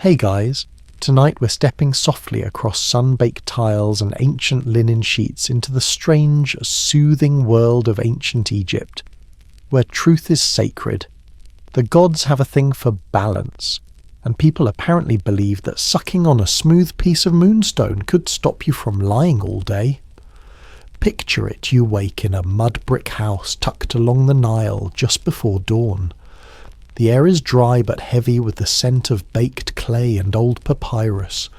Hey guys, tonight we're stepping softly across sun-baked tiles and ancient linen sheets into the strange, soothing world of ancient Egypt, where truth is sacred. The gods have a thing for balance, and people apparently believe that sucking on a smooth piece of moonstone could stop you from lying all day. Picture it, you wake in a mud brick house tucked along the Nile just before dawn. The air is dry but heavy with the scent of baked clay and old papyrus.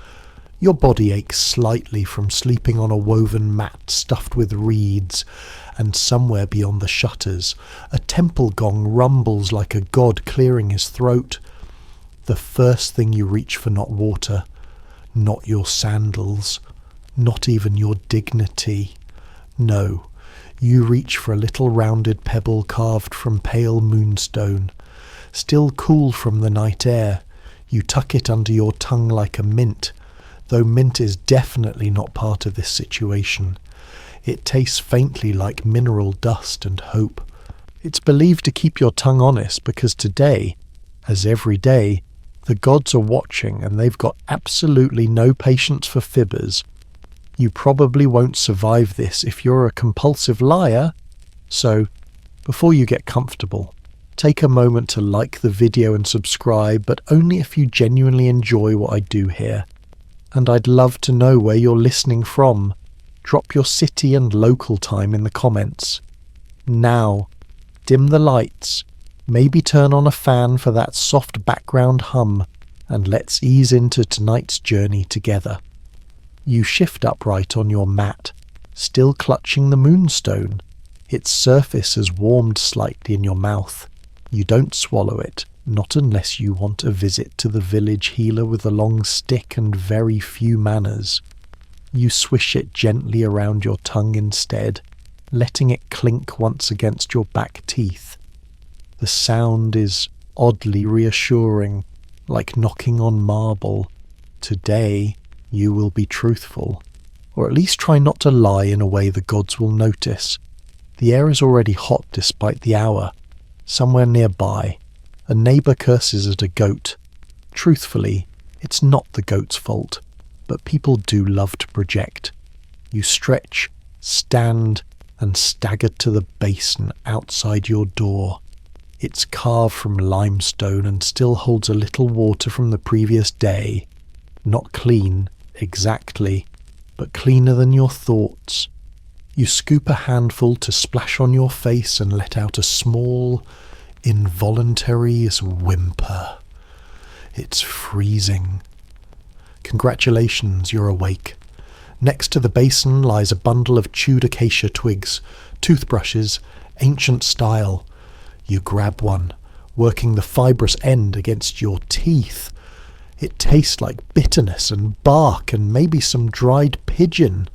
Your body aches slightly from sleeping on a woven mat stuffed with reeds, and somewhere beyond the shutters, a temple gong rumbles like a god clearing his throat. The first thing you reach for, not water, not your sandals, not even your dignity. No, you reach for a little rounded pebble carved from pale moonstone. Still cool from the night air, you tuck it under your tongue like a mint, though mint is definitely not part of this situation. It tastes faintly like mineral dust and hope. It's believed to keep your tongue honest because today, as every day, the gods are watching and they've got absolutely no patience for fibbers. You probably won't survive this if you're a compulsive liar, so before you get comfortable, take a moment to like the video and subscribe, but only if you genuinely enjoy what I do here. And I'd love to know where you're listening from. Drop your city and local time in the comments. Now, dim the lights, maybe turn on a fan for that soft background hum, and let's ease into tonight's journey together. You shift upright on your mat, still clutching the moonstone. Its surface has warmed slightly in your mouth. You don't swallow it, not unless you want a visit to the village healer with a long stick and very few manners. You swish it gently around your tongue instead, letting it clink once against your back teeth. The sound is oddly reassuring, like knocking on marble. Today, you will be truthful, or at least try not to lie in a way the gods will notice. The air is already hot despite the hour. Somewhere nearby, a neighbour curses at a goat. Truthfully, it's not the goat's fault, but people do love to project. You stretch, stand, and stagger to the basin outside your door. It's carved from limestone and still holds a little water from the previous day. Not clean, exactly, but cleaner than your thoughts. You scoop a handful to splash on your face and let out a small, involuntary whimper. It's freezing. Congratulations, you're awake. Next to the basin lies a bundle of chewed acacia twigs, toothbrushes, ancient style. You grab one, working the fibrous end against your teeth. It tastes like bitterness and bark and maybe some dried pigeon.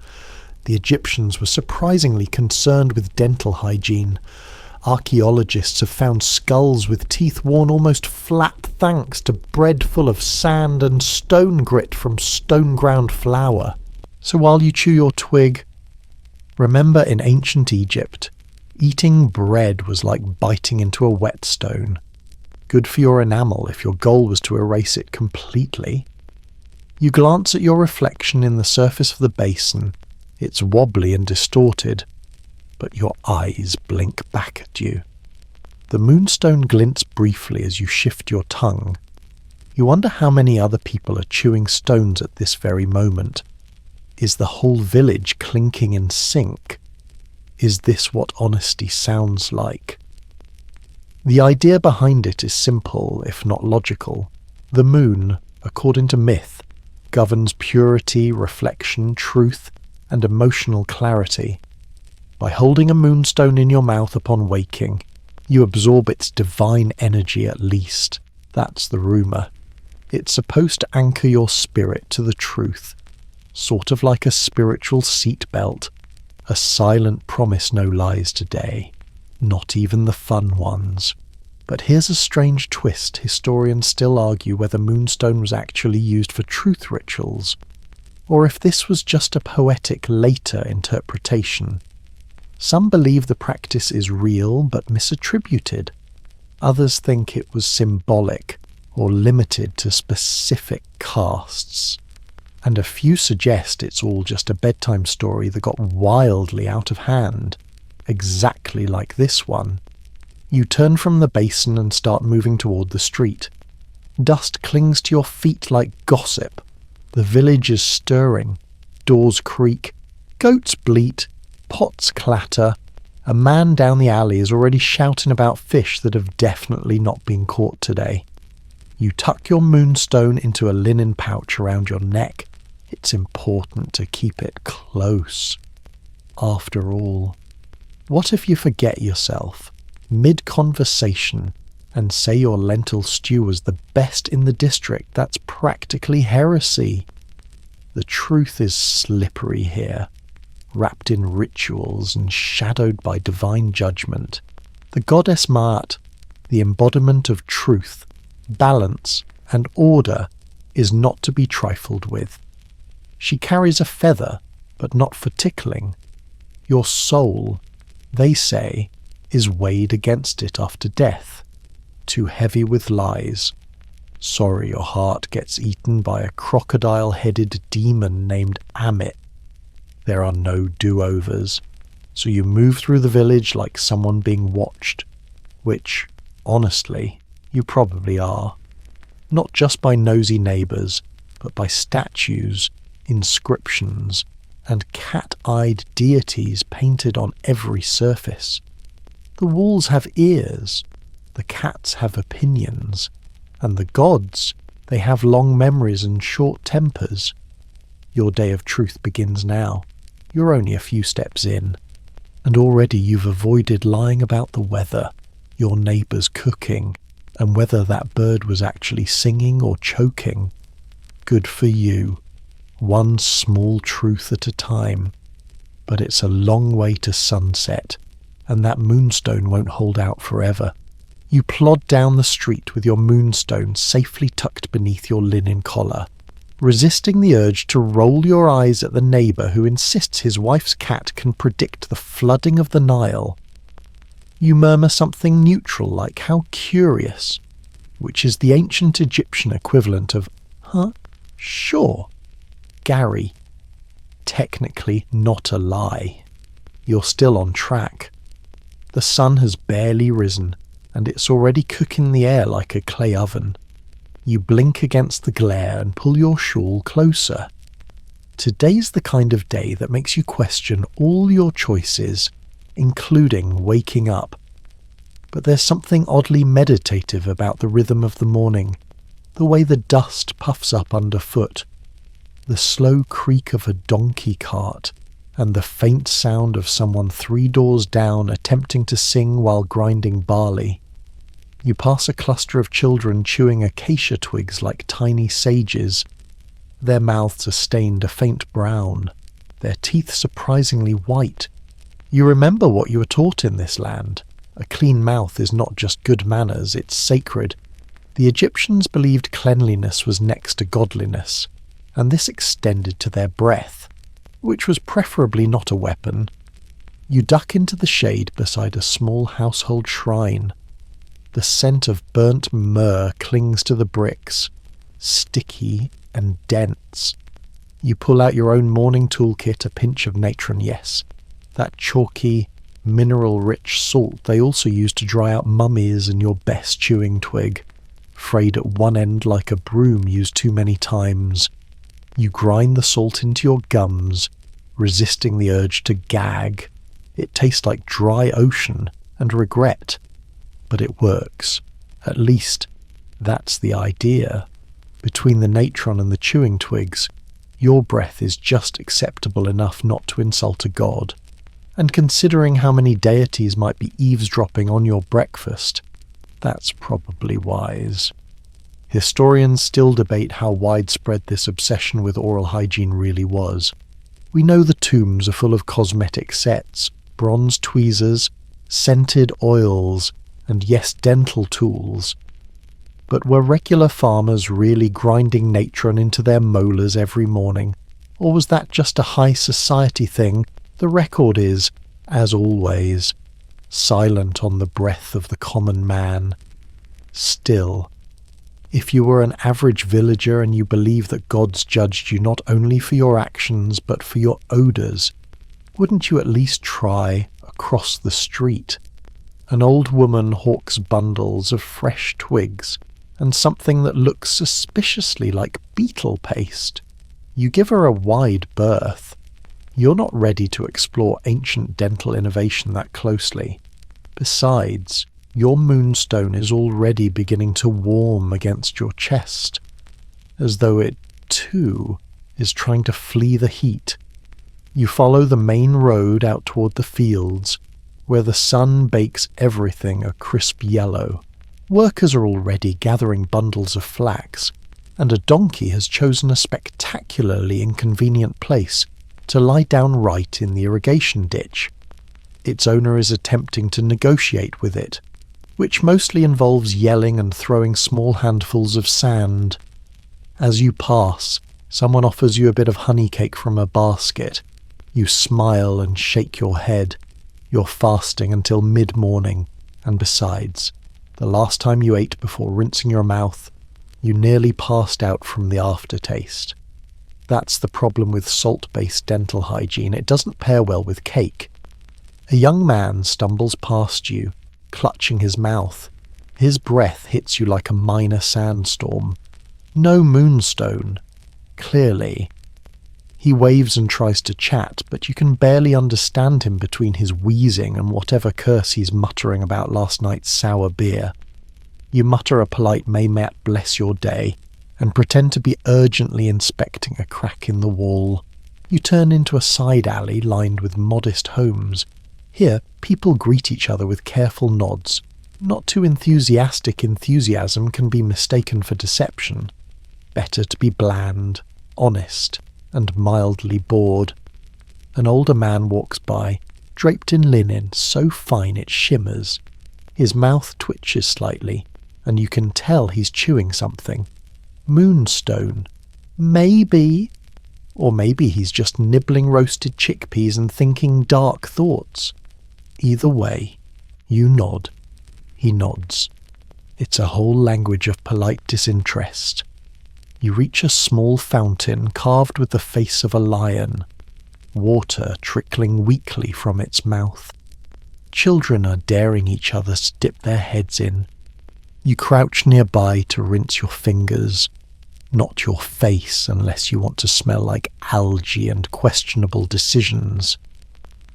The Egyptians were surprisingly concerned with dental hygiene. Archaeologists have found skulls with teeth worn almost flat thanks to bread full of sand and stone grit from stone-ground flour. So while you chew your twig, remember in ancient Egypt, eating bread was like biting into a whetstone. Good for your enamel if your goal was to erase it completely. You glance at your reflection in the surface of the basin. It's wobbly and distorted, but your eyes blink back at you. The moonstone glints briefly as you shift your tongue. You wonder how many other people are chewing stones at this very moment. Is the whole village clinking in sync? Is this what honesty sounds like? The idea behind it is simple, if not logical. The moon, according to myth, governs purity, reflection, truth, and emotional clarity. By holding a moonstone in your mouth upon waking, you absorb its divine energy at least. That's the rumour. It's supposed to anchor your spirit to the truth, sort of like a spiritual seatbelt, a silent promise no lies today, not even the fun ones. But here's a strange twist. Historians still argue whether moonstone was actually used for truth rituals, or if this was just a poetic later interpretation. Some believe the practice is real but misattributed. Others think it was symbolic, or limited to specific castes. And a few suggest it's all just a bedtime story that got wildly out of hand, exactly like this one. You turn from the basin and start moving toward the street. Dust clings to your feet like gossip. The village is stirring. Doors creak. Goats bleat. Pots clatter. A man down the alley is already shouting about fish that have definitely not been caught today. You tuck your Moonstone into a linen pouch around your neck. It's important to keep it close. After all, what if you forget yourself, mid-conversation, and say your lentil stew was the best in the district? That's practically heresy. The truth is slippery here, wrapped in rituals and shadowed by divine judgment. The goddess Maat, the embodiment of truth, balance, and order, is not to be trifled with. She carries a feather, but not for tickling. Your soul, they say, is weighed against it after death, too heavy with lies. Sorry your heart gets eaten by a crocodile-headed demon named Amit. There are no do-overs, so you move through the village like someone being watched, which, honestly, you probably are. Not just by nosy neighbours, but by statues, inscriptions, and cat-eyed deities painted on every surface. The walls have ears, the cats have opinions, and the gods, they have long memories and short tempers. Your day of truth begins now. You're only a few steps in, and already you've avoided lying about the weather, your neighbour's cooking, and whether that bird was actually singing or choking. Good for you. One small truth at a time. But it's a long way to sunset, and that Moonstone won't hold out forever. You plod down the street with your Moonstone safely tucked beneath your linen collar, resisting the urge to roll your eyes at the neighbour who insists his wife's cat can predict the flooding of the Nile. You murmur something neutral like "how curious," which is the ancient Egyptian equivalent of "huh? Sure." Gary. Technically not a lie. You're still on track. The sun has barely risen, and it's already cooking the air like a clay oven. You blink against the glare and pull your shawl closer. Today's the kind of day that makes you question all your choices, including waking up. But there's something oddly meditative about the rhythm of the morning, the way the dust puffs up underfoot, the slow creak of a donkey cart, and the faint sound of someone 3 doors down attempting to sing while grinding barley. You pass a cluster of children chewing acacia twigs like tiny sages. Their mouths are stained a faint brown, their teeth surprisingly white. You remember what you were taught in this land. A clean mouth is not just good manners, it's sacred. The Egyptians believed cleanliness was next to godliness, and this extended to their breath, which was preferably not a weapon. You duck into the shade beside a small household shrine. The scent of burnt myrrh clings to the bricks, sticky and dense. You pull out your own morning toolkit, a pinch of natron, yes, that chalky, mineral-rich salt they also use to dry out mummies, and your best chewing twig, frayed at one end like a broom used too many times. You grind the salt into your gums, resisting the urge to gag. It tastes like dry ocean and regret, but it works. At least, that's the idea. Between the natron and the chewing twigs, your breath is just acceptable enough not to insult a god. And considering how many deities might be eavesdropping on your breakfast, that's probably wise. Historians still debate how widespread this obsession with oral hygiene really was. We know the tombs are full of cosmetic sets, bronze tweezers, scented oils, and yes, dental tools. But were regular farmers really grinding natron into their molars every morning? Or was that just a high society thing? The record is, as always, silent on the breath of the common man. Still, If you were an average villager and you believe that gods judged you not only for your actions but for your odours, wouldn't you at least try across the street? An old woman hawks bundles of fresh twigs and something that looks suspiciously like beetle paste. You give her a wide berth. You're not ready to explore ancient dental innovation that closely. Besides, your moonstone is already beginning to warm against your chest, as though it, too, is trying to flee the heat. You follow the main road out toward the fields, where the sun bakes everything a crisp yellow. Workers are already gathering bundles of flax, and a donkey has chosen a spectacularly inconvenient place to lie down right in the irrigation ditch. Its owner is attempting to negotiate with it, which mostly involves yelling and throwing small handfuls of sand. As you pass, someone offers you a bit of honey cake from a basket. You smile and shake your head. You're fasting until mid-morning, and besides, the last time you ate before rinsing your mouth, you nearly passed out from the aftertaste. That's the problem with salt-based dental hygiene. It doesn't pair well with cake. A young man stumbles past you, clutching his mouth. His breath hits you like a minor sandstorm. No moonstone, clearly. He waves and tries to chat, but you can barely understand him between his wheezing and whatever curse he's muttering about last night's sour beer. You mutter a polite Maymet bless your day, and pretend to be urgently inspecting a crack in the wall. You turn into a side alley lined with modest homes. Here, people greet each other with careful nods. Not too enthusiastic enthusiasm can be mistaken for deception. Better to be bland, honest, and mildly bored. An older man walks by, draped in linen so fine it shimmers. His mouth twitches slightly, and you can tell he's chewing something. Moonstone. Maybe. Or maybe he's just nibbling roasted chickpeas and thinking dark thoughts. Either way, you nod. He nods. It's a whole language of polite disinterest. You reach a small fountain carved with the face of a lion, water trickling weakly from its mouth. Children are daring each other to dip their heads in. You crouch nearby to rinse your fingers, not your face unless you want to smell like algae and questionable decisions.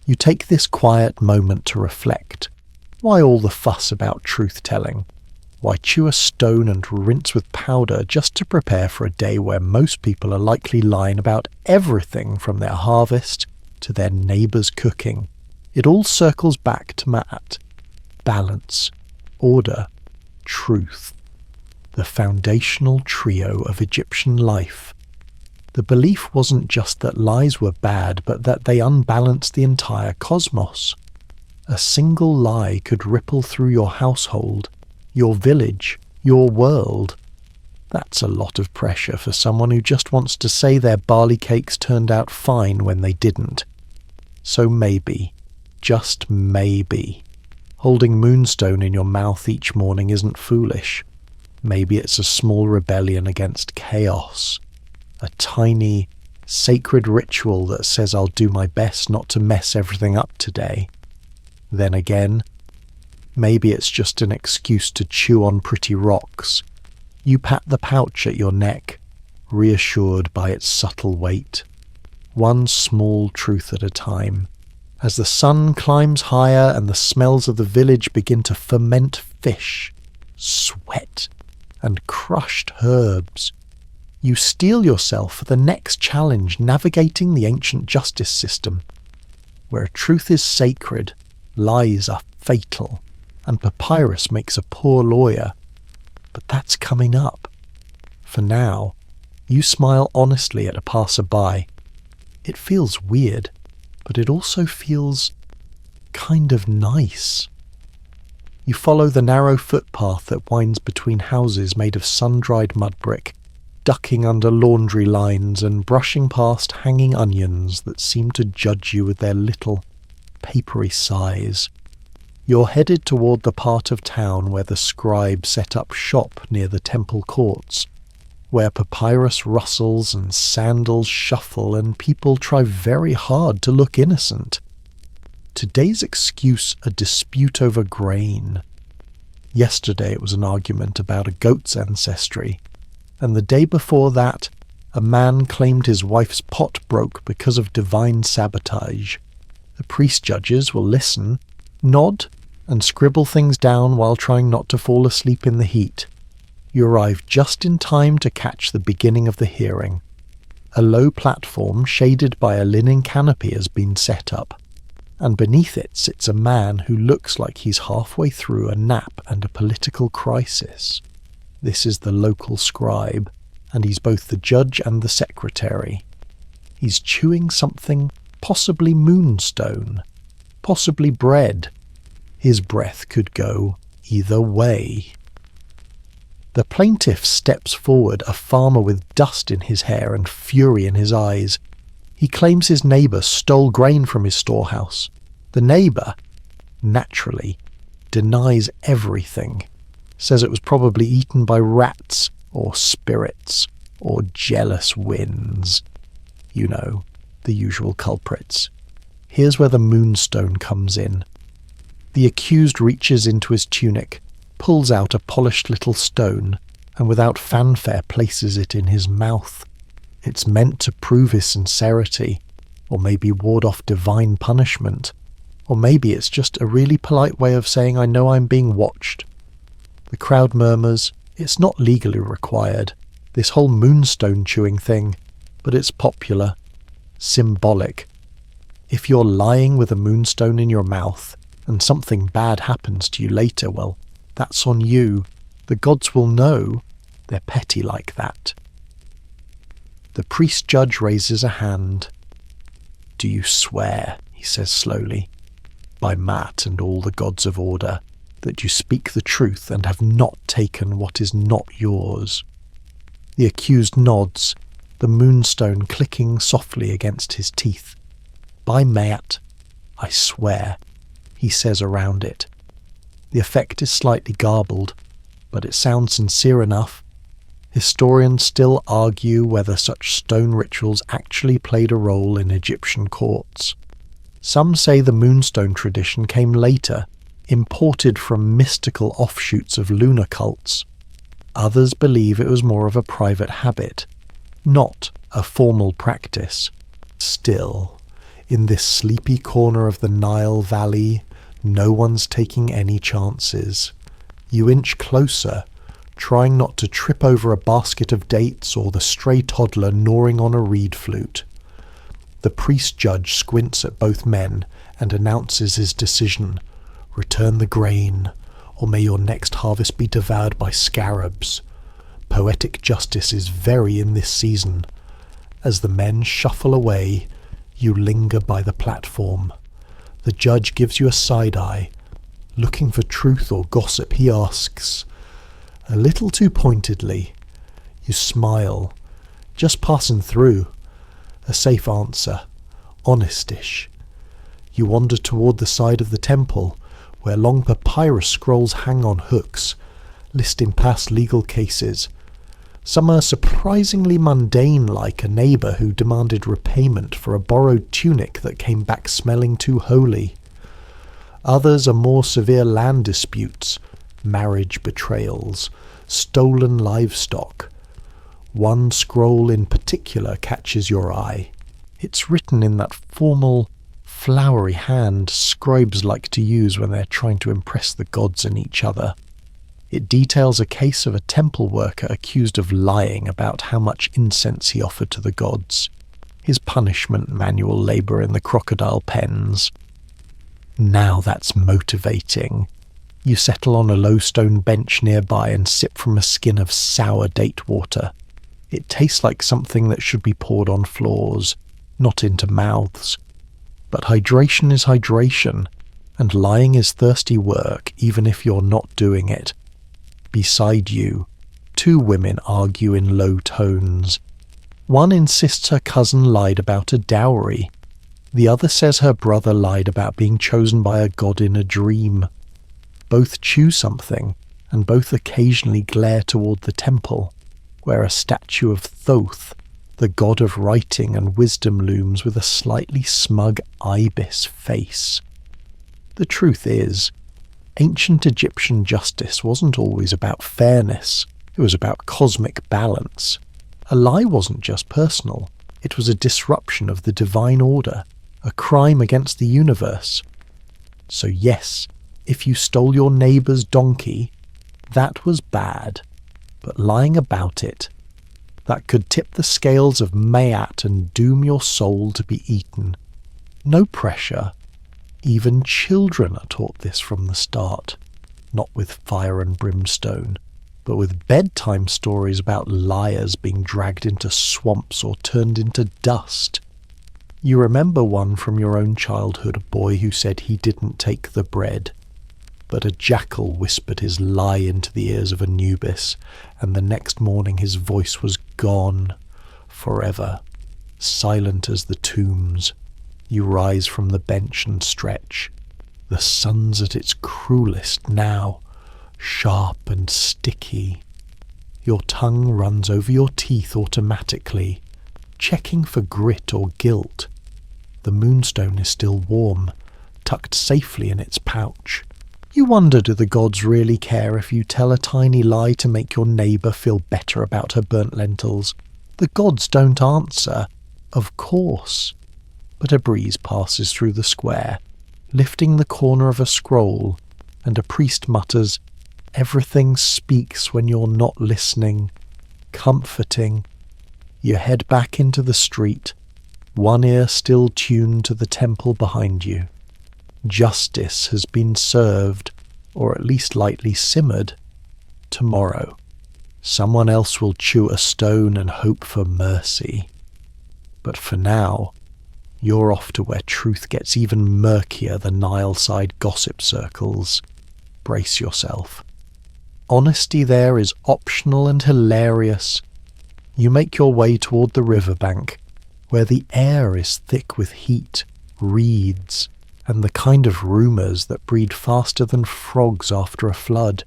You take this quiet moment to reflect. Why all the fuss about truth-telling? Why chew a stone and rinse with powder just to prepare for a day where most people are likely lying about everything from their harvest to their neighbour's cooking? It all circles back to Maat. Balance, order, truth. The foundational trio of Egyptian life. The belief wasn't just that lies were bad, but that they unbalanced the entire cosmos. A single lie could ripple through your household, your village, your world. That's a lot of pressure for someone who just wants to say their barley cakes turned out fine when they didn't. So maybe, just maybe, holding Moonstone in your mouth each morning isn't foolish. Maybe it's a small rebellion against chaos. A tiny, sacred ritual that says I'll do my best not to mess everything up today. Then again, maybe it's just an excuse to chew on pretty rocks. You pat the pouch at your neck, reassured by its subtle weight. One small truth at a time. As the sun climbs higher and the smells of the village begin to ferment fish, sweat, and crushed herbs, you steel yourself for the next challenge, navigating the ancient justice system, where truth is sacred, lies are fatal, and papyrus makes a poor lawyer. But that's coming up. For now, you smile honestly at a passerby. It feels weird, but it also feels kind of nice. You follow the narrow footpath that winds between houses made of sun-dried mud brick, ducking under laundry lines and brushing past hanging onions that seem to judge you with their little, papery sighs. You're headed toward the part of town where the scribe set up shop near the temple courts, where papyrus rustles and sandals shuffle and people try very hard to look innocent. Today's excuse a dispute over grain. Yesterday it was an argument about a goat's ancestry, and the day before that a man claimed his wife's pot broke because of divine sabotage. The priest judges will listen, nod, and scribble things down while trying not to fall asleep in the heat. You arrive just in time to catch the beginning of the hearing. A low platform shaded by a linen canopy has been set up, and beneath it sits a man who looks like he's halfway through a nap and a political crisis. This is the local scribe, and he's both the judge and the secretary. He's chewing something, possibly moonstone, possibly bread. His breath could go either way. The plaintiff steps forward, a farmer with dust in his hair and fury in his eyes. He claims his neighbour stole grain from his storehouse. The neighbour, naturally, denies everything, says it was probably eaten by rats or spirits or jealous winds. You know, the usual culprits. Here's where the moonstone comes in. The accused reaches into his tunic, pulls out a polished little stone, and without fanfare places it in his mouth. It's meant to prove his sincerity, or maybe ward off divine punishment, or maybe it's just a really polite way of saying I know I'm being watched. The crowd murmurs, it's not legally required, this whole moonstone chewing thing, but it's popular, symbolic. If you're lying with a moonstone in your mouth, and something bad happens to you later, well, that's on you. The gods will know. They're petty like that. The priest judge raises a hand. Do you swear, he says slowly, by Mat and all the gods of order, that you speak the truth and have not taken what is not yours? The accused nods, the moonstone clicking softly against his teeth. By Mat, I swear, he says around it. The effect is slightly garbled, but it sounds sincere enough. Historians still argue whether such stone rituals actually played a role in Egyptian courts. Some say the moonstone tradition came later, imported from mystical offshoots of lunar cults. Others believe it was more of a private habit, not a formal practice. Still, in this sleepy corner of the Nile Valley, no one's taking any chances. You inch closer, trying not to trip over a basket of dates or the stray toddler gnawing on a reed flute. The priest judge squints at both men and announces his decision. Return the grain, or may your next harvest be devoured by scarabs. Poetic justice is very in this season. As the men shuffle away, you linger by the platform. The judge gives you a side-eye. Looking for truth or gossip, he asks, a little too pointedly. You smile, just passing through. A safe answer, honestish. You wander toward the side of the temple, where long papyrus scrolls hang on hooks, listing past legal cases. Some are surprisingly mundane, like a neighbour who demanded repayment for a borrowed tunic that came back smelling too holy. Others are more severe land disputes, marriage betrayals, stolen livestock. One scroll in particular catches your eye. It's written in that formal, flowery hand scribes like to use when they're trying to impress the gods and each other. It details a case of a temple worker accused of lying about how much incense he offered to the gods. His punishment, manual labour in the crocodile pens. Now that's motivating. You settle on a low stone bench nearby and sip from a skin of sour date water. It tastes like something that should be poured on floors, not into mouths. But hydration is hydration, and lying is thirsty work even if you're not doing it. Beside you, two women argue in low tones. One insists her cousin lied about a dowry. The other says her brother lied about being chosen by a god in a dream. Both chew something, and both occasionally glare toward the temple, where a statue of Thoth, the god of writing and wisdom, looms with a slightly smug ibis face. The truth is, ancient Egyptian justice wasn't always about fairness, it was about cosmic balance. A lie wasn't just personal, it was a disruption of the divine order, a crime against the universe. So yes, if you stole your neighbour's donkey, that was bad, but lying about it, that could tip the scales of Mayat and doom your soul to be eaten. No pressure. Even children are taught this from the start, not with fire and brimstone, but with bedtime stories about liars being dragged into swamps or turned into dust. You remember one from your own childhood, a boy who said he didn't take the bread, but a jackal whispered his lie into the ears of Anubis, and the next morning his voice was gone, forever, silent as the tombs. You rise from the bench and stretch. The sun's at its cruelest now, sharp and sticky. Your tongue runs over your teeth automatically, checking for grit or guilt. The moonstone is still warm, tucked safely in its pouch. You wonder, do the gods really care if you tell a tiny lie to make your neighbour feel better about her burnt lentils? The gods don't answer, of course. But a breeze passes through the square, lifting the corner of a scroll, and a priest mutters, "Everything speaks when you're not listening," comforting. You head back into the street, one ear still tuned to the temple behind you. Justice has been served, or at least lightly simmered. Tomorrow, someone else will chew a stone and hope for mercy. But for now, you're off to where truth gets even murkier than Nile-side gossip circles. Brace yourself. Honesty there is optional and hilarious. You make your way toward the riverbank, where the air is thick with heat, reeds, and the kind of rumours that breed faster than frogs after a flood.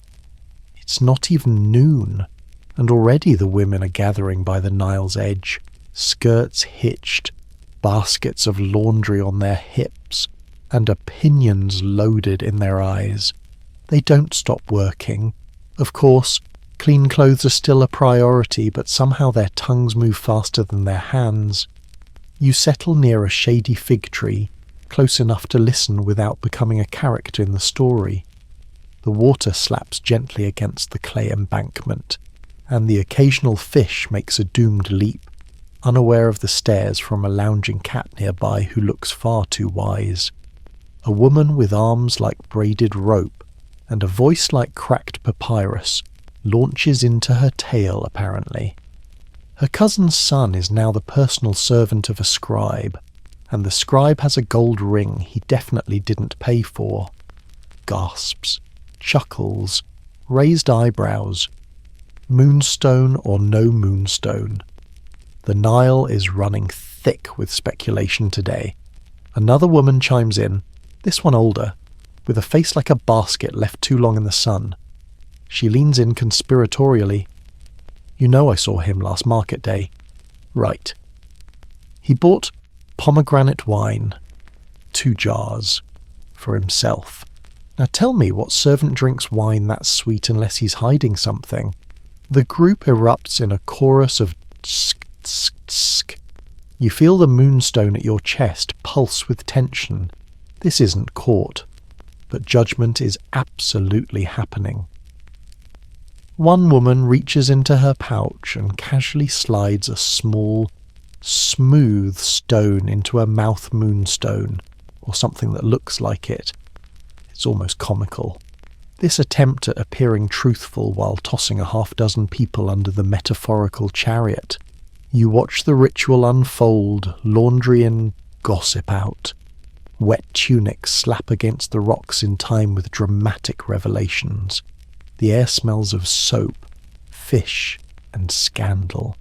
It's not even noon, and already the women are gathering by the Nile's edge, skirts hitched, baskets of laundry on their hips, and opinions loaded in their eyes. They don't stop working. Of course, clean clothes are still a priority, but somehow their tongues move faster than their hands. You settle near a shady fig tree, close enough to listen without becoming a character in the story. The water slaps gently against the clay embankment, and the occasional fish makes a doomed leap, unaware of the stares from a lounging cat nearby who looks far too wise. A woman with arms like braided rope and a voice like cracked papyrus launches into her tale, apparently. Her cousin's son is now the personal servant of a scribe, and the scribe has a gold ring he definitely didn't pay for. Gasps, chuckles, raised eyebrows. Moonstone or no moonstone. The Nile is running thick with speculation today. Another woman chimes in, this one older, with a face like a basket left too long in the sun. She leans in conspiratorially. "You know I saw him last market day." "Right." "He bought pomegranate wine, 2 jars, for himself. Now tell me what servant drinks wine that sweet unless he's hiding something." The group erupts in a chorus of tsk, tsk, tsk. You feel the moonstone at your chest pulse with tension. This isn't court, but judgment is absolutely happening. One woman reaches into her pouch and casually slides a small, smooth stone into a mouth moonstone, or something that looks like it. It's almost comical. This attempt at appearing truthful while tossing a half-dozen people under the metaphorical chariot. You watch the ritual unfold, laundry in, gossip out. Wet tunics slap against the rocks in time with dramatic revelations. The air smells of soap, fish, and scandal.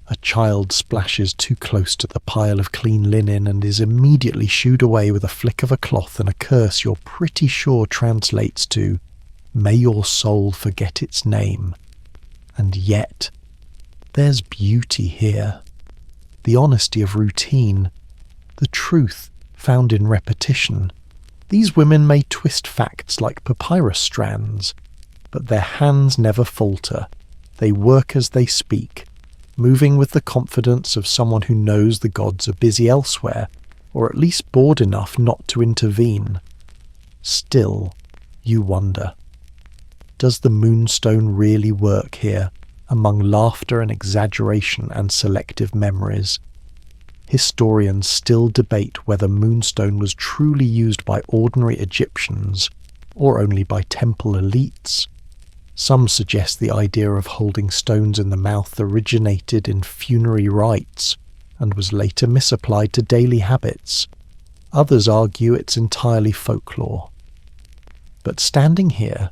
A child splashes too close to the pile of clean linen and is immediately shooed away with a flick of a cloth and a curse you're pretty sure translates to, "May your soul forget its name." And yet, there's beauty here. The honesty of routine, the truth found in repetition. These women may twist facts like papyrus strands, but their hands never falter. They work as they speak, moving with the confidence of someone who knows the gods are busy elsewhere, or at least bored enough not to intervene. Still, you wonder, does the Moonstone really work here, among laughter and exaggeration and selective memories? Historians still debate whether Moonstone was truly used by ordinary Egyptians, or only by temple elites. Some suggest the idea of holding stones in the mouth originated in funerary rites and was later misapplied to daily habits. Others argue it's entirely folklore. But standing here,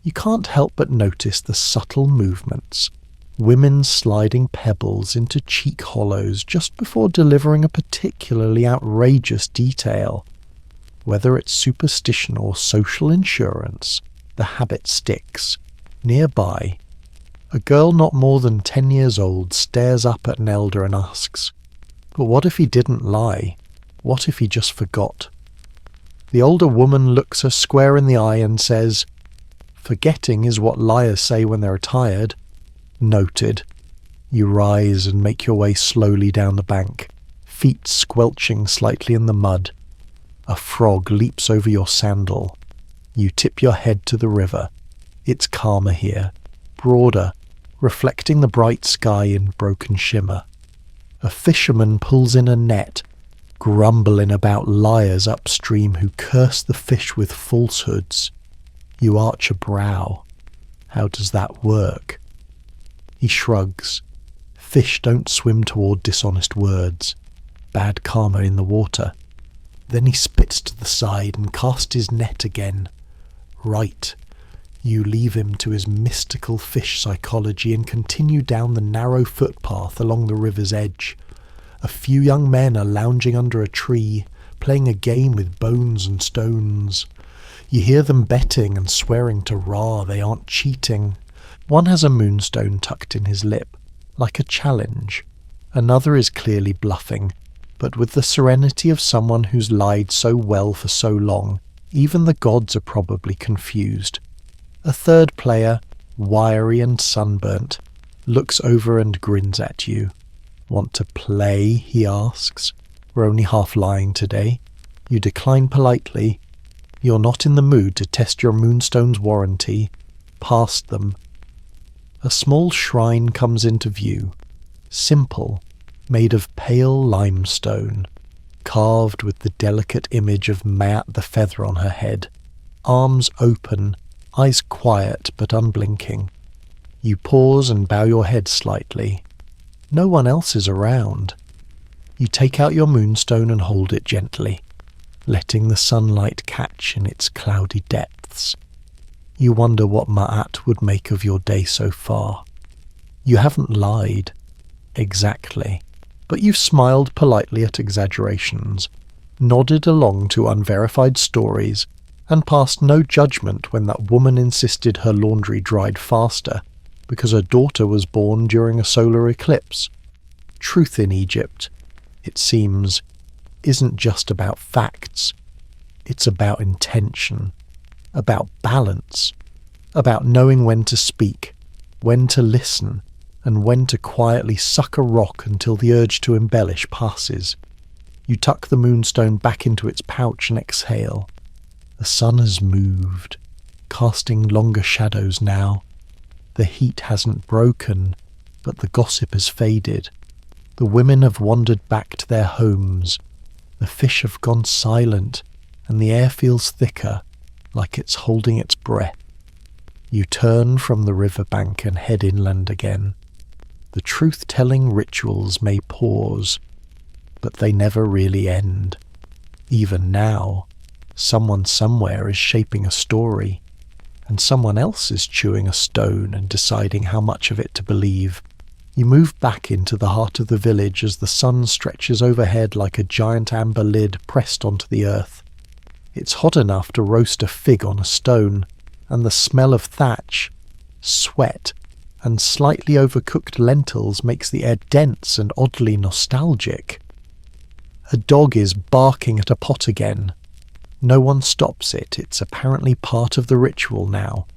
you can't help but notice the subtle movements, women sliding pebbles into cheek hollows just before delivering a particularly outrageous detail. Whether it's superstition or social insurance, the habit sticks. Nearby, a girl not more than 10 years old stares up at an elder and asks, "But what if he didn't lie? What if he just forgot?" The older woman looks her square in the eye and says, "Forgetting is what liars say when they're tired." Noted. You rise and make your way slowly down the bank, feet squelching slightly in the mud. A frog leaps over your sandal. You tip your head to the river. It's calmer here, broader, reflecting the bright sky in broken shimmer. A fisherman pulls in a net, grumbling about liars upstream who curse the fish with falsehoods. You arch a brow. How does that work? He shrugs. Fish don't swim toward dishonest words. Bad karma in the water. Then he spits to the side and casts his net again. Right. You leave him to his mystical fish psychology and continue down the narrow footpath along the river's edge. A few young men are lounging under a tree, playing a game with bones and stones. You hear them betting and swearing to Ra they aren't cheating. One has a moonstone tucked in his lip, like a challenge. Another is clearly bluffing, but with the serenity of someone who's lied so well for so long, even the gods are probably confused. A third player, wiry and sunburnt, looks over and grins at you. "Want to play?" he asks. "We're only half lying today." You decline politely. You're not in the mood to test your Moonstone's warranty. Past them. A small shrine comes into view. Simple, made of pale limestone, carved with the delicate image of Maat the feather on her head. Arms open, eyes quiet but unblinking. You pause and bow your head slightly. No one else is around. You take out your moonstone and hold it gently, letting the sunlight catch in its cloudy depths. You wonder what Maat would make of your day so far. You haven't lied. Exactly. But you've smiled politely at exaggerations, nodded along to unverified stories, and passed no judgment when that woman insisted her laundry dried faster because her daughter was born during a solar eclipse. Truth in Egypt, it seems, isn't just about facts. It's about intention, about balance, about knowing when to speak, when to listen, and when to quietly suck a rock until the urge to embellish passes. You tuck the moonstone back into its pouch and exhale. The sun has moved, casting longer shadows now. The heat hasn't broken, but the gossip has faded. The women have wandered back to their homes. The fish have gone silent, and the air feels thicker, like it's holding its breath. You turn from the riverbank and head inland again. The truth-telling rituals may pause, but they never really end. Even now, someone somewhere is shaping a story, and someone else is chewing a stone and deciding how much of it to believe. You move back into the heart of the village as the sun stretches overhead like a giant amber lid pressed onto the earth. It's hot enough to roast a fig on a stone, and the smell of thatch, sweat, and slightly overcooked lentils makes the air dense and oddly nostalgic. A dog is barking at a pot again. No one stops it. It's apparently part of the ritual now.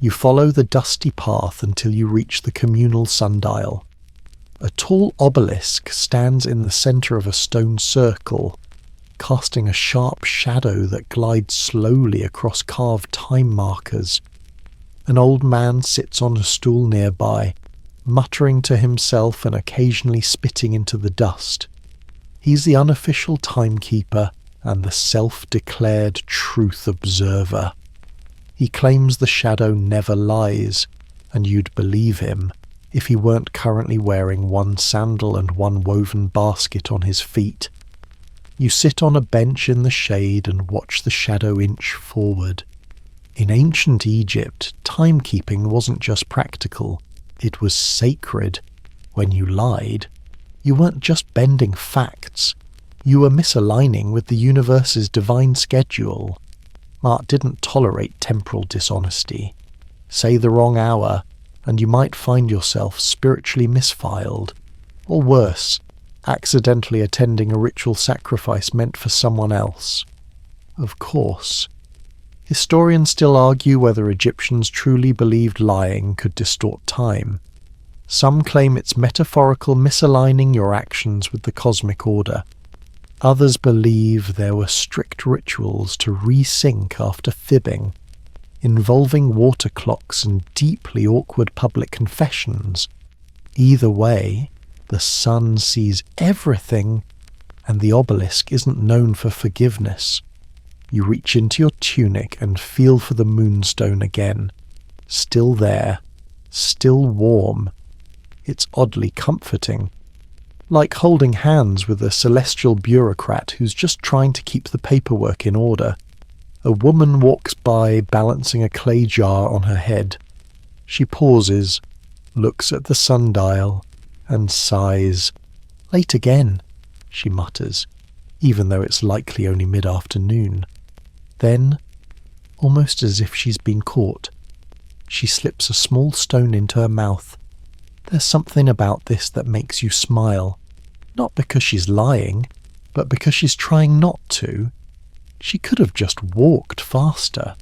You follow the dusty path until you reach the communal sundial. A tall obelisk stands in the centre of a stone circle, casting a sharp shadow that glides slowly across carved time markers. An old man sits on a stool nearby, muttering to himself and occasionally spitting into the dust. He's the unofficial timekeeper and the self-declared truth observer. He claims the shadow never lies, and you'd believe him if he weren't currently wearing one sandal and one woven basket on his feet. You sit on a bench in the shade and watch the shadow inch forward. In ancient Egypt, timekeeping wasn't just practical, it was sacred. When you lied, you weren't just bending facts, you were misaligning with the universe's divine schedule. Art didn't tolerate temporal dishonesty. Say the wrong hour, and you might find yourself spiritually misfiled, or worse, accidentally attending a ritual sacrifice meant for someone else. Of course. Historians still argue whether Egyptians truly believed lying could distort time. Some claim it's metaphorical misaligning your actions with the cosmic order. Others believe there were strict rituals to resync after fibbing, involving water clocks and deeply awkward public confessions. Either way, the sun sees everything, and the obelisk isn't known for forgiveness. You reach into your tunic and feel for the Moonstone again. Still there, still warm. It's oddly comforting. Like holding hands with a celestial bureaucrat who's just trying to keep the paperwork in order. A woman walks by balancing a clay jar on her head. She pauses, looks at the sundial, and sighs. "Late again," she mutters, even though it's likely only mid-afternoon. Then, almost as if she's been caught, she slips a small stone into her mouth. There's something about this that makes you smile. Not because she's lying, but because she's trying not to. She could have just walked faster.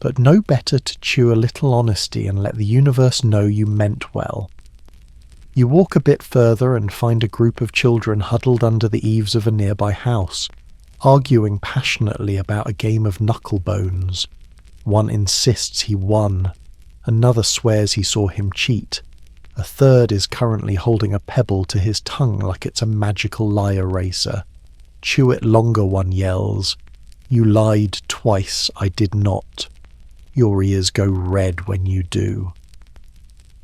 But no better to chew a little honesty and let the universe know you meant well. You walk a bit further and find a group of children huddled under the eaves of a nearby house, arguing passionately about a game of knucklebones. One insists he won. Another swears he saw him cheat. A third is currently holding a pebble to his tongue like it's a magical lie eraser. "Chew it longer," one yells. "You lied twice, I did not." Your ears go red when you do.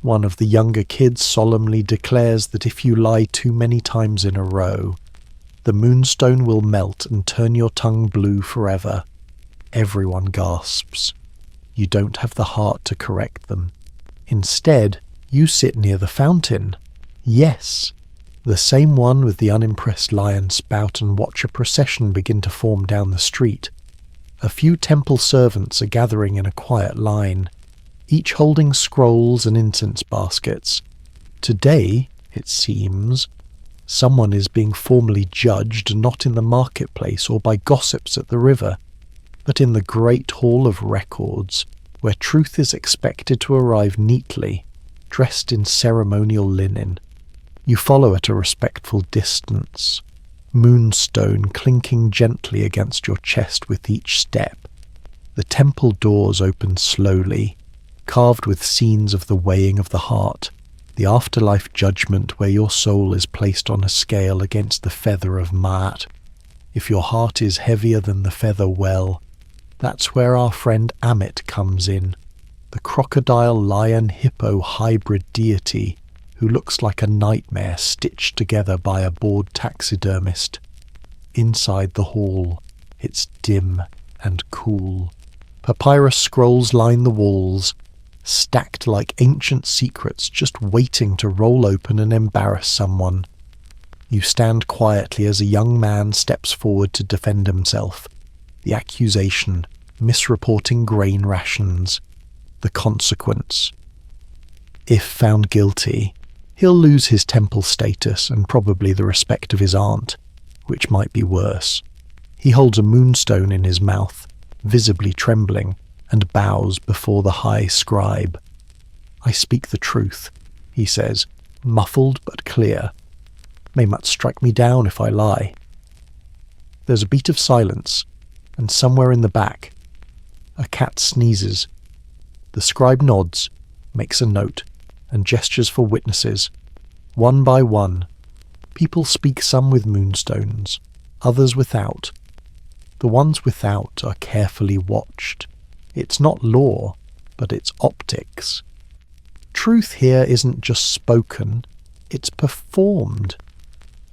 One of the younger kids solemnly declares that if you lie too many times in a row, the Moonstone will melt and turn your tongue blue forever. Everyone gasps. You don't have the heart to correct them. Instead, you sit near the fountain. Yes, the same one with the unimpressed lion spout, and watch a procession begin to form down the street. A few temple servants are gathering in a quiet line, each holding scrolls and incense baskets. Today, it seems, someone is being formally judged not in the marketplace or by gossips at the river, but in the great hall of records, where truth is expected to arrive neatly, dressed in ceremonial linen. You follow at a respectful distance, Moonstone clinking gently against your chest with each step. The temple doors open slowly, carved with scenes of the weighing of the heart, the afterlife judgment where your soul is placed on a scale against the feather of Maat. If your heart is heavier than the feather, well, that's where our friend Amit comes in, the crocodile-lion-hippo hybrid deity who looks like a nightmare stitched together by a bored taxidermist. Inside the hall, it's dim and cool. Papyrus scrolls line the walls, stacked like ancient secrets just waiting to roll open and embarrass someone. You stand quietly as a young man steps forward to defend himself. The accusation, misreporting grain rations. The consequence. If found guilty, he'll lose his temple status and probably the respect of his aunt, which might be worse. He holds a moonstone in his mouth, visibly trembling, and bows before the high scribe. "I speak the truth," he says, muffled but clear. "May much strike me down if I lie." There's a beat of silence, and somewhere in the back, a cat sneezes. The scribe nods, makes a note, and gestures for witnesses. One by one, people speak, some with moonstones, others without. The ones without are carefully watched. It's not law, but it's optics. Truth here isn't just spoken, it's performed.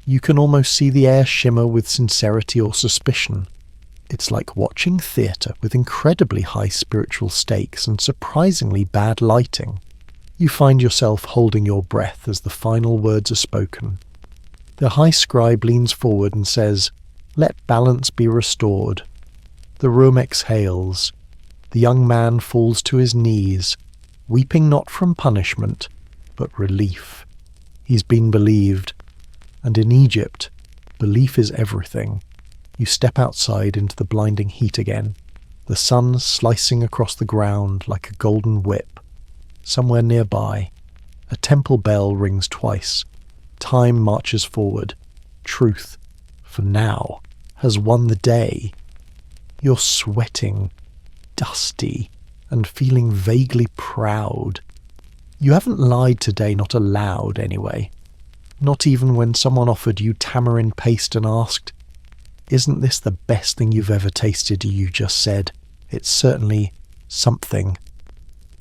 You can almost see the air shimmer with sincerity or suspicion. It's like watching theatre with incredibly high spiritual stakes and surprisingly bad lighting. You find yourself holding your breath as the final words are spoken. The high scribe leans forward and says, "Let balance be restored." The room exhales. The young man falls to his knees, weeping not from punishment, but relief. He's been believed. And in Egypt, belief is everything. You step outside into the blinding heat again, the sun slicing across the ground like a golden whip. Somewhere nearby, a temple bell rings twice. Time marches forward. Truth, for now, has won the day. You're sweating, dusty, and feeling vaguely proud. You haven't lied today, not aloud anyway. Not even when someone offered you tamarind paste and asked, "Isn't this the best thing you've ever tasted?" You just said, "It's certainly something."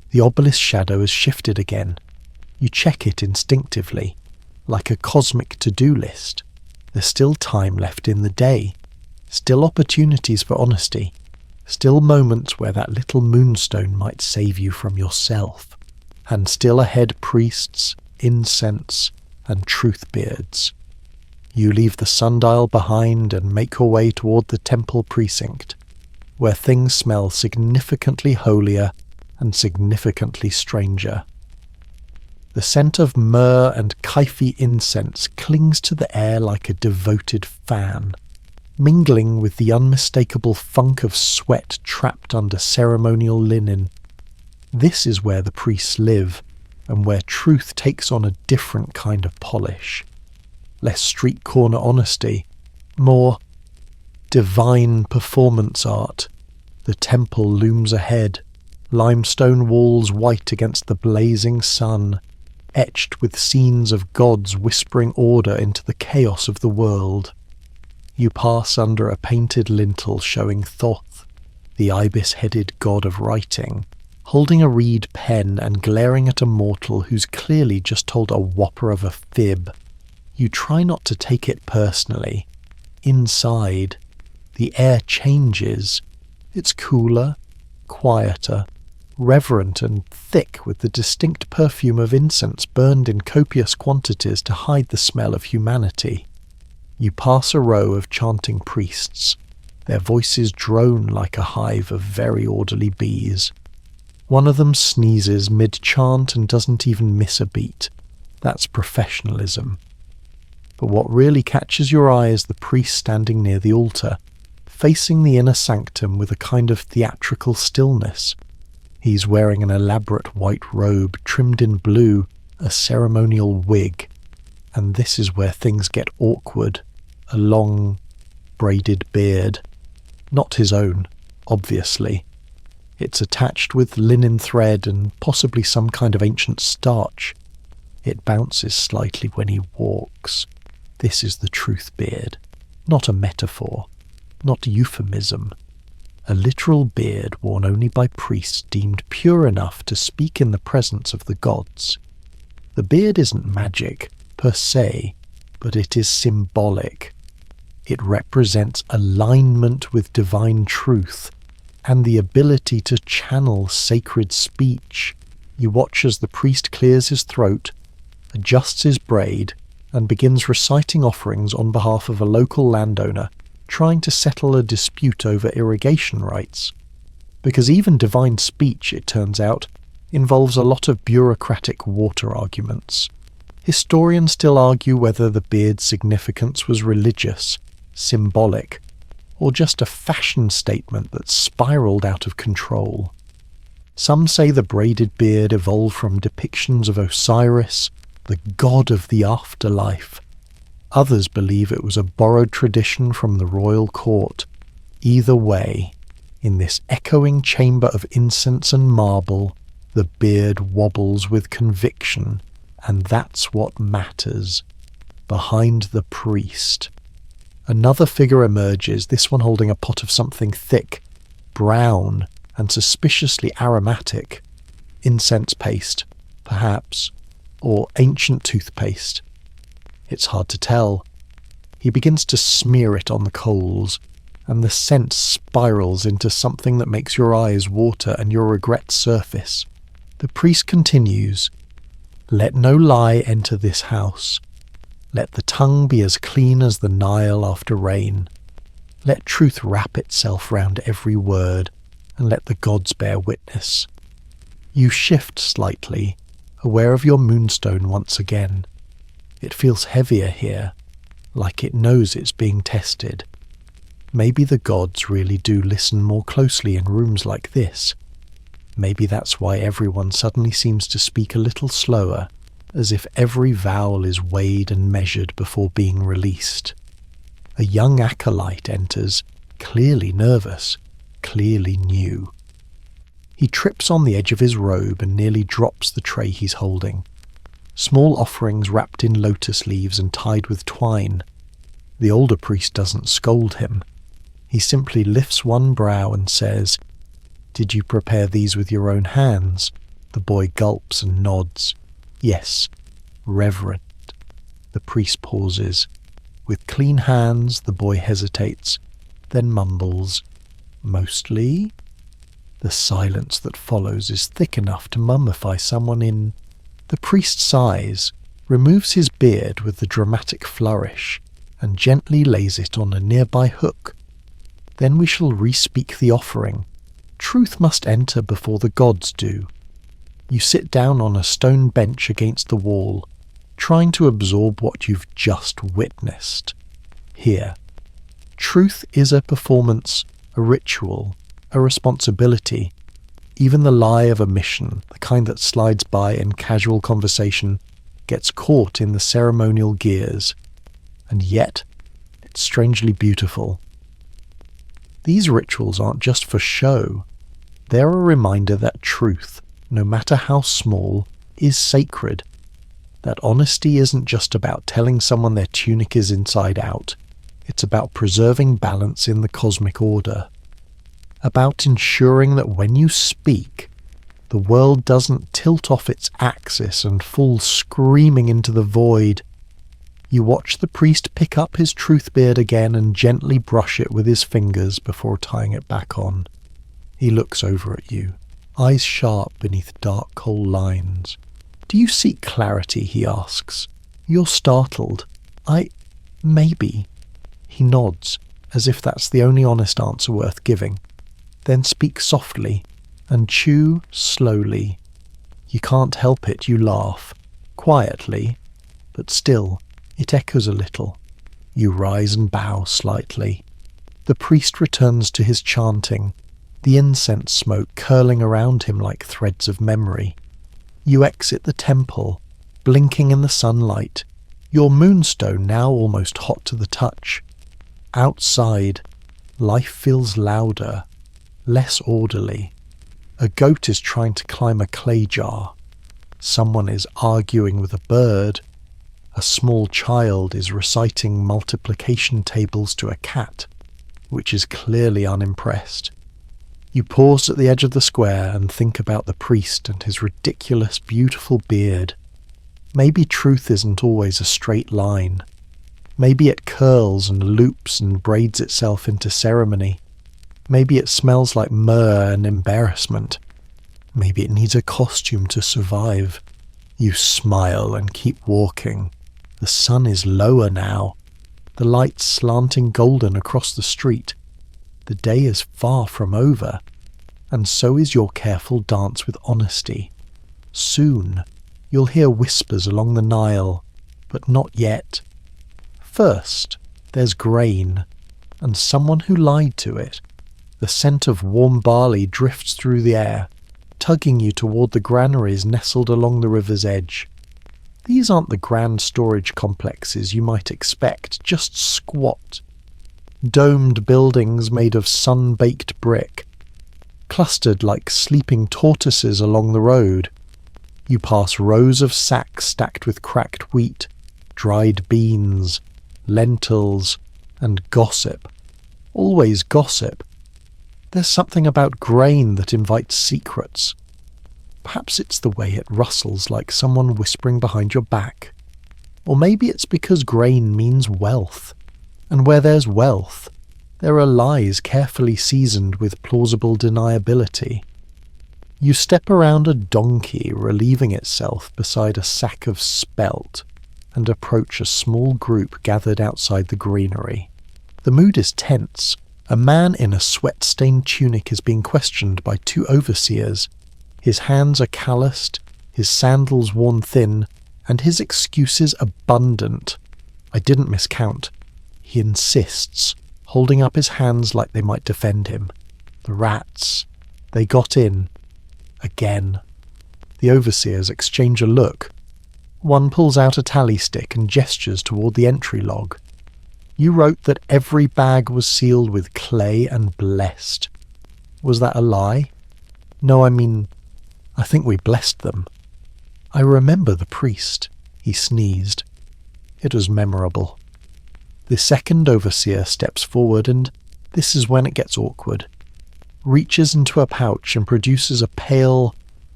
The obelisk shadow has shifted again. You check it instinctively, like a cosmic to-do list. There's still time left in the day, still opportunities for honesty, still moments where that little moonstone might save you from yourself, and still ahead priests, incense, and truth beards. You leave the sundial behind and make your way toward the temple precinct, where things smell significantly holier and significantly stranger. The scent of myrrh and Kaifi incense clings to the air like a devoted fan, mingling with the unmistakable funk of sweat trapped under ceremonial linen. This is where the priests live, and where truth takes on a different kind of polish. Less street corner honesty, more divine performance art. The temple looms ahead, limestone walls white against the blazing sun, etched with scenes of gods whispering order into the chaos of the world. You pass under a painted lintel showing Thoth, the ibis-headed god of writing, holding a reed pen and glaring at a mortal who's clearly just told a whopper of a fib. You try not to take it personally. Inside, the air changes. It's cooler, quieter, reverent and thick with the distinct perfume of incense burned in copious quantities to hide the smell of humanity. You pass a row of chanting priests. Their voices drone like a hive of very orderly bees. One of them sneezes mid-chant and doesn't even miss a beat. That's professionalism. But what really catches your eye is the priest standing near the altar, facing the inner sanctum with a kind of theatrical stillness. He's wearing an elaborate white robe trimmed in blue, a ceremonial wig. And this is where things get awkward. A long, braided beard. Not his own, obviously. It's attached with linen thread and possibly some kind of ancient starch. It bounces slightly when he walks. This is the truth beard. Not a metaphor. Not euphemism. A literal beard worn only by priests deemed pure enough to speak in the presence of the gods. The beard isn't magic, per se, but it is symbolic. It represents alignment with divine truth and the ability to channel sacred speech. You watch as the priest clears his throat, adjusts his braid, and begins reciting offerings on behalf of a local landowner trying to settle a dispute over irrigation rights. Because even divine speech, it turns out, involves a lot of bureaucratic water arguments. Historians still argue whether the beard's significance was religious, symbolic, or just a fashion statement that spiraled out of control. Some say the braided beard evolved from depictions of Osiris, the god of the afterlife. Others believe it was a borrowed tradition from the royal court. Either way, in this echoing chamber of incense and marble, the beard wobbles with conviction, and that's what matters. Behind the priest, another figure emerges, this one holding a pot of something thick, brown, and suspiciously aromatic. Incense paste, perhaps, or ancient toothpaste. It's hard to tell. He begins to smear it on the coals, and the scent spirals into something that makes your eyes water and your regrets surface. The priest continues, "Let no lie enter this house. Let the tongue be as clean as the Nile after rain. Let truth wrap itself round every word, and let the gods bear witness." You shift slightly, aware of your moonstone once again. It feels heavier here, like it knows it's being tested. Maybe the gods really do listen more closely in rooms like this. Maybe that's why everyone suddenly seems to speak a little slower, as if every vowel is weighed and measured before being released. A young acolyte enters, clearly nervous, clearly new. He trips on the edge of his robe and nearly drops the tray he's holding. Small offerings wrapped in lotus leaves and tied with twine. The older priest doesn't scold him. He simply lifts one brow and says, "Did you prepare these with your own hands?" The boy gulps and nods. "Yes, Reverend." The priest pauses. With clean hands, the boy hesitates, then mumbles, "Mostly?" The silence that follows is thick enough to mummify someone in. The priest sighs, removes his beard with the dramatic flourish, and gently lays it on a nearby hook. "Then we shall re-speak the offering. Truth must enter before the gods do." You sit down on a stone bench against the wall, trying to absorb what you've just witnessed. Here, truth is a performance, a ritual, a responsibility. Even the lie of omission, the kind that slides by in casual conversation, gets caught in the ceremonial gears. And yet, it's strangely beautiful. These rituals aren't just for show. They're a reminder that truth, no matter how small, is sacred. That honesty isn't just about telling someone their tunic is inside out. It's about preserving balance in the cosmic order. About ensuring that when you speak, the world doesn't tilt off its axis and fall screaming into the void. You watch the priest pick up his truth beard again and gently brush it with his fingers before tying it back on. He looks over at you, eyes sharp beneath dark coal lines. "Do you seek clarity?" he asks. You're startled. Maybe." He nods, as if that's the only honest answer worth giving. Then speak softly, and chew slowly. You can't help it, you laugh. Quietly, but still, it echoes a little. You rise and bow slightly. The priest returns to his chanting, the incense smoke curling around him like threads of memory. You exit the temple, blinking in the sunlight, your moonstone now almost hot to the touch. Outside, life feels louder, less orderly. A goat is trying to climb a clay jar. Someone is arguing with a bird. A small child is reciting multiplication tables to a cat, which is clearly unimpressed. You pause at the edge of the square and think about the priest and his ridiculous, beautiful beard. Maybe truth isn't always a straight line. Maybe it curls and loops and braids itself into ceremony. Maybe it smells like myrrh and embarrassment. Maybe it needs a costume to survive. You smile and keep walking. The sun is lower now, the light slanting golden across the street. The day is far from over, and so is your careful dance with honesty. Soon you'll hear whispers along the Nile, but not yet. First, there's grain, and someone who lied to it. The scent of warm barley drifts through the air, tugging you toward the granaries nestled along the river's edge. These aren't the grand storage complexes you might expect, just squat. Domed buildings made of sun-baked brick, clustered like sleeping tortoises along the road. You pass rows of sacks stacked with cracked wheat, dried beans, lentils, and gossip. Always gossip. There's something about grain that invites secrets. Perhaps it's the way it rustles like someone whispering behind your back. Or maybe it's because grain means wealth. And where there's wealth, there are lies carefully seasoned with plausible deniability. You step around a donkey relieving itself beside a sack of spelt and approach a small group gathered outside the granary. The mood is tense. A man in a sweat-stained tunic is being questioned by two overseers. His hands are calloused, his sandals worn thin, and his excuses abundant. I didn't miscount. He insists, holding up his hands like they might defend him. The rats. They got in. Again. The overseers exchange a look. One pulls out a tally stick and gestures toward the entry log. You wrote that every bag was sealed with clay and blessed. Was that a lie? No, I think we blessed them. I remember the priest. He sneezed. It was memorable. The second overseer steps forward, and this is when it gets awkward. Reaches into a pouch and produces a pale,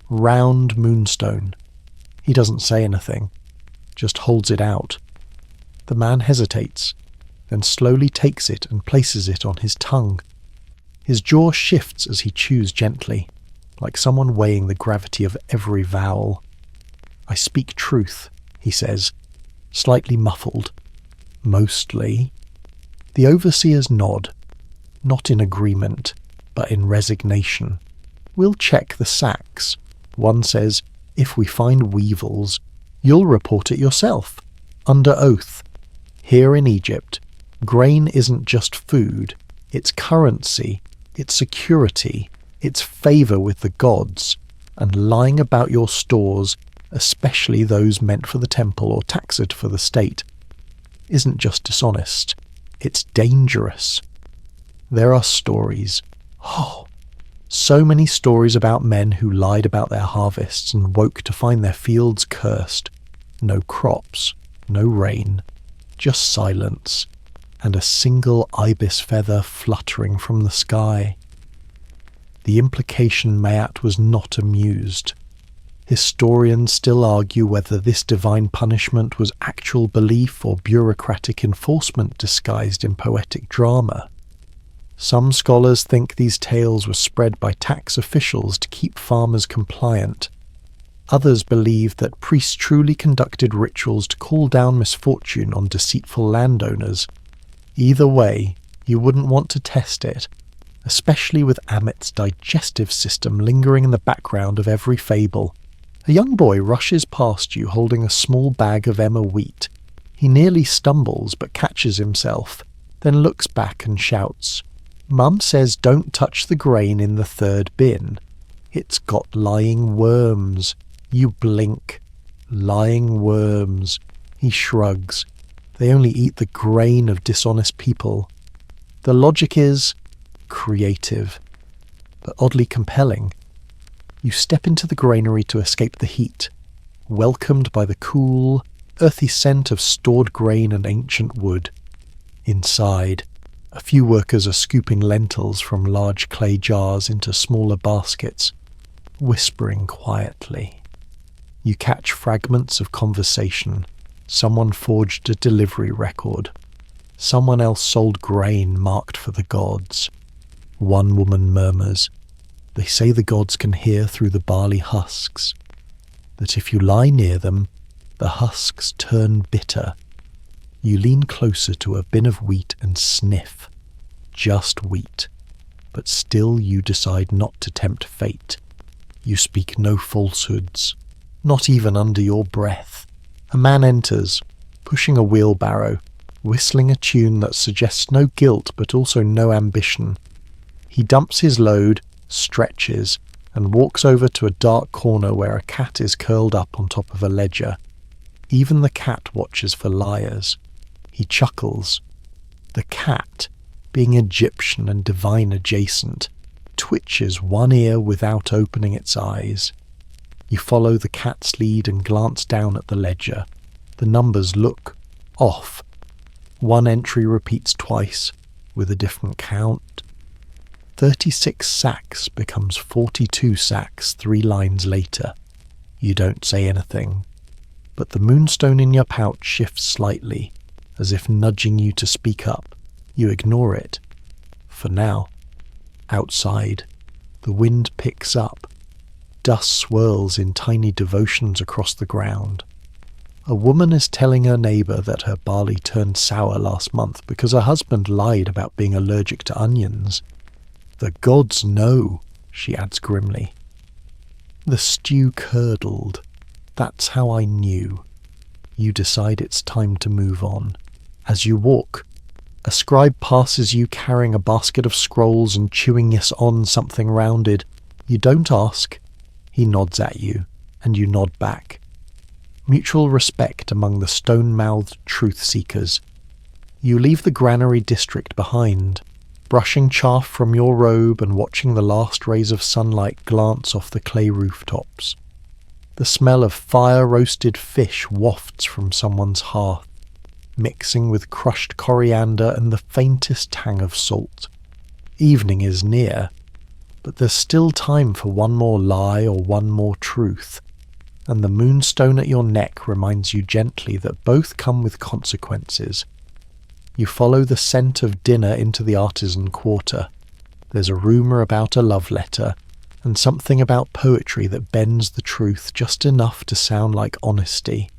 round moonstone. He doesn't say anything, just holds it out. The man hesitates, then slowly takes it and places it on his tongue. His jaw shifts as he chews gently, like someone weighing the gravity of every vowel. I speak truth, he says, slightly muffled. Mostly. The overseers nod, not in agreement, but in resignation. We'll check the sacks. One says, if we find weevils, you'll report it yourself, under oath. Here in Egypt, grain isn't just food, it's currency, it's security, it's favour with the gods, and lying about your stores, especially those meant for the temple or taxed for the state, isn't just dishonest, it's dangerous. There are stories. So many stories about men who lied about their harvests and woke to find their fields cursed. No crops, no rain, just silence, and a single ibis feather fluttering from the sky. The implication Mayat was not amused. Historians still argue whether this divine punishment was actual belief or bureaucratic enforcement disguised in poetic drama. Some scholars think these tales were spread by tax officials to keep farmers compliant. Others believe that priests truly conducted rituals to call down misfortune on deceitful landowners. Either way, you wouldn't want to test it, especially with Amit's digestive system lingering in the background of every fable. A young boy rushes past you holding a small bag of emmer wheat. He nearly stumbles but catches himself, then looks back and shouts, "Mum says don't touch the grain in the third bin. It's got lying worms." You blink. Lying worms. He shrugs. They only eat the grain of dishonest people. The logic is creative, but oddly compelling. You step into the granary to escape the heat, welcomed by the cool, earthy scent of stored grain and ancient wood. Inside, a few workers are scooping lentils from large clay jars into smaller baskets, whispering quietly. You catch fragments of conversation. Someone forged a delivery record. Someone else sold grain marked for the gods. One woman murmurs, They say the gods can hear through the barley husks, that if you lie near them, the husks turn bitter. You lean closer to a bin of wheat and sniff. Just wheat. But still you decide not to tempt fate. You speak no falsehoods, not even under your breath. A man enters, pushing a wheelbarrow, whistling a tune that suggests no guilt but also no ambition. He dumps his load, stretches, and walks over to a dark corner where a cat is curled up on top of a ledger. Even the cat watches for liars. He chuckles. The cat, being Egyptian and divine adjacent, twitches one ear without opening its eyes. You follow the cat's lead and glance down at the ledger. The numbers look off. One entry repeats twice, with a different count. 36 sacks becomes 42 sacks 3 lines later. You don't say anything, but the moonstone in your pouch shifts slightly, as if nudging you to speak up. You ignore it. For now. Outside, the wind picks up. Dust swirls in tiny devotions across the ground. A woman is telling her neighbour that her barley turned sour last month because her husband lied about being allergic to onions. The gods know, she adds grimly. The stew curdled. That's how I knew. You decide it's time to move on. As you walk, a scribe passes you carrying a basket of scrolls and chewing on something rounded. You don't ask. He nods at you, and you nod back. Mutual respect among the stone-mouthed truth-seekers. You leave the granary district behind, brushing chaff from your robe and watching the last rays of sunlight glance off the clay rooftops. The smell of fire-roasted fish wafts from someone's hearth, mixing with crushed coriander and the faintest tang of salt. Evening is near, but there's still time for one more lie or one more truth, and the moonstone at your neck reminds you gently that both come with consequences. You follow the scent of dinner into the artisan quarter. There's a rumour about a love letter, and something about poetry that bends the truth just enough to sound like honesty.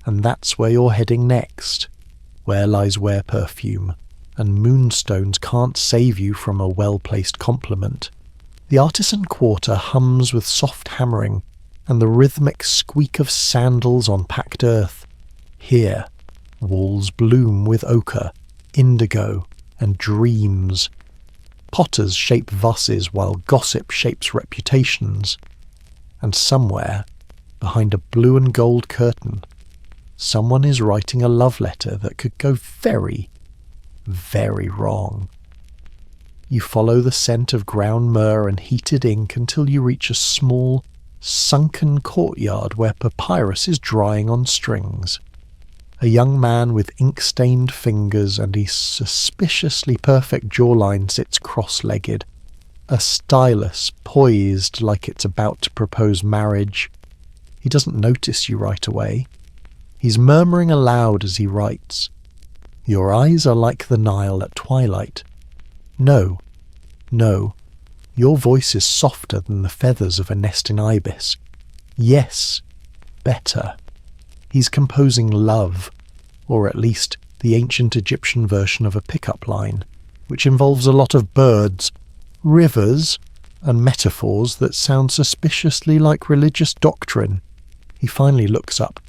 And that's where you're heading next. Where lies where perfume, and moonstones can't save you from a well-placed compliment. The artisan quarter hums with soft hammering, and the rhythmic squeak of sandals on packed earth. Here, walls bloom with ochre, indigo, and dreams. Potters shape vases while gossip shapes reputations. And somewhere, behind a blue and gold curtain, someone is writing a love letter that could go very, very wrong. You follow the scent of ground myrrh and heated ink until you reach a small, sunken courtyard where papyrus is drying on strings. A young man with ink-stained fingers and a suspiciously perfect jawline sits cross-legged, a stylus poised like it's about to propose marriage. He doesn't notice you right away. He's murmuring aloud as he writes. Your eyes are like the Nile at twilight. No, your voice is softer than the feathers of a nesting ibis. Yes, better. He's composing love, or at least the ancient Egyptian version of a pickup line, which involves a lot of birds, rivers, and metaphors that sound suspiciously like religious doctrine. He finally looks up,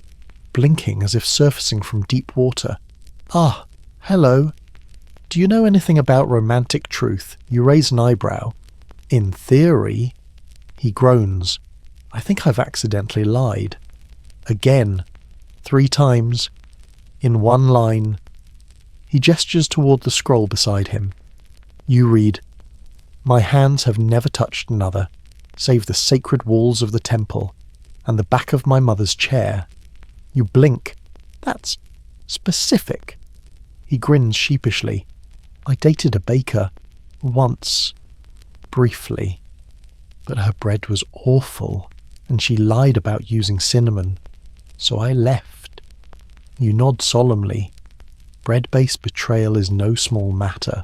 blinking as if surfacing from deep water. Ah, hello. Do you know anything about romantic truth? You raise an eyebrow. In theory. He groans. I think I've accidentally lied. Again. 3 times. In one line. He gestures toward the scroll beside him. You read, My hands have never touched another, save the sacred walls of the temple, and the back of my mother's chair. You blink. That's specific. He grins sheepishly. I dated a baker. Once. Briefly. But her bread was awful, and she lied about using cinnamon. So I left. You nod solemnly. Bread-based betrayal is no small matter.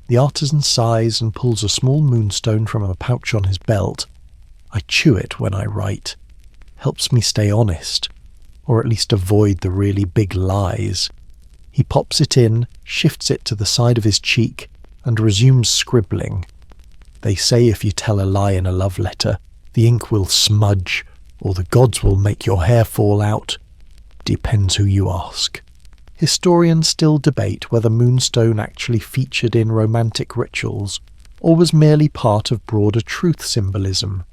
The artisan sighs and pulls a small moonstone from a pouch on his belt. I chew it when I write. Helps me stay honest, or at least avoid the really big lies. He pops it in, shifts it to the side of his cheek, and resumes scribbling. They say if you tell a lie in a love letter, the ink will smudge, or the gods will make your hair fall out. Depends who you ask. Historians still debate whether Moonstone actually featured in romantic rituals, or was merely part of broader truth symbolism.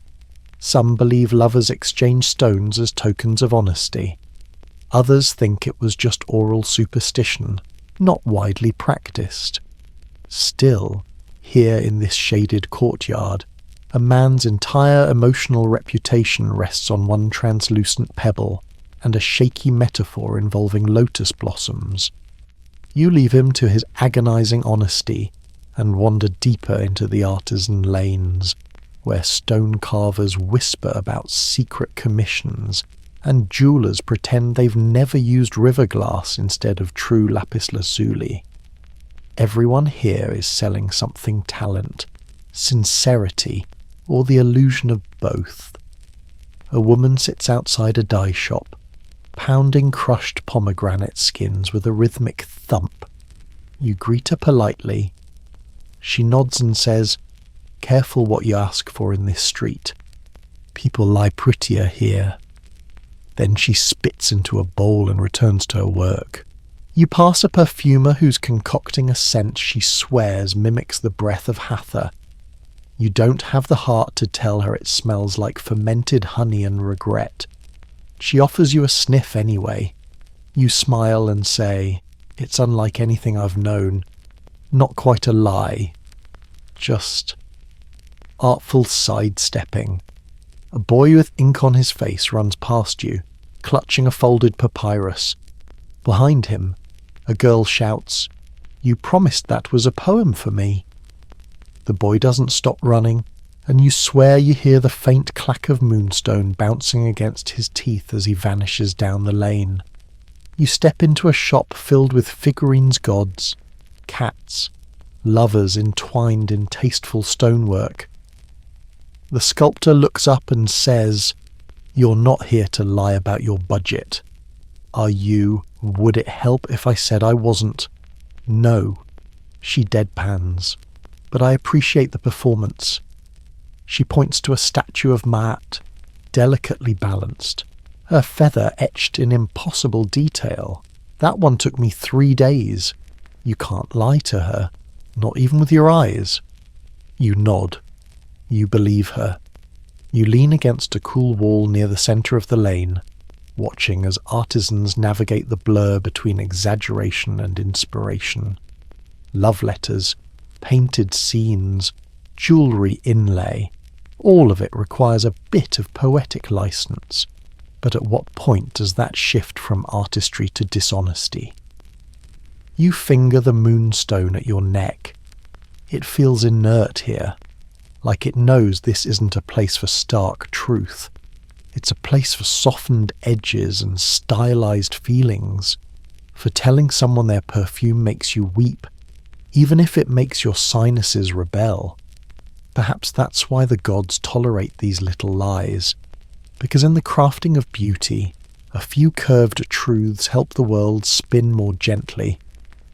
Some believe lovers exchanged stones as tokens of honesty. Others think it was just oral superstition, not widely practiced. Still, here in this shaded courtyard, a man's entire emotional reputation rests on one translucent pebble and a shaky metaphor involving lotus blossoms. You leave him to his agonizing honesty and wander deeper into the artisan lanes, where stone carvers whisper about secret commissions and jewelers pretend they've never used river glass instead of true lapis lazuli. Everyone here is selling something: talent, sincerity, or the illusion of both. A woman sits outside a dye shop, pounding crushed pomegranate skins with a rhythmic thump. You greet her politely. She nods and says, "Careful what you ask for in this street. People lie prettier here." Then she spits into a bowl and returns to her work. You pass a perfumer who's concocting a scent she swears mimics the breath of Hathor. You don't have the heart to tell her it smells like fermented honey and regret. She offers you a sniff anyway. You smile and say, "It's unlike anything I've known." Not quite a lie. Just artful sidestepping. A boy with ink on his face runs past you, clutching a folded papyrus. Behind him, a girl shouts, "You promised that was a poem for me." The boy doesn't stop running, and you swear you hear the faint clack of Moonstone bouncing against his teeth as he vanishes down the lane. You step into a shop filled with figurines gods, cats, lovers entwined in tasteful stonework. The sculptor looks up and says, "You're not here to lie about your budget. Are you? Would it help if I said I wasn't?" "No." She deadpans. "But I appreciate the performance." She points to a statue of Maat, delicately balanced, her feather etched in impossible detail. "That one took me 3 days." You can't lie to her, not even with your eyes. You nod. You believe her. You lean against a cool wall near the centre of the lane, watching as artisans navigate the blur between exaggeration and inspiration. Love letters, painted scenes, jewellery inlay, all of it requires a bit of poetic license. But at what point does that shift from artistry to dishonesty? You finger the moonstone at your neck. It feels inert here, like it knows this isn't a place for stark truth. It's a place for softened edges and stylized feelings, for telling someone their perfume makes you weep, even if it makes your sinuses rebel. Perhaps that's why the gods tolerate these little lies, because in the crafting of beauty, a few curved truths help the world spin more gently.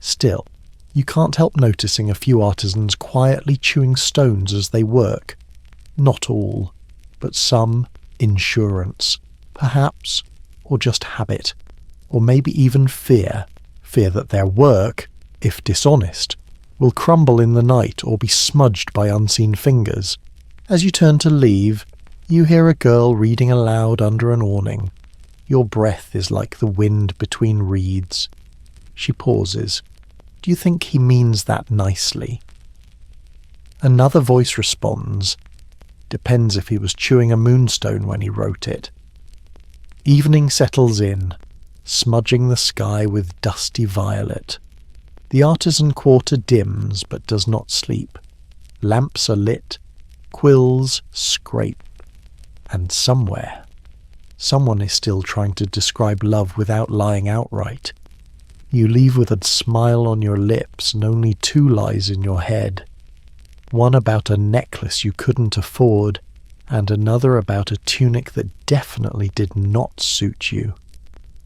Still, you can't help noticing a few artisans quietly chewing stones as they work. Not all, but some. Insurance, perhaps, or just habit, or maybe even fear that their work, if dishonest, will crumble in the night or be smudged by unseen fingers. As you turn to leave, you hear a girl reading aloud under an awning. Your breath is like the wind between reeds. She pauses. Do you think he means that nicely? Another voice responds. Depends if he was chewing a moonstone when he wrote it. Evening settles in, smudging the sky with dusty violet. The artisan quarter dims but does not sleep. Lamps are lit, quills scrape, and somewhere, someone is still trying to describe love without lying outright. You leave with a smile on your lips and only 2 lies in your head. One about a necklace you couldn't afford, and another about a tunic that definitely did not suit you.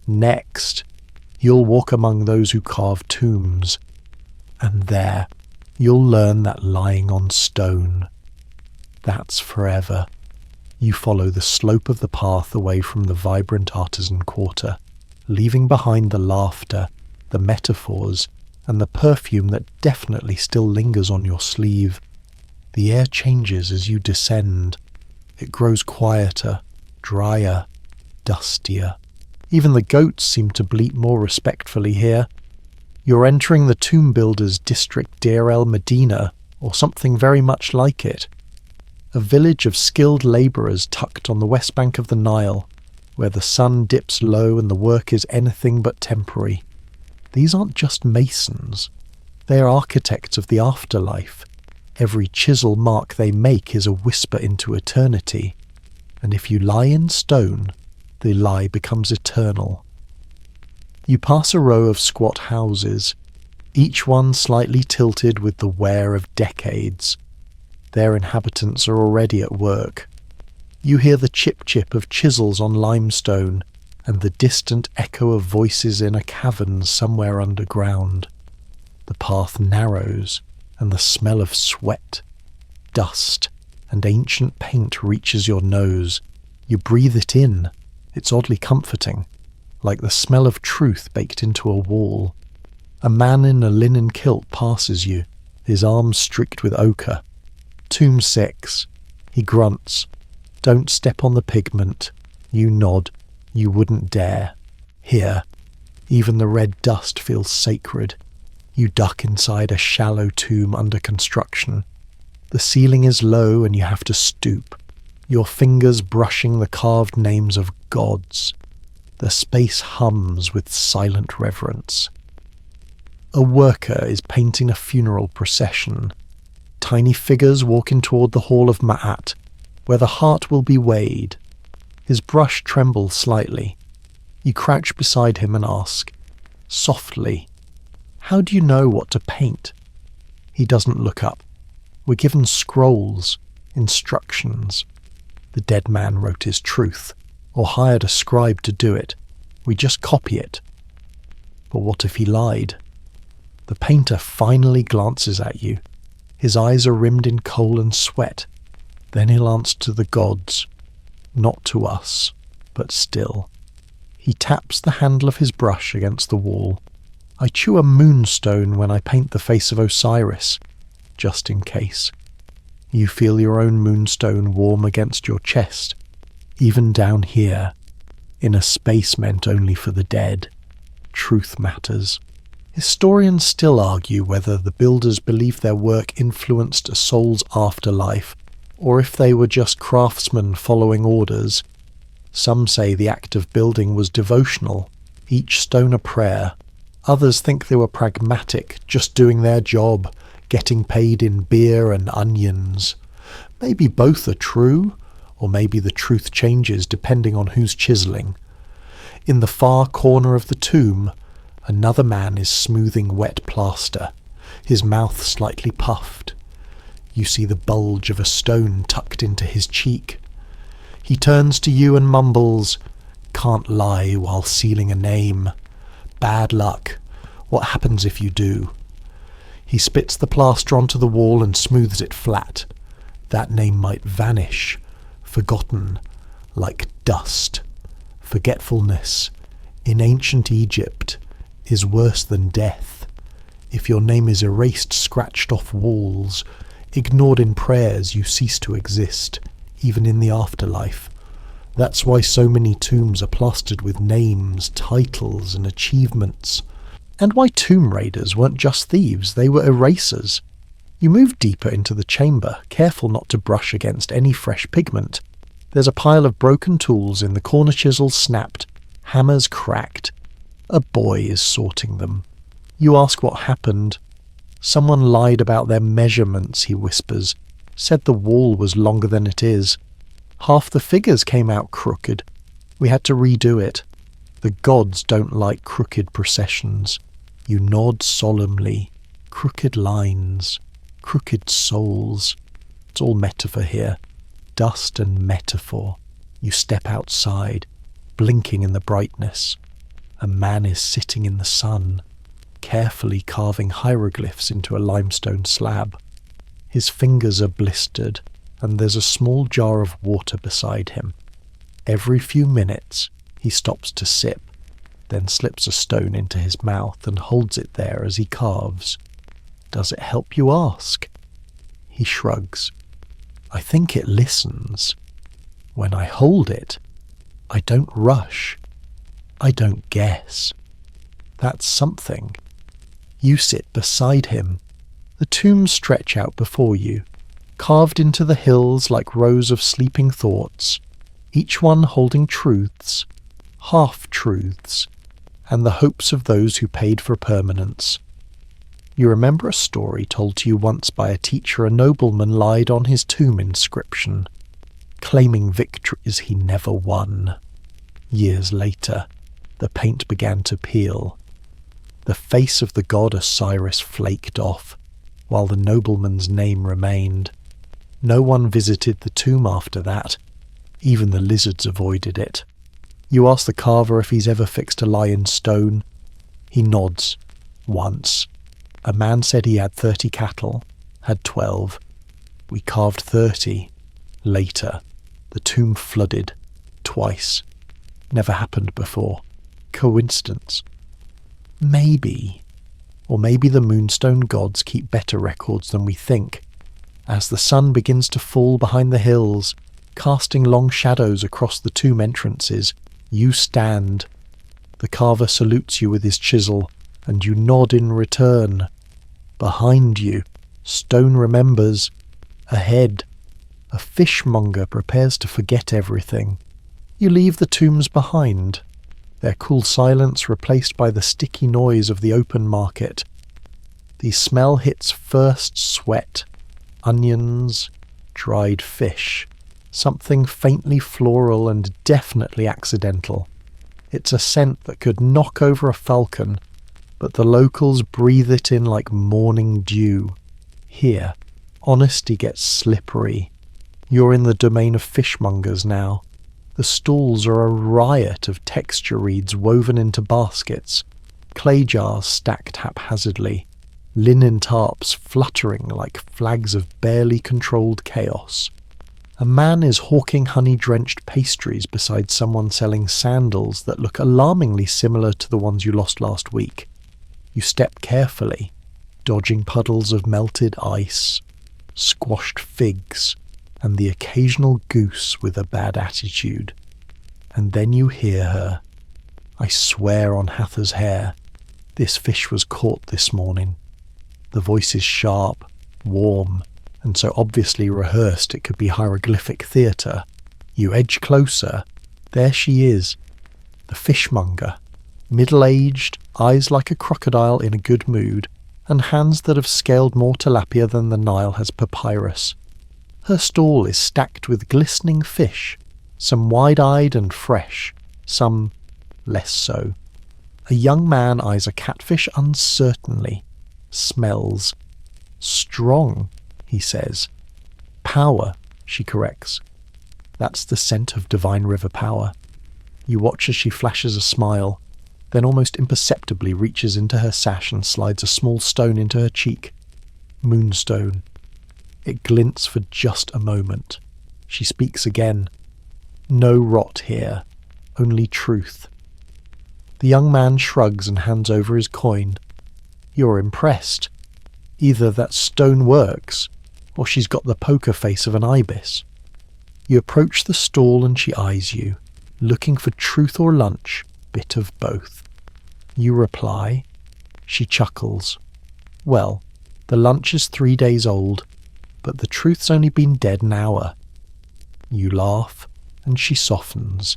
Next, you'll walk among those who carve tombs, and there you'll learn that lying on stone, that's forever. You follow the slope of the path away from the vibrant artisan quarter, leaving behind the laughter, the metaphors, and the perfume that definitely still lingers on your sleeve. The air changes as you descend. It grows quieter, drier, dustier. Even the goats seem to bleat more respectfully here. You're entering the tomb builder's district Deir el Medina, or something very much like it. A village of skilled labourers tucked on the west bank of the Nile, where the sun dips low and the work is anything but temporary. These aren't just masons. They are architects of the afterlife. Every chisel mark they make is a whisper into eternity. And if you lie in stone, the lie becomes eternal. You pass a row of squat houses, each one slightly tilted with the wear of decades. Their inhabitants are already at work. You hear the chip-chip of chisels on limestone and the distant echo of voices in a cavern somewhere underground. The path narrows, and the smell of sweat, dust, and ancient paint reaches your nose. You breathe it in. It's oddly comforting, like the smell of truth baked into a wall. A man in a linen kilt passes you, his arms streaked with ochre. Tomb 6. He grunts. Don't step on the pigment. You nod. You wouldn't dare. Here, even the red dust feels sacred. You duck inside a shallow tomb under construction. The ceiling is low and you have to stoop, your fingers brushing the carved names of gods. The space hums with silent reverence. A worker is painting a funeral procession. Tiny figures walking toward the hall of Ma'at, where the heart will be weighed. His brush trembles slightly. You crouch beside him and ask, softly, "How do you know what to paint?" He doesn't look up. We're given scrolls, instructions. The dead man wrote his truth, or hired a scribe to do it. We just copy it. But what if he lied? The painter finally glances at you. His eyes are rimmed in coal and sweat. Then he'll answer to the gods. Not to us, but still. He taps the handle of his brush against the wall. I chew a moonstone when I paint the face of Osiris, just in case. You feel your own moonstone warm against your chest, even down here, in a space meant only for the dead. Truth matters. Historians still argue whether the builders believed their work influenced a soul's afterlife, or if they were just craftsmen following orders. Some say the act of building was devotional, each stone a prayer. Others think they were pragmatic, just doing their job, getting paid in beer and onions. Maybe both are true, or maybe the truth changes depending on who's chiseling. In the far corner of the tomb, another man is smoothing wet plaster, his mouth slightly puffed. You see the bulge of a stone tucked into his cheek. He turns to you and mumbles, "Can't lie while sealing a name. Bad luck. What happens if you do?" He spits the plaster onto the wall and smooths it flat. That name might vanish, forgotten, like dust. Forgetfulness, in ancient Egypt, is worse than death. If your name is erased, scratched off walls, ignored in prayers, you cease to exist, even in the afterlife. That's why so many tombs are plastered with names, titles, and achievements. And why tomb raiders weren't just thieves, they were erasers. You move deeper into the chamber, careful not to brush against any fresh pigment. There's a pile of broken tools in the corner, chisels snapped, hammers cracked. A boy is sorting them. You ask what happened. "Someone lied about their measurements," he whispers. "Said the wall was longer than it is. Half the figures came out crooked. We had to redo it. The gods don't like crooked processions." You nod solemnly. Crooked lines, crooked souls. It's all metaphor here. Dust and metaphor. You step outside, blinking in the brightness. A man is sitting in the sun, carefully carving hieroglyphs into a limestone slab. His fingers are blistered, and there's a small jar of water beside him. Every few minutes, he stops to sip, then slips a stone into his mouth and holds it there as he carves. Does it help, you ask? He shrugs. I think it listens. When I hold it, I don't rush. I don't guess. That's something. You sit beside him. The tombs stretch out before you, carved into the hills like rows of sleeping thoughts, each one holding truths, half-truths, and the hopes of those who paid for permanence. You remember a story told to you once by a teacher a nobleman lied on his tomb inscription, claiming victories he never won. Years later, the paint began to peel. The face of the god Osiris flaked off, while the nobleman's name remained. No one visited the tomb after that. Even the lizards avoided it. You ask the carver if he's ever fixed a lie in stone. He nods. Once. A man said he had 30 cattle, had 12. We carved 30. Later, the tomb flooded. Twice. Never happened before. Coincidence? Maybe. Or maybe the Moonstone gods keep better records than we think. As the sun begins to fall behind the hills, casting long shadows across the tomb entrances, you stand. The carver salutes you with his chisel, and you nod in return. Behind you, stone remembers. Ahead, a fishmonger prepares to forget everything. You leave the tombs behind, their cool silence replaced by the sticky noise of the open market. The smell hits first sweat, onions, dried fish, something faintly floral and definitely accidental. It's a scent that could knock over a falcon, but the locals breathe it in like morning dew. Here, honesty gets slippery. You're in the domain of fishmongers now. The stalls are a riot of texture reeds woven into baskets, clay jars stacked haphazardly, linen tarps fluttering like flags of barely controlled chaos. A man is hawking honey-drenched pastries beside someone selling sandals that look alarmingly similar to the ones you lost last week. You step carefully, dodging puddles of melted ice, squashed figs, and the occasional goose with a bad attitude. And then you hear her. I swear on Hather's hair, this fish was caught this morning. The voice is sharp, warm, and so obviously rehearsed it could be hieroglyphic theatre. You edge closer. There she is, the fishmonger, middle-aged, eyes like a crocodile in a good mood, and hands that have scaled more tilapia than the Nile has papyrus. Her stall is stacked with glistening fish, some wide-eyed and fresh, some less so. A young man eyes a catfish uncertainly, smells. Strong, he says. Power, she corrects. That's the scent of divine river power. You watch as she flashes a smile, then almost imperceptibly reaches into her sash and slides a small stone into her cheek. Moonstone. It glints for just a moment. She speaks again. No rot here, only truth. The young man shrugs and hands over his coin. You're impressed. Either that stone works, or she's got the poker face of an ibis. You approach the stall and she eyes you, looking for truth or lunch, bit of both. You reply. She chuckles. Well, the lunch is 3 days old, but the truth's only been dead an hour. You laugh, and she softens.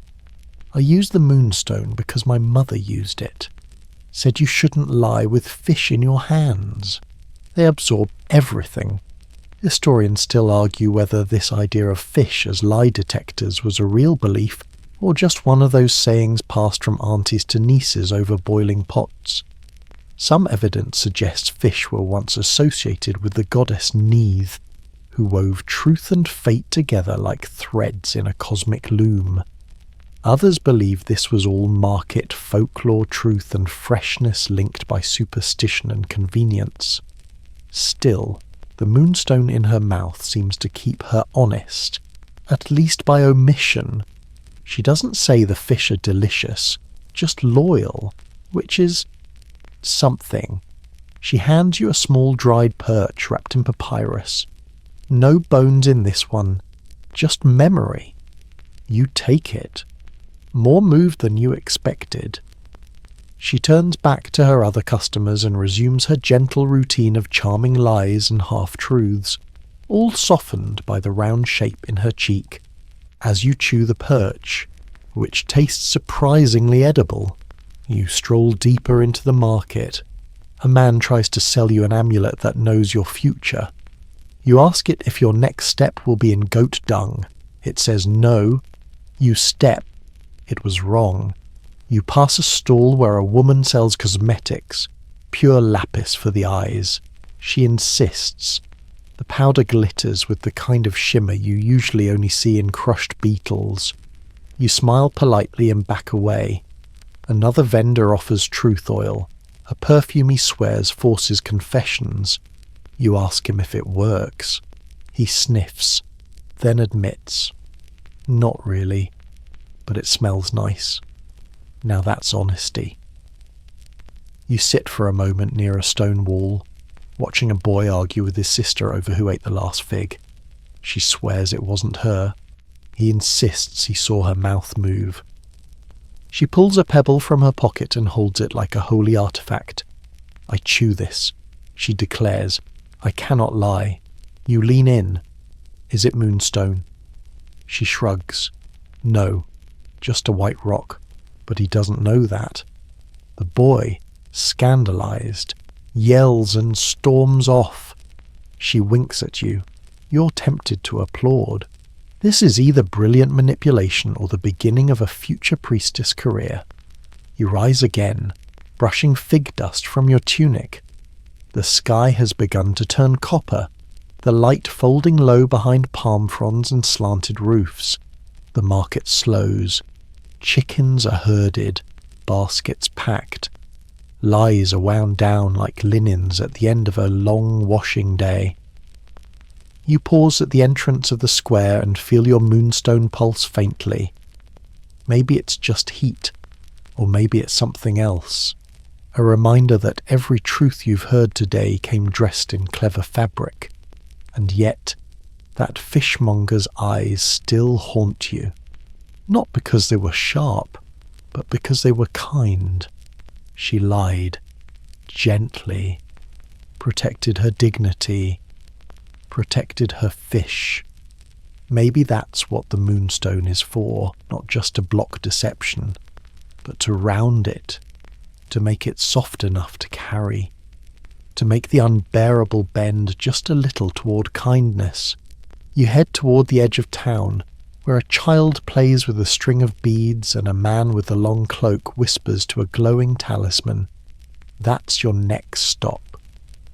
I use the Moonstone because my mother used it. Said you shouldn't lie with fish in your hands. They absorb everything. Historians still argue whether this idea of fish as lie detectors was a real belief or just one of those sayings passed from aunties to nieces over boiling pots. Some evidence suggests fish were once associated with the goddess Neith, who wove truth and fate together like threads in a cosmic loom. Others believe this was all market folklore, truth and freshness linked by superstition and convenience. Still, the moonstone in her mouth seems to keep her honest, at least by omission. She doesn't say the fish are delicious, just loyal, which is something. She hands you a small dried perch wrapped in papyrus. No bones in this one, just memory. You take it. More moved than you expected. She turns back to her other customers and resumes her gentle routine of charming lies and half-truths, all softened by the round shape in her cheek. As you chew the perch, which tastes surprisingly edible, you stroll deeper into the market. A man tries to sell you an amulet that knows your future. You ask it if your next step will be in goat dung. It says no. You step. It was wrong. You pass a stall where a woman sells cosmetics, pure lapis for the eyes. She insists. The powder glitters with the kind of shimmer you usually only see in crushed beetles. You smile politely and back away. Another vendor offers truth oil. A perfume he swears forces confessions. You ask him if it works. He sniffs, then admits. Not really, but it smells nice. Now that's honesty. You sit for a moment near a stone wall, watching a boy argue with his sister over who ate the last fig. She swears it wasn't her. He insists he saw her mouth move. She pulls a pebble from her pocket and holds it like a holy artifact. I chew this, she declares. I cannot lie. You lean in. Is it Moonstone? She shrugs. No, just a white rock. But he doesn't know that. The boy, scandalized, yells and storms off. She winks at you. You're tempted to applaud. This is either brilliant manipulation or the beginning of a future priestess career. You rise again, brushing fig dust from your tunic. The sky has begun to turn copper, the light folding low behind palm fronds and slanted roofs. The market slows. Chickens are herded, baskets packed. Lies are wound down like linens at the end of a long washing day. You pause at the entrance of the square and feel your moonstone pulse faintly. Maybe it's just heat, or maybe it's something else. A reminder that every truth you've heard today came dressed in clever fabric. And yet, that fishmonger's eyes still haunt you. Not because they were sharp, but because they were kind. She lied, gently, protected her dignity, protected her fish. Maybe that's what the moonstone is for, not just to block deception, but to round it, to make it soft enough to carry, to make the unbearable bend just a little toward kindness. You head toward the edge of town, where a child plays with a string of beads and a man with a long cloak whispers to a glowing talisman. That's your next stop.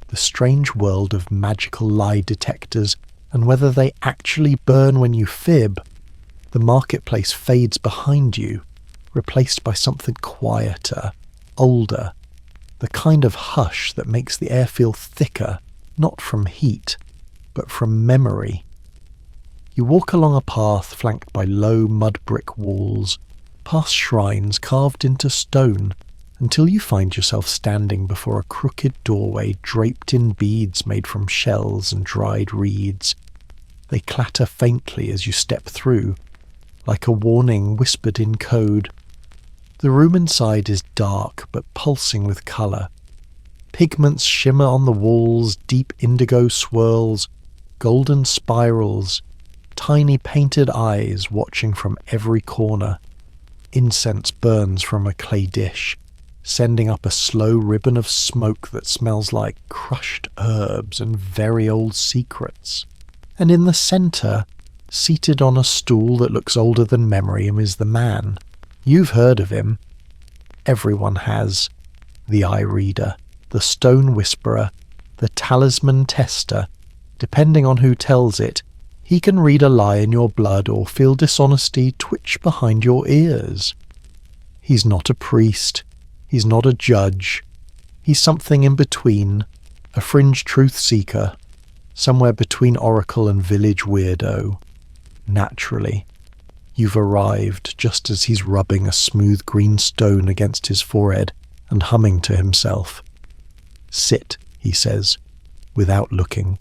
The strange world of magical lie detectors and whether they actually burn when you fib. The marketplace fades behind you, replaced by something quieter, older, the kind of hush that makes the air feel thicker, not from heat, but from memory. You walk along a path flanked by low mud brick walls, past shrines carved into stone, until you find yourself standing before a crooked doorway draped in beads made from shells and dried reeds. They clatter faintly as you step through, like a warning whispered in code. The room inside is dark but pulsing with colour. Pigments shimmer on the walls, deep indigo swirls, golden spirals, tiny painted eyes watching from every corner. Incense burns from a clay dish, sending up a slow ribbon of smoke that smells like crushed herbs and very old secrets. And in the centre, seated on a stool that looks older than memory, is the man. You've heard of him. Everyone has. The eye reader. the stone whisperer, the talisman tester. Depending on who tells it, he can read a lie in your blood or feel dishonesty twitch behind your ears. He's not a priest. He's not a judge. He's something in between, a fringe truth seeker, somewhere between oracle and village weirdo. Naturally, you've arrived just as he's rubbing a smooth green stone against his forehead and humming to himself. Sit, he says, without looking.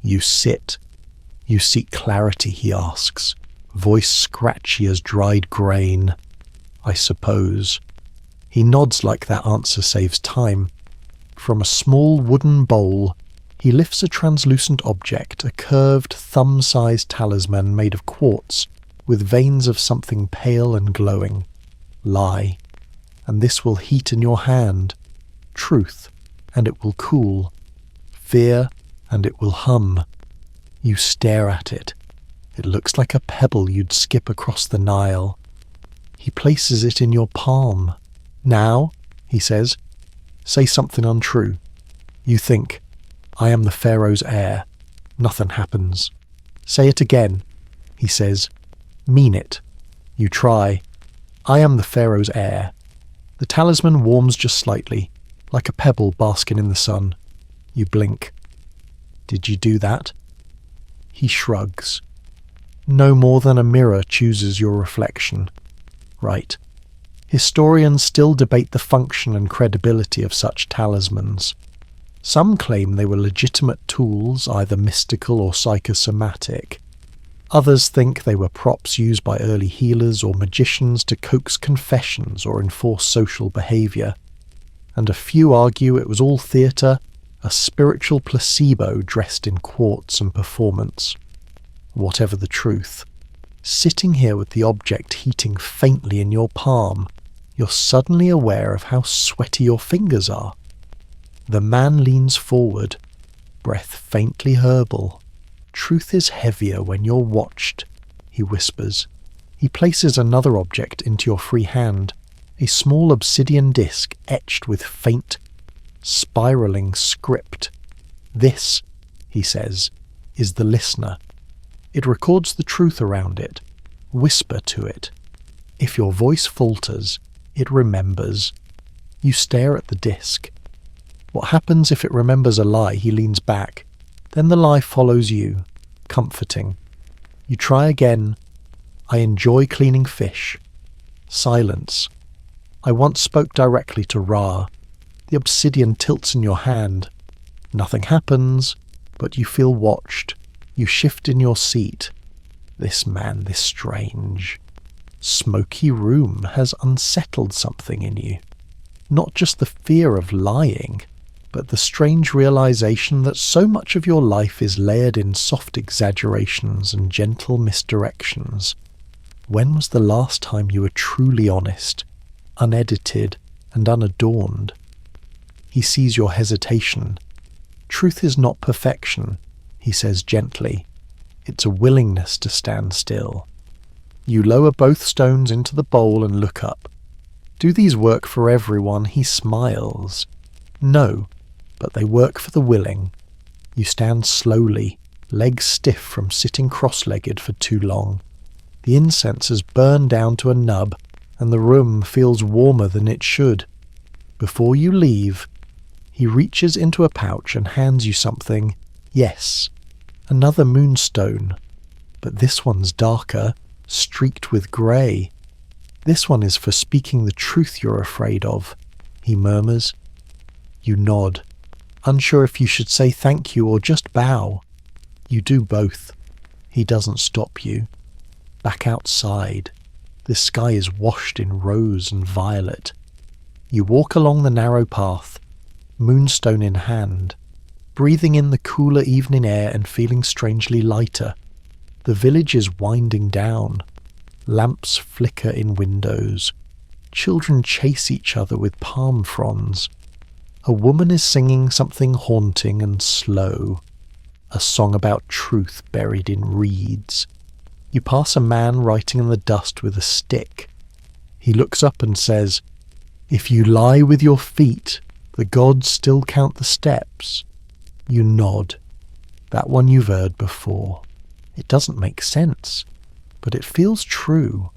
You sit. You seek clarity, he asks, voice scratchy as dried grain. I suppose. He nods like that answer saves time. From a small wooden bowl, he lifts a translucent object, a curved, thumb-sized talisman made of quartz, with veins of something pale and glowing. Lie. And this will heat in your hand. Truth. And it will cool. Fear. And it will hum. You stare at it. It looks like a pebble you'd skip across the Nile. He places it in your palm. Now, he says, say something untrue. You think, I am the Pharaoh's heir. Nothing happens. Say it again, he says. Mean it. You try. I am the Pharaoh's heir. The talisman warms just slightly, like a pebble basking in the sun. You blink. Did you do that? He shrugs. No more than a mirror chooses your reflection. Right. Historians still debate the function and credibility of such talismans. Some claim they were legitimate tools, either mystical or psychosomatic. Others think they were props used by early healers or magicians to coax confessions or enforce social behaviour. And a few argue it was all theatre, a spiritual placebo dressed in quartz and performance. Whatever the truth, sitting here with the object heating faintly in your palm, you're suddenly aware of how sweaty your fingers are. The man leans forward, breath faintly herbal. Truth is heavier when you're watched, he whispers. He places another object into your free hand, a small obsidian disc etched with faint, spiraling script. This, he says, is the listener. It records the truth around it. Whisper to it. If your voice falters, it remembers. You stare at the disc. What happens if it remembers a lie? He leans back. Then the lie follows you, comforting. You try again. I enjoy cleaning fish. Silence. I once spoke directly to Ra. The obsidian tilts in your hand. Nothing happens, but you feel watched. You shift in your seat. This man, this strange, smoky room has unsettled something in you. Not just the fear of lying, but the strange realization that so much of your life is layered in soft exaggerations and gentle misdirections. When was the last time you were truly honest, unedited, and unadorned? He sees your hesitation. Truth is not perfection, he says gently. It's a willingness to stand still. You lower both stones into the bowl and look up. Do these work for everyone? He smiles. No, but they work for the willing. You stand slowly, legs stiff from sitting cross-legged for too long. The incense has burned down to a nub, and the room feels warmer than it should. Before you leave, he reaches into a pouch and hands you something. Yes, another moonstone, but this one's darker, streaked with grey. This one is for speaking the truth you're afraid of, he murmurs. You nod, unsure if you should say thank you or just bow. You do both. He doesn't stop you. Back outside, the sky is washed in rose and violet. You walk along the narrow path, moonstone in hand, breathing in the cooler evening air and feeling strangely lighter. The village is winding down. Lamps flicker in windows. Children chase each other with palm fronds. A woman is singing something haunting and slow, a song about truth buried in reeds. You pass a man writing in the dust with a stick. He looks up and says, "If you lie with your feet, The gods still count the steps. You nod. That one you've heard before. It doesn't make sense, but it feels true.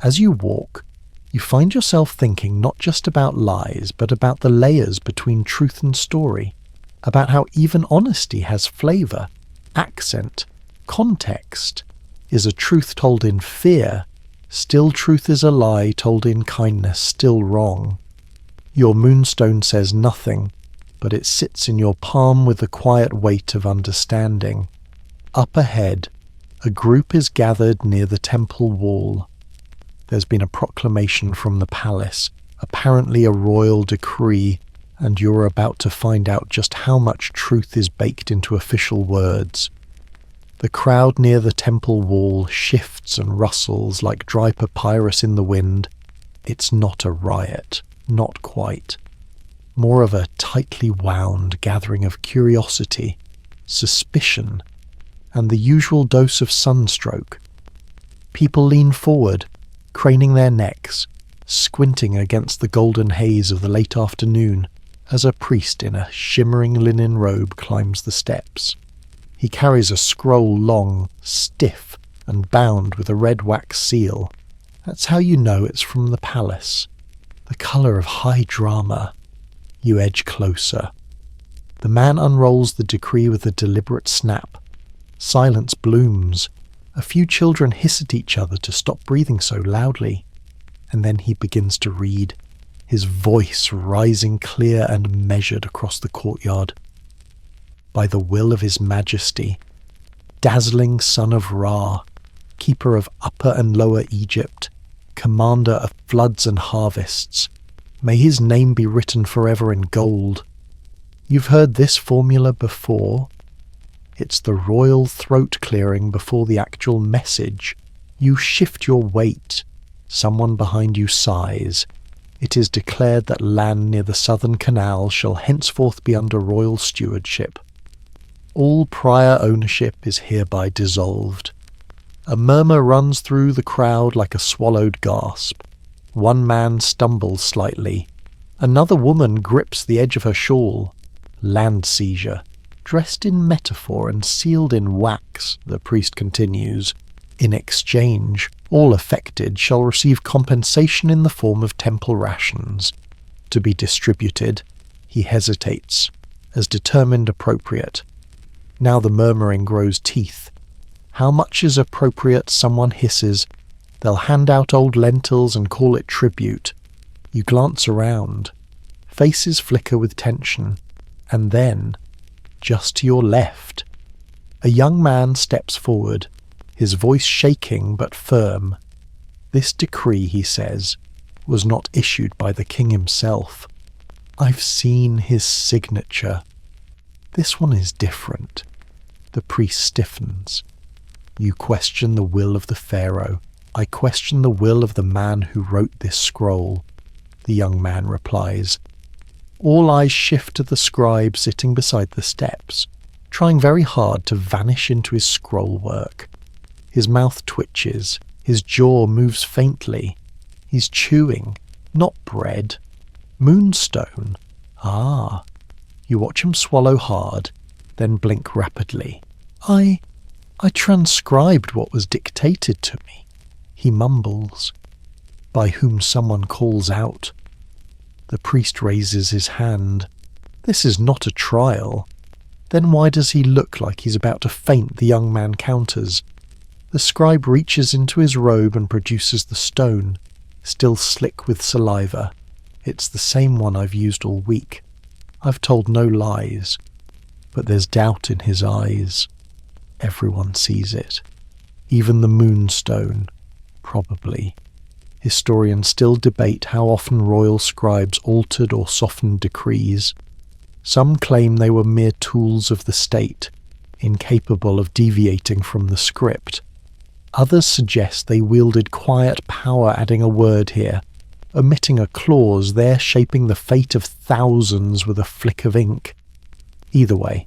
As you walk, you find yourself thinking not just about lies, but about the layers between truth and story, about how even honesty has flavour, accent, context. Is a truth told in fear, still truth is a lie told in kindness, still wrong. Your moonstone says nothing, but it sits in your palm with the quiet weight of understanding. Up ahead, a group is gathered near the temple wall. There's been a proclamation from the palace, apparently a royal decree, and you're about to find out just how much truth is baked into official words. The crowd near the temple wall shifts and rustles like dry papyrus in the wind. It's not a riot, not quite. More of a tightly wound gathering of curiosity, suspicion, and the usual dose of sunstroke. People lean forward, craning their necks, squinting against the golden haze of the late afternoon as a priest in a shimmering linen robe climbs the steps. He carries a scroll long, stiff, and bound with a red wax seal. That's how you know it's from the palace. The colour of high drama. You edge closer. The man unrolls the decree with a deliberate snap. Silence blooms. A few children hiss at each other to stop breathing so loudly. And then he begins to read, his voice rising clear and measured across the courtyard. By the will of his majesty, dazzling son of Ra, keeper of Upper and Lower Egypt, commander of floods and harvests, may his name be written forever in gold. You've heard this formula before. It's the royal throat clearing before the actual message. You shift your weight. Someone behind you sighs. It is declared that land near the southern canal shall henceforth be under royal stewardship. All prior ownership is hereby dissolved. A murmur runs through the crowd like a swallowed gasp. One man stumbles slightly. Another woman grips the edge of her shawl. Land seizure. Dressed in metaphor and sealed in wax, the priest continues. In exchange, all affected shall receive compensation in the form of temple rations. To be distributed, he hesitates, as determined appropriate. Now the murmuring grows teeth. How much is appropriate, someone hisses. They'll hand out old lentils and call it tribute. You glance around. Faces flicker with tension. And then, just to your left, a young man steps forward, his voice shaking but firm. This decree, he says, was not issued by the king himself. I've seen his signature. This one is different. The priest stiffens. You question the will of the pharaoh. I question the will of the man who wrote this scroll. The young man replies. All eyes shift to the scribe sitting beside the steps, trying very hard to vanish into his scroll work. His mouth twitches, his jaw moves faintly. He's chewing, not bread. Moonstone. Ah. You watch him swallow hard, then blink rapidly. I transcribed what was dictated to me. He mumbles, by whom someone calls out. The priest raises his hand. This is not a trial. Then why does he look like he's about to faint? The young man counters. The scribe reaches into his robe and produces the stone, still slick with saliva. It's the same one I've used all week. I've told no lies. But there's doubt in his eyes. Everyone sees it. Even the Moonstone. Probably. Historians still debate how often royal scribes altered or softened decrees. Some claim they were mere tools of the state, incapable of deviating from the script. Others suggest they wielded quiet power, adding a word here, omitting a clause there, shaping the fate of thousands with a flick of ink. Either way,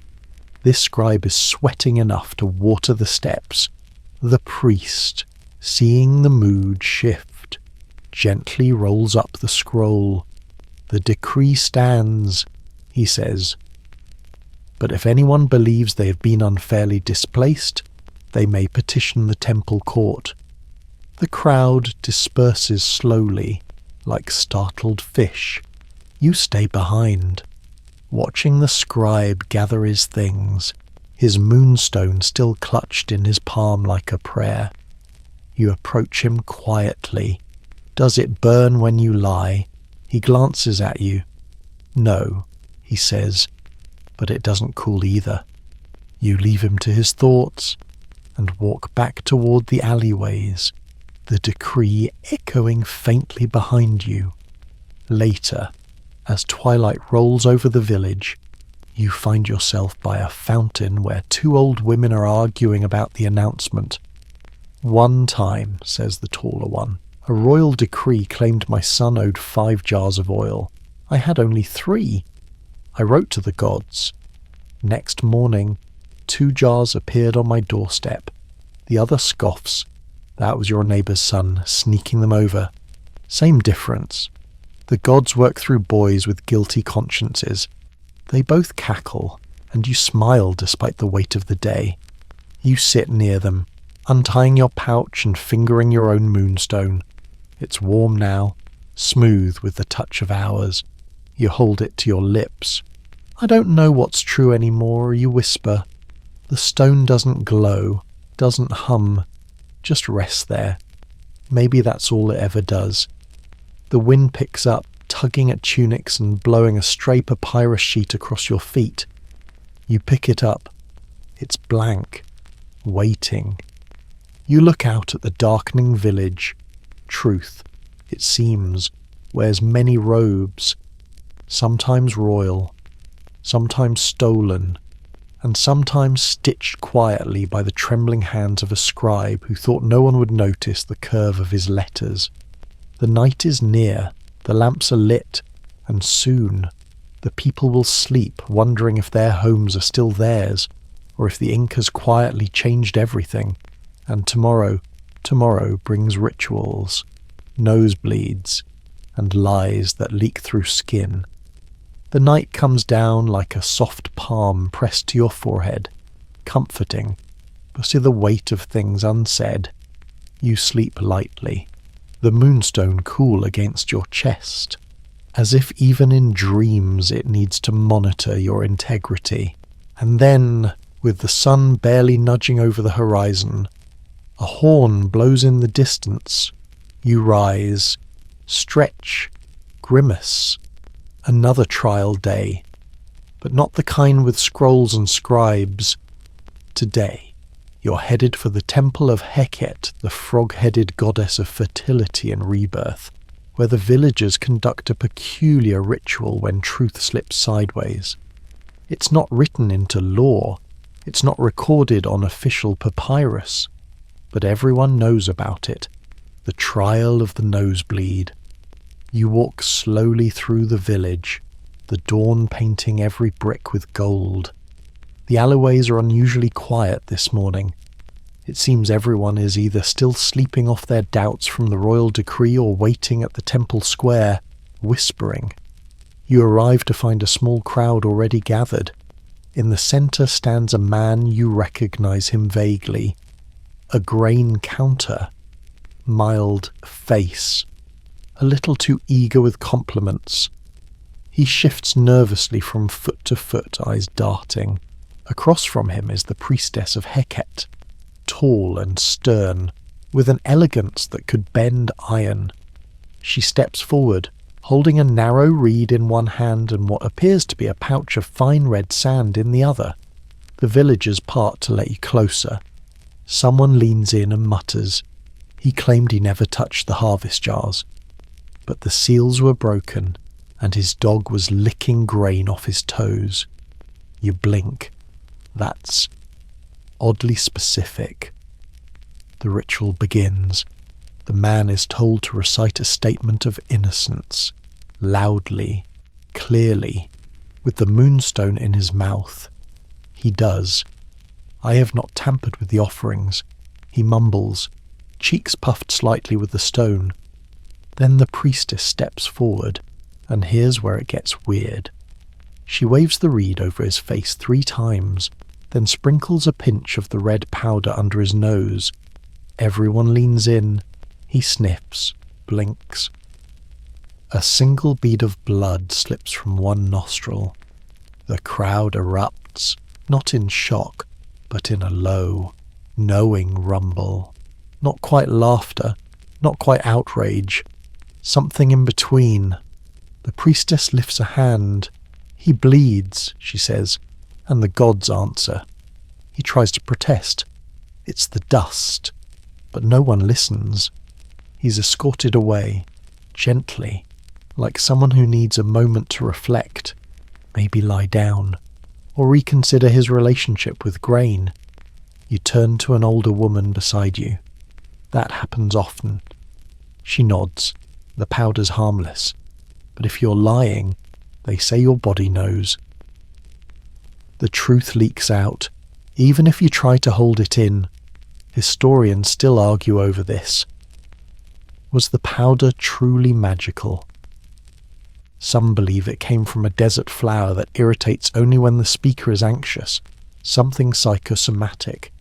this scribe is sweating enough to water the steps. The priest, seeing the mood shift, gently rolls up the scroll. "The decree stands," he says. "But if anyone believes they have been unfairly displaced, they may petition the temple court." The crowd disperses slowly, like startled fish. You stay behind, watching the scribe gather his things, his moonstone still clutched in his palm like a prayer. You approach him quietly. "Does it burn when you lie?" He glances at you. "No," he says, but it doesn't cool either. You leave him to his thoughts and walk back toward the alleyways, the decree echoing faintly behind you. Later, as twilight rolls over the village, you find yourself by a fountain where two old women are arguing about the announcement. "One time," says the taller one, "a royal decree claimed my son owed 5 jars of oil. I had only 3. I wrote to the gods. Next morning, 2 jars appeared on my doorstep. The other scoffs. That was your neighbour's son, sneaking them over. Same difference. The gods work through boys with guilty consciences. They both cackle, and you smile despite the weight of the day. You sit near them, untying your pouch and fingering your own moonstone. It's warm now, smooth with the touch of hours. You hold it to your lips. "I don't know what's true anymore," you whisper. The stone doesn't glow, doesn't hum, just rests there. Maybe that's all it ever does. The wind picks up, tugging at tunics and blowing a stray papyrus sheet across your feet. You pick it up. It's blank, waiting. You look out at the darkening village. Truth, it seems, wears many robes, sometimes royal, sometimes stolen, and sometimes stitched quietly by the trembling hands of a scribe who thought no one would notice the curve of his letters. The night is near, the lamps are lit, and soon the people will sleep, wondering if their homes are still theirs, or if the ink has quietly changed everything, and tomorrow brings rituals, nosebleeds, and lies that leak through skin. The night comes down like a soft palm pressed to your forehead, comforting, but to the weight of things unsaid. You sleep lightly, the moonstone cool against your chest, as if even in dreams it needs to monitor your integrity. And then, with the sun barely nudging over the horizon, a horn blows in the distance. You rise, stretch, grimace. Another trial day, but not the kind with scrolls and scribes. Today, you're headed for the temple of Heket, the frog-headed goddess of fertility and rebirth, where the villagers conduct a peculiar ritual when truth slips sideways. It's not written into law, it's not recorded on official papyrus, but everyone knows about it. The trial of the nosebleed. You walk slowly through the village, the dawn painting every brick with gold. The alleyways are unusually quiet this morning. It seems everyone is either still sleeping off their doubts from the royal decree or waiting at the temple square, whispering. You arrive to find a small crowd already gathered. In the centre stands a man. You recognize him vaguely. A grain counter. Mild face. A little too eager with compliments. He shifts nervously from foot to foot, eyes darting. Across from him is the priestess of Heket, tall and stern, with an elegance that could bend iron. She steps forward, holding a narrow reed in one hand and what appears to be a pouch of fine red sand in the other. The villagers part to let you closer. Someone leans in and mutters. He claimed he never touched the harvest jars. But the seals were broken, and his dog was licking grain off his toes. You blink. That's oddly specific. The ritual begins. The man is told to recite a statement of innocence, loudly, clearly, with the moonstone in his mouth. He does. "I have not tampered with the offerings," he mumbles, cheeks puffed slightly with the stone. Then the priestess steps forward, And here's where it gets weird. She waves the reed over his face 3 times, then sprinkles a pinch of the red powder under his nose. Everyone leans in. He sniffs, blinks. A single bead of blood slips from one nostril. The crowd erupts, not in shock, but in a low, knowing rumble. Not quite laughter, not quite outrage. Something in between. The priestess lifts a hand. He bleeds, she says, and the gods answer. He tries to protest. It's the dust. But no one listens. He's escorted away, gently, like someone who needs a moment to reflect, maybe lie down, or reconsider his relationship with grain. You turn to an older woman beside you. That happens often. She nods. The powder's harmless. But if you're lying, they say your body knows. The truth leaks out, even if you try to hold it in. Historians still argue over this. Was the powder truly magical? Some believe it came from a desert flower that irritates only when the speaker is anxious, something psychosomatic.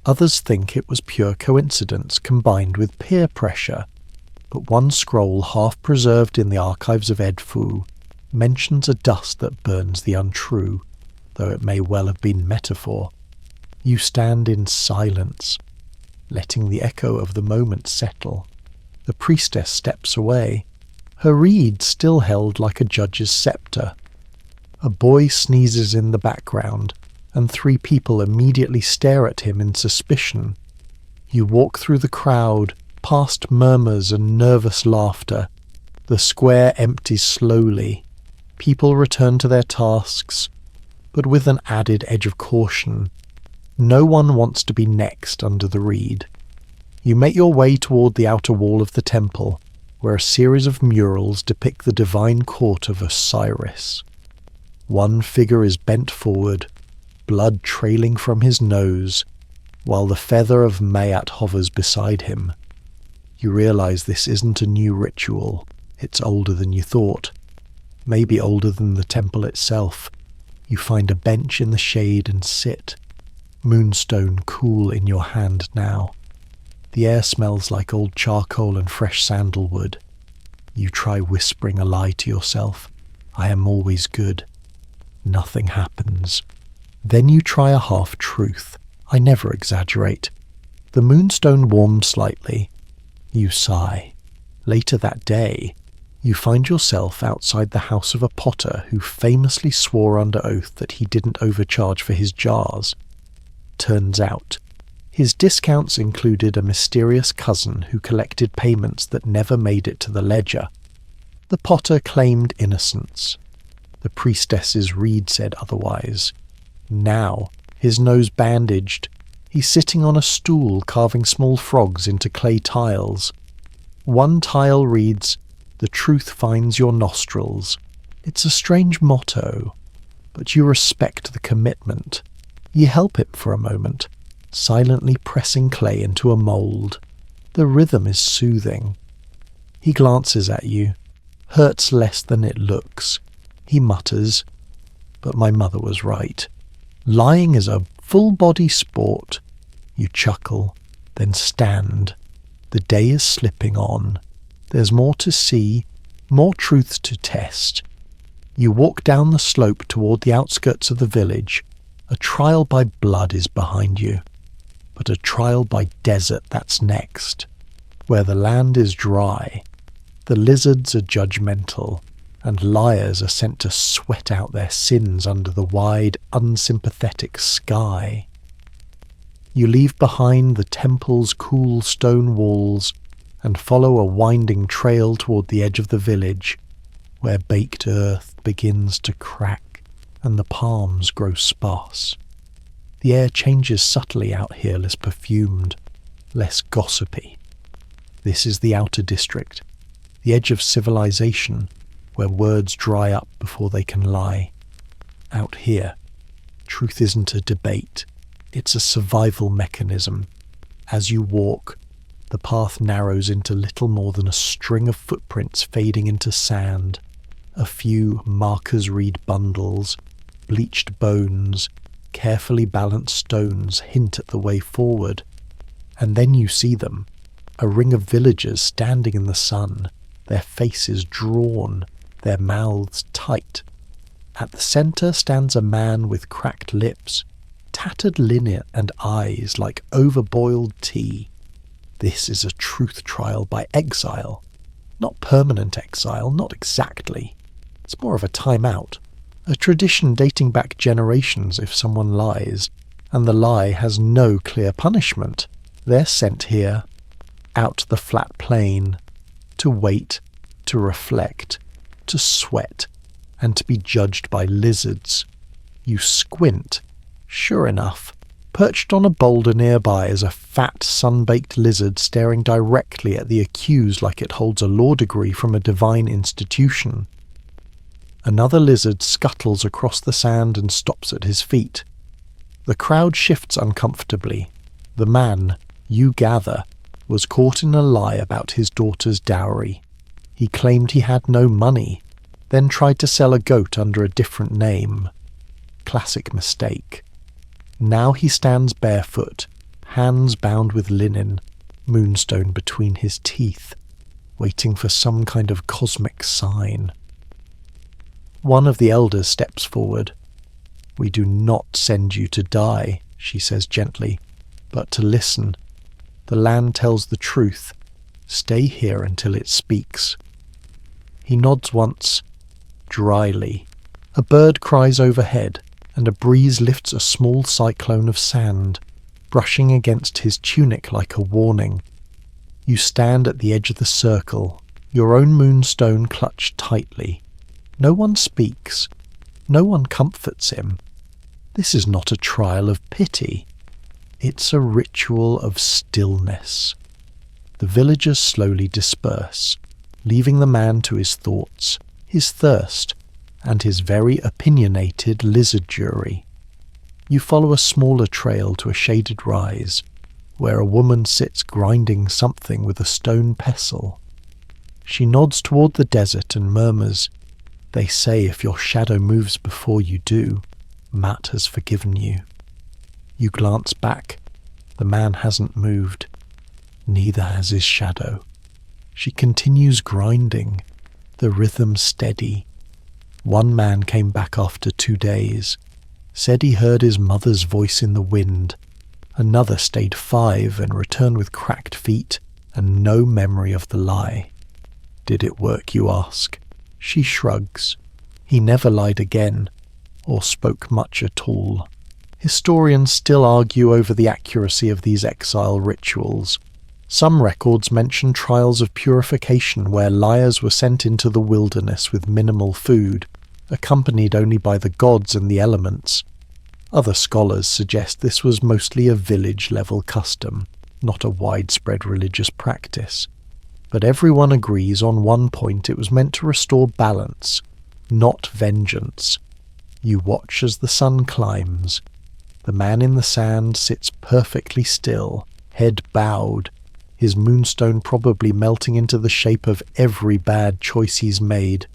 Others think it was pure coincidence combined with peer pressure, but one scroll half preserved in the archives of Edfu mentions a dust that burns the untrue, though it may well have been metaphor. You stand in silence, letting the echo of the moment settle. The priestess steps away, her reed still held like a judge's scepter. A boy sneezes in the background, and 3 people immediately stare at him in suspicion. You walk through the crowd, past murmurs and nervous laughter. The square empties slowly. People return to their tasks, but with an added edge of caution. No one wants to be next under the reed. You make your way toward the outer wall of the temple, where a series of murals depict the divine court of Osiris. One figure is bent forward, blood trailing from his nose, while the feather of Mayat hovers beside him. You realize this isn't a new ritual. It's older than you thought. Maybe older than the temple itself. You find a bench in the shade and sit. Moonstone cool in your hand now. The air smells like old charcoal and fresh sandalwood. You try whispering a lie to yourself. I am always good. Nothing happens. Then you try a half-truth. I never exaggerate. The moonstone warms slightly. You sigh. Later that day, you find yourself outside the house of a potter who famously swore under oath that he didn't overcharge for his jars. Turns out, his discounts included a mysterious cousin who collected payments that never made it to the ledger. The potter claimed innocence. The priestess's reed said otherwise. Now, his nose bandaged, he's sitting on a stool carving small frogs into clay tiles. One tile reads, "The truth finds your nostrils." It's a strange motto, but you respect the commitment. You help him for a moment, silently pressing clay into a mould. The rhythm is soothing. He glances at you, hurts less than it looks. He mutters, "But my mother was right. Lying is a full-body sport." You chuckle, then stand. The day is slipping on. There's more to see, more truths to test. You walk down the slope toward the outskirts of the village. A trial by blood is behind you, but a trial by desert that's next, where the land is dry, the lizards are judgmental, and liars are sent to sweat out their sins under the wide, unsympathetic sky. You leave behind the temple's cool stone walls and follow a winding trail toward the edge of the village, where baked earth begins to crack and the palms grow sparse. The air changes subtly out here, less perfumed, less gossipy. This is the outer district, the edge of civilization, where words dry up before they can lie. Out here, truth isn't a debate, it's a survival mechanism. As you walk, the path narrows into little more than a string of footprints fading into sand. A few markers-reed bundles, bleached bones, carefully balanced stones hint at the way forward. And then you see them, a ring of villagers standing in the sun, their faces drawn, their mouths tight. At the centre stands a man with cracked lips, tattered linen and eyes like overboiled tea. This is a truth trial by exile. Not permanent exile, not exactly. It's more of a time-out. A tradition dating back generations if someone lies, and the lie has no clear punishment. They're sent here, out the flat plain, to wait, to reflect, to sweat, and to be judged by lizards. You squint. Sure enough, perched on a boulder nearby is a fat, sun-baked lizard staring directly at the accused like it holds a law degree from a divine institution. Another lizard scuttles across the sand and stops at his feet. The crowd shifts uncomfortably. The man, you gather, was caught in a lie about his daughter's dowry. He claimed he had no money, then tried to sell a goat under a different name. Classic mistake. Now he stands barefoot, hands bound with linen, Moonstone between his teeth, waiting for some kind of cosmic sign. One of the elders steps forward. "We do not send you to die," she says gently, "but to listen. The land tells the truth. Stay here until it speaks." He nods once, dryly. A bird cries overhead, and a breeze lifts a small cyclone of sand, brushing against his tunic like a warning. You stand at the edge of the circle, your own moonstone clutched tightly. No one speaks. No one comforts him. This is not a trial of pity. It's a ritual of stillness. The villagers slowly disperse, leaving the man to his thoughts, his thirst, and his very opinionated lizard jury. You follow a smaller trail to a shaded rise, where a woman sits grinding something with a stone pestle. She nods toward the desert and murmurs, "They say if your shadow moves before you do, Matt has forgiven you." You glance back. The man hasn't moved. Neither has his shadow. She continues grinding, the rhythm steady. One man came back after 2 days, said he heard his mother's voice in the wind. Another stayed 5 and returned with cracked feet and no memory of the lie. Did it work, you ask? She shrugs. He never lied again, or spoke much at all. Historians still argue over the accuracy of these exile rituals. Some records mention trials of purification where liars were sent into the wilderness with minimal food, accompanied only by the gods and the elements. Other scholars suggest this was mostly a village-level custom, not a widespread religious practice. But everyone agrees on one point: it was meant to restore balance, not vengeance. You watch as the sun climbs. The man in the sand sits perfectly still, head bowed, his moonstone probably melting into the shape of every bad choice he's made.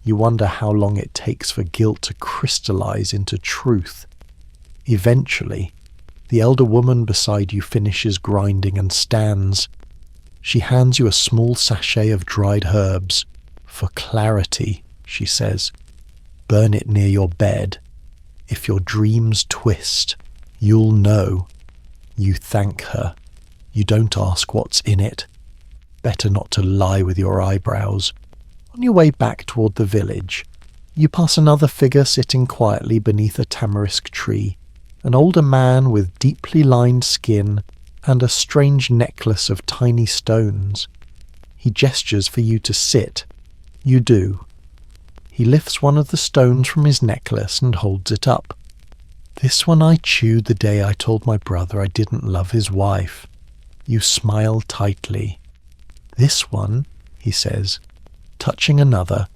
You wonder how long it takes for guilt to crystallize into truth. Eventually, the elder woman beside you finishes grinding and stands. She hands you a small sachet of dried herbs. "For clarity," she says. "Burn it near your bed. If your dreams twist, you'll know." You thank her. You don't ask what's in it. Better not to lie with your eyebrows. On your way back toward the village, you pass another figure sitting quietly beneath a tamarisk tree, an older man with deeply lined skin and a strange necklace of tiny stones. He gestures for you to sit. You do. He lifts one of the stones from his necklace and holds it up. "This one I chewed the day I told my brother I didn't love his wife." You smile tightly. "This one," he says, touching another,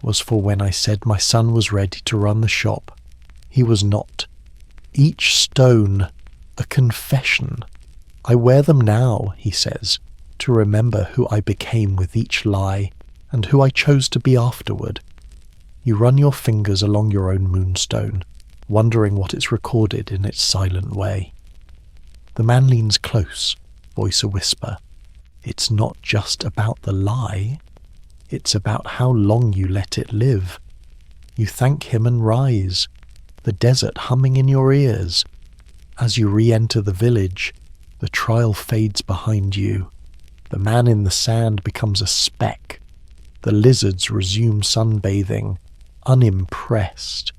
"was for when I said my son was ready to run the shop. He was not. Each stone, a confession. I wear them now," he says, "to remember who I became with each lie, and who I chose to be afterward. You run your fingers along your own moonstone, wondering what it's recorded in its silent way. The man leans close, voice a whisper. It's not just about the lie, it's about how long you let it live. You thank him and rise, the desert humming in your ears. As you re-enter the village, the trial fades behind you. The man in the sand becomes a speck. The lizards resume sunbathing, unimpressed.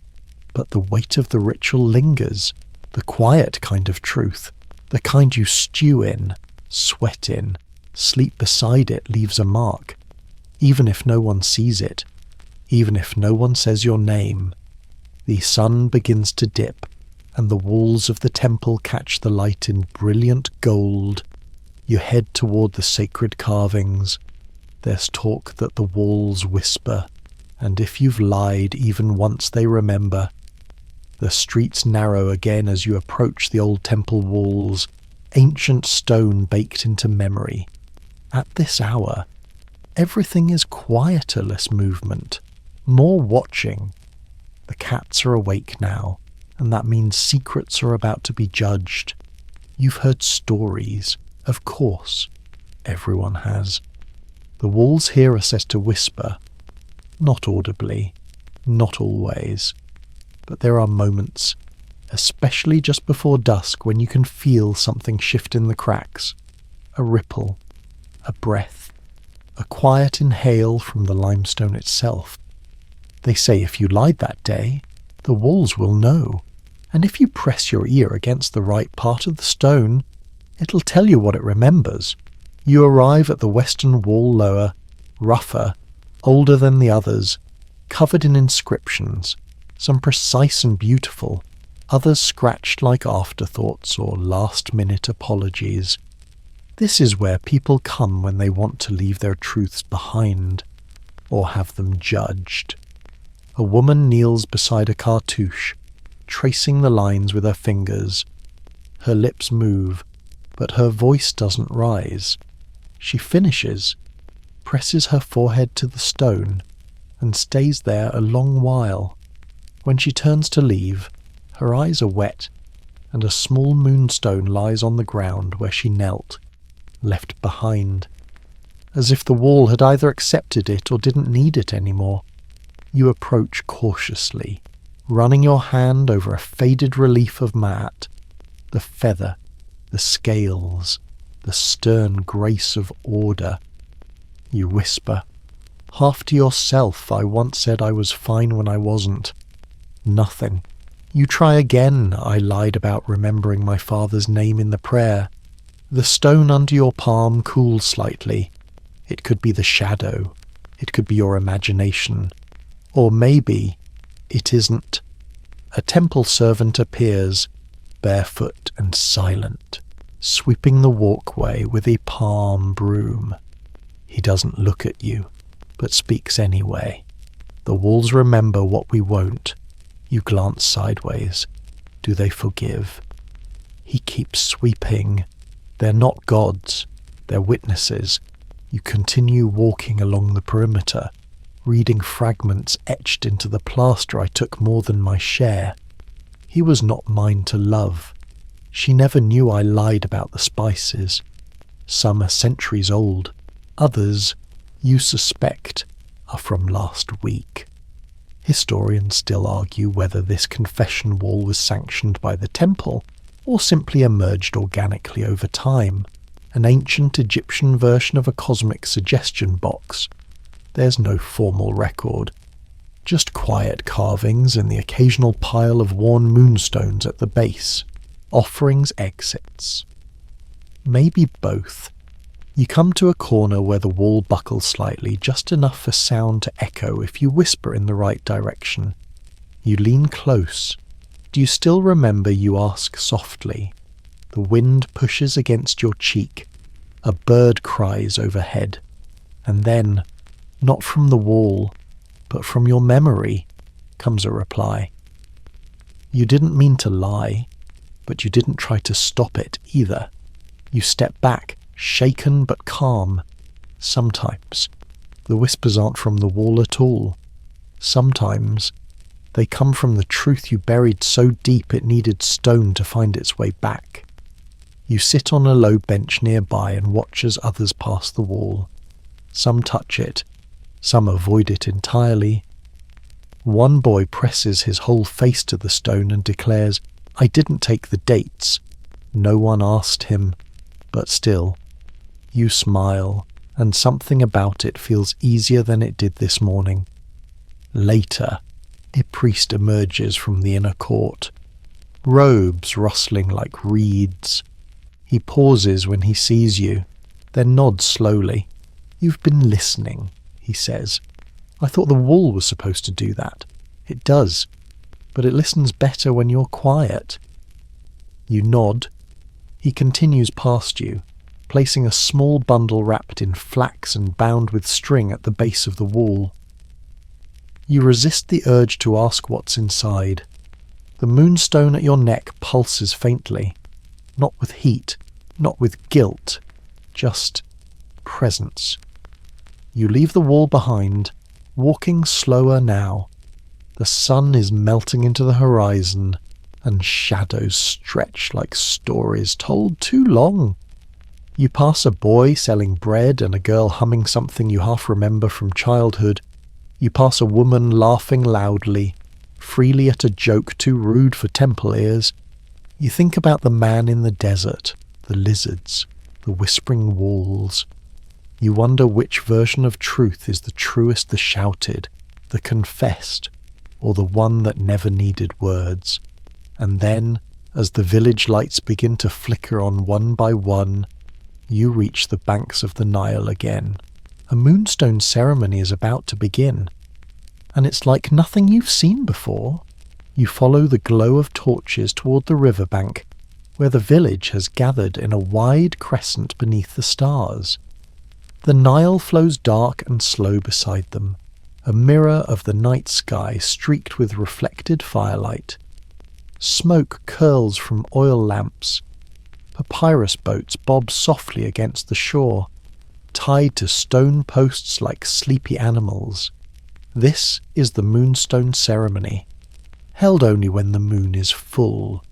But the weight of the ritual lingers, the quiet kind of truth, the kind you stew in, sweat in, sleep beside it leaves a mark, even if no one sees it, even if no one says your name. The sun begins to dip, and the walls of the temple catch the light in brilliant gold. You head toward the sacred carvings. There's talk that the walls whisper, and if you've lied even once they remember. The streets narrow again as you approach the old temple walls, ancient stone baked into memory. At this hour, everything is quieter, less movement, more watching. The cats are awake now, and that means secrets are about to be judged. You've heard stories, of course. Everyone has. The walls here are said to whisper, not audibly, not always. But there are moments, especially just before dusk, when you can feel something shift in the cracks. A ripple, a breath, a quiet inhale from the limestone itself. They say if you lied that day, the walls will know, and if you press your ear against the right part of the stone, it'll tell you what it remembers. You arrive at the western wall lower, rougher, older than the others, covered in inscriptions, some precise and beautiful, others scratched like afterthoughts or last-minute apologies. This is where people come when they want to leave their truths behind, or have them judged. A woman kneels beside a cartouche, tracing the lines with her fingers. Her lips move, but her voice doesn't rise. She finishes, presses her forehead to the stone, and stays there a long while. When she turns to leave, her eyes are wet, and a small moonstone lies on the ground where she knelt, left behind, as if the wall had either accepted it or didn't need it anymore. You approach cautiously, running your hand over a faded relief of Maat, the feather, the scales, the stern grace of order. You whisper, half to yourself, I once said I was fine when I wasn't. Nothing. You try again, I lied about remembering my father's name in the prayer. The stone under your palm cools slightly. It could be the shadow. It could be your imagination. Or maybe it isn't. A temple servant appears, barefoot and silent, sweeping the walkway with a palm broom. He doesn't look at you, but speaks anyway. The walls remember what we won't. You glance sideways. Do they forgive? He keeps sweeping. They're not gods. They're witnesses. You continue walking along the perimeter, reading fragments etched into the plaster I took more than my share. He was not mine to love. She never knew I lied about the spices. Some are centuries old. Others, you suspect, are from last week. Historians still argue whether this confession wall was sanctioned by the temple or simply emerged organically over time, an ancient Egyptian version of a cosmic suggestion box. There's no formal record, just quiet carvings and the occasional pile of worn moonstones at the base, offerings exits. Maybe both. You come to a corner where the wall buckles slightly, just enough for sound to echo if you whisper in the right direction. You lean close. Do you still remember, you ask softly? The wind pushes against your cheek. A bird cries overhead. And then, not from the wall, but from your memory, comes a reply. You didn't mean to lie, but you didn't try to stop it either. You step back, shaken but calm. Sometimes The whispers aren't from the wall at all. Sometimes they come from the truth you buried so deep it needed stone to find its way back. You sit on a low bench nearby and watch as others pass the wall. Some touch it, some avoid it entirely. One boy presses his whole face to the stone and declares, "I didn't take the dates." No one asked him, but still, you smile, and something about it feels easier than it did this morning. Later, a priest emerges from the inner court, robes rustling like reeds. He pauses when he sees you, then nods slowly. "You've been listening," he says. "I thought the wall was supposed to do that." "It does, but it listens better when you're quiet." You nod. He continues past you, placing a small bundle wrapped in flax and bound with string at the base of the wall. You resist the urge to ask what's inside. The moonstone at your neck pulses faintly, not with heat, not with guilt, just presence. You leave the wall behind, walking slower now. The sun is melting into the horizon, and shadows stretch like stories told too long. You pass a boy selling bread and a girl humming something you half remember from childhood. You pass a woman laughing loudly, freely at a joke too rude for temple ears. You think about the man in the desert, the lizards, the whispering walls. You wonder which version of truth is the truest, the shouted, the confessed, or the one that never needed words. And then, as the village lights begin to flicker on one by one, you reach the banks of the Nile again. A moonstone ceremony is about to begin, and it's like nothing you've seen before. You follow the glow of torches toward the riverbank, where the village has gathered in a wide crescent beneath the stars. The Nile flows dark and slow beside them, a mirror of the night sky streaked with reflected firelight. Smoke curls from oil lamps. Papyrus boats bob softly against the shore, tied to stone posts like sleepy animals. This is the Moonstone ceremony, held only when the moon is full,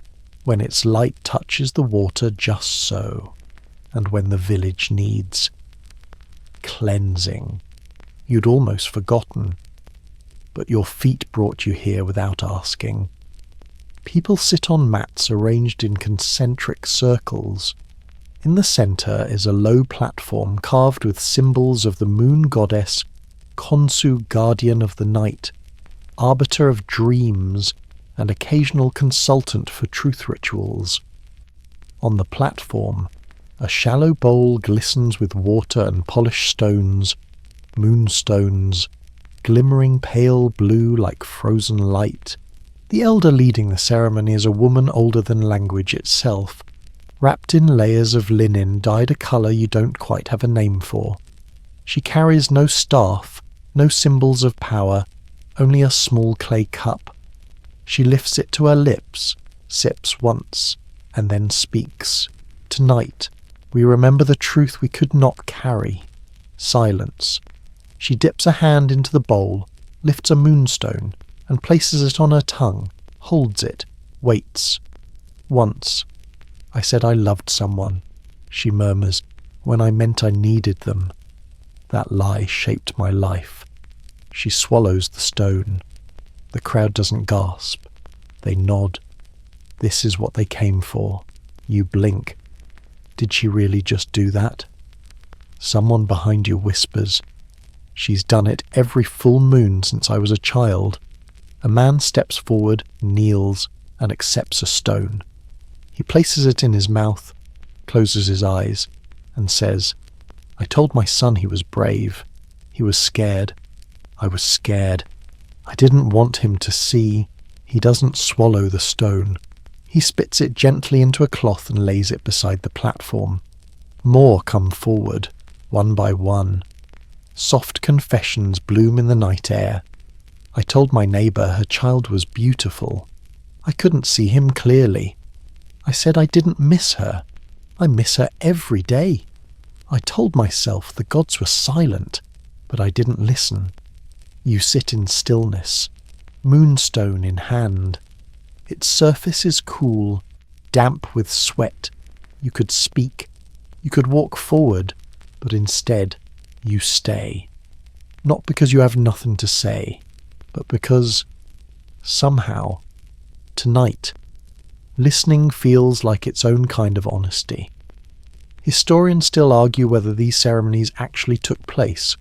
when its light touches the water just so, and when the village needs cleansing. You'd almost forgotten, but your feet brought you here without asking. People sit on mats arranged in concentric circles. In the centre is a low platform carved with symbols of the moon goddess, Khonsu, guardian of the night, arbiter of dreams, and occasional consultant for truth rituals. On the platform, a shallow bowl glistens with water and polished stones, moonstones, glimmering pale blue like frozen light. The elder leading the ceremony is a woman older than language itself, wrapped in layers of linen dyed a colour you don't quite have a name for. She carries no staff, no symbols of power, only a small clay cup. She lifts it to her lips, sips once, and then speaks. Tonight, we remember the truth we could not carry. Silence. She dips a hand into the bowl, lifts a moonstone, and places it on her tongue, holds it, waits. Once, I said I loved someone, she murmurs, when I meant I needed them. That lie shaped my life. She swallows the stone. The crowd doesn't gasp. They nod. This is what they came for. You blink. Did she really just do that? Someone behind you whispers, "She's done it every full moon since I was a child." A man steps forward, kneels, and accepts a stone. He places it in his mouth, closes his eyes, and says, "I told my son he was brave. He was scared. I was scared. I didn't want him to see." He doesn't swallow the stone. He spits it gently into a cloth and lays it beside the platform. More come forward, one by one. Soft confessions bloom in the night air. I told my neighbour her child was beautiful. I couldn't see him clearly. I said I didn't miss her. I miss her every day. I told myself the gods were silent, But I didn't listen. You sit in stillness, Moonstone in hand. Its surface is cool, damp with sweat. You could speak, you could walk forward, but instead you stay. Not because you have nothing to say, but because, somehow, tonight, listening feels like its own kind of honesty. Historians still argue whether these ceremonies actually took place,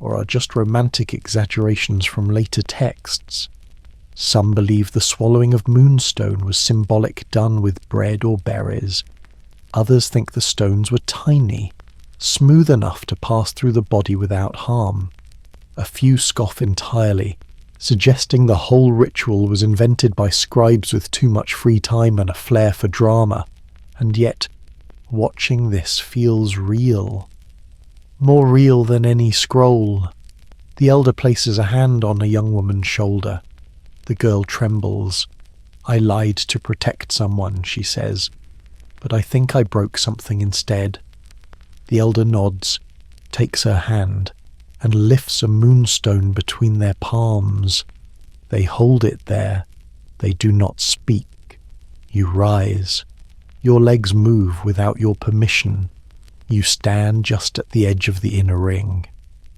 or are just romantic exaggerations from later texts. Some believe the swallowing of Moonstone was symbolic, done with bread or berries. Others think the stones were tiny, smooth enough to pass through the body without harm. A few scoff entirely, suggesting the whole ritual was invented by scribes with too much free time and a flair for drama. And yet, watching this feels real. More real than any scroll. The elder places a hand on a young woman's shoulder. The girl trembles. "I lied to protect someone," she says, "but I think I broke something instead." The elder nods, takes her hand, and lifts a moonstone between their palms. They hold it there. They do not speak. You rise. Your legs move without your permission. You stand just at the edge of the inner ring.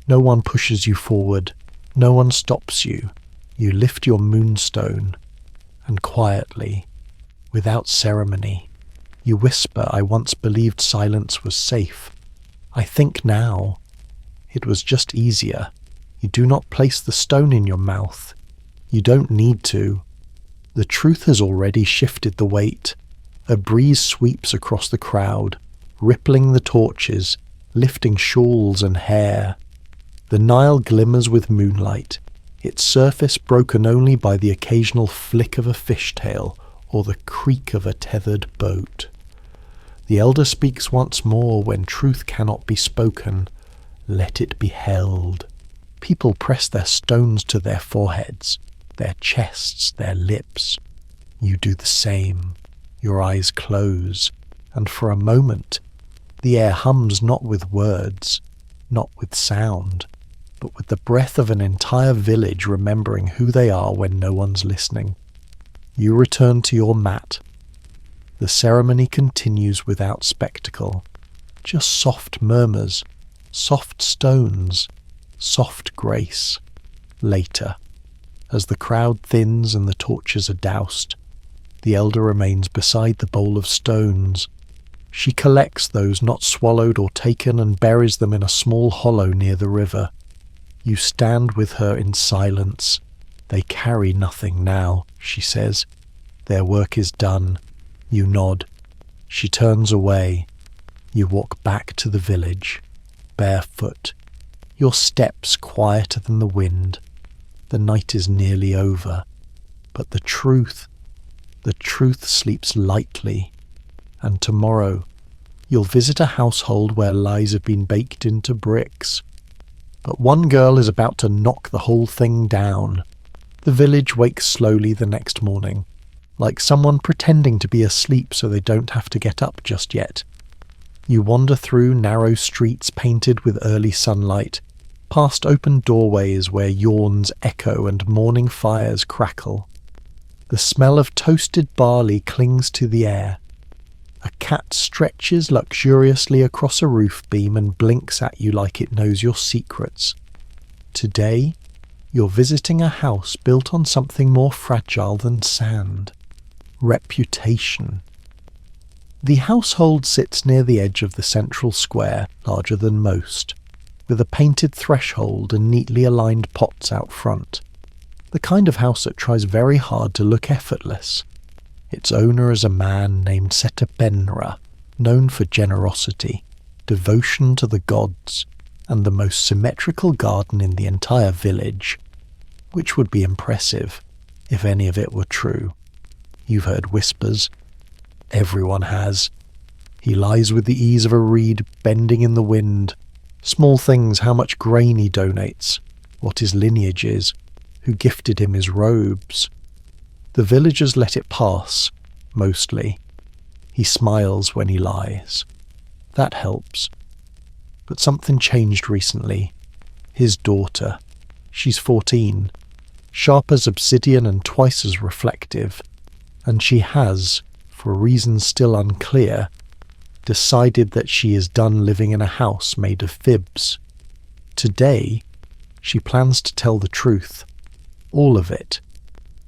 No one pushes you forward. No one stops you. You lift your moonstone, and quietly, without ceremony, you whisper, "I once believed silence was safe. I think now. It was just easier." You do not place the stone in your mouth. You don't need to. The truth has already shifted the weight. A breeze sweeps across the crowd, rippling the torches, lifting shawls and hair. The Nile glimmers with moonlight, its surface broken only by the occasional flick of a fishtail or the creak of a tethered boat. The elder speaks once more when truth cannot be spoken. Let it be held. People press their stones to their foreheads, their chests, their lips. You do the same. Your eyes close, and for a moment, the air hums not with words, not with sound, but with the breath of an entire village remembering who they are when no one's listening. You return to your mat. The ceremony continues without spectacle, just soft murmurs, soft stones, soft grace. Later, as the crowd thins and the torches are doused, the elder remains beside the bowl of stones. She collects those not swallowed or taken and buries them in a small hollow near the river. You stand with her in silence. "They carry nothing now," she says. "Their work is done." You nod. She turns away. You walk back to the village, barefoot, your steps quieter than the wind. The night is nearly over, but the truth sleeps lightly, and tomorrow you'll visit a household where lies have been baked into bricks. But one girl is about to knock the whole thing down. The village wakes slowly the next morning, like someone pretending to be asleep so they don't have to get up just yet. You wander through narrow streets painted with early sunlight, past open doorways where yawns echo and morning fires crackle. The smell of toasted barley clings to the air. A cat stretches luxuriously across a roof beam and blinks at you like it knows your secrets. Today, you're visiting a house built on something more fragile than sand. Reputation. The household sits near the edge of the central square, larger than most, with a painted threshold and neatly aligned pots out front. The kind of house that tries very hard to look effortless. Its owner is a man named Setebenra, known for generosity, devotion to the gods, and the most symmetrical garden in the entire village, which would be impressive if any of it were true. You've heard whispers. Everyone has. He lies with the ease of a reed bending in the wind. Small things, how much grain he donates, what his lineage is, who gifted him his robes. The villagers let it pass, mostly. He smiles when he lies. That helps. But something changed recently. His daughter. She's 14, sharp as obsidian and twice as reflective, and she has, for reasons still unclear, decided that she is done living in a house made of fibs. Today, she plans to tell the truth, all of it.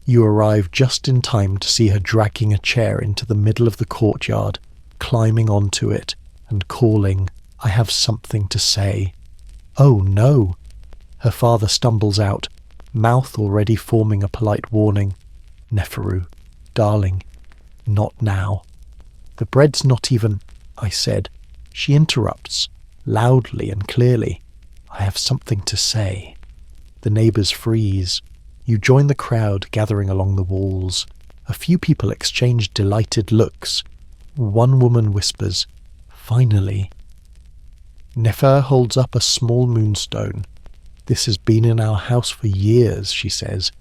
You arrive just in time to see her dragging a chair into the middle of the courtyard, climbing onto it, and calling, "I have something to say." "Oh no!" Her father stumbles out, mouth already forming a polite warning. "Neferu, darling, not now." "The bread's not even," I said. She interrupts, loudly and clearly. "I have something to say." The neighbours freeze. You join the crowd gathering along the walls. A few people exchange delighted looks. One woman whispers, "Finally." Nefer holds up a small moonstone. "This has been in our house for years," she says.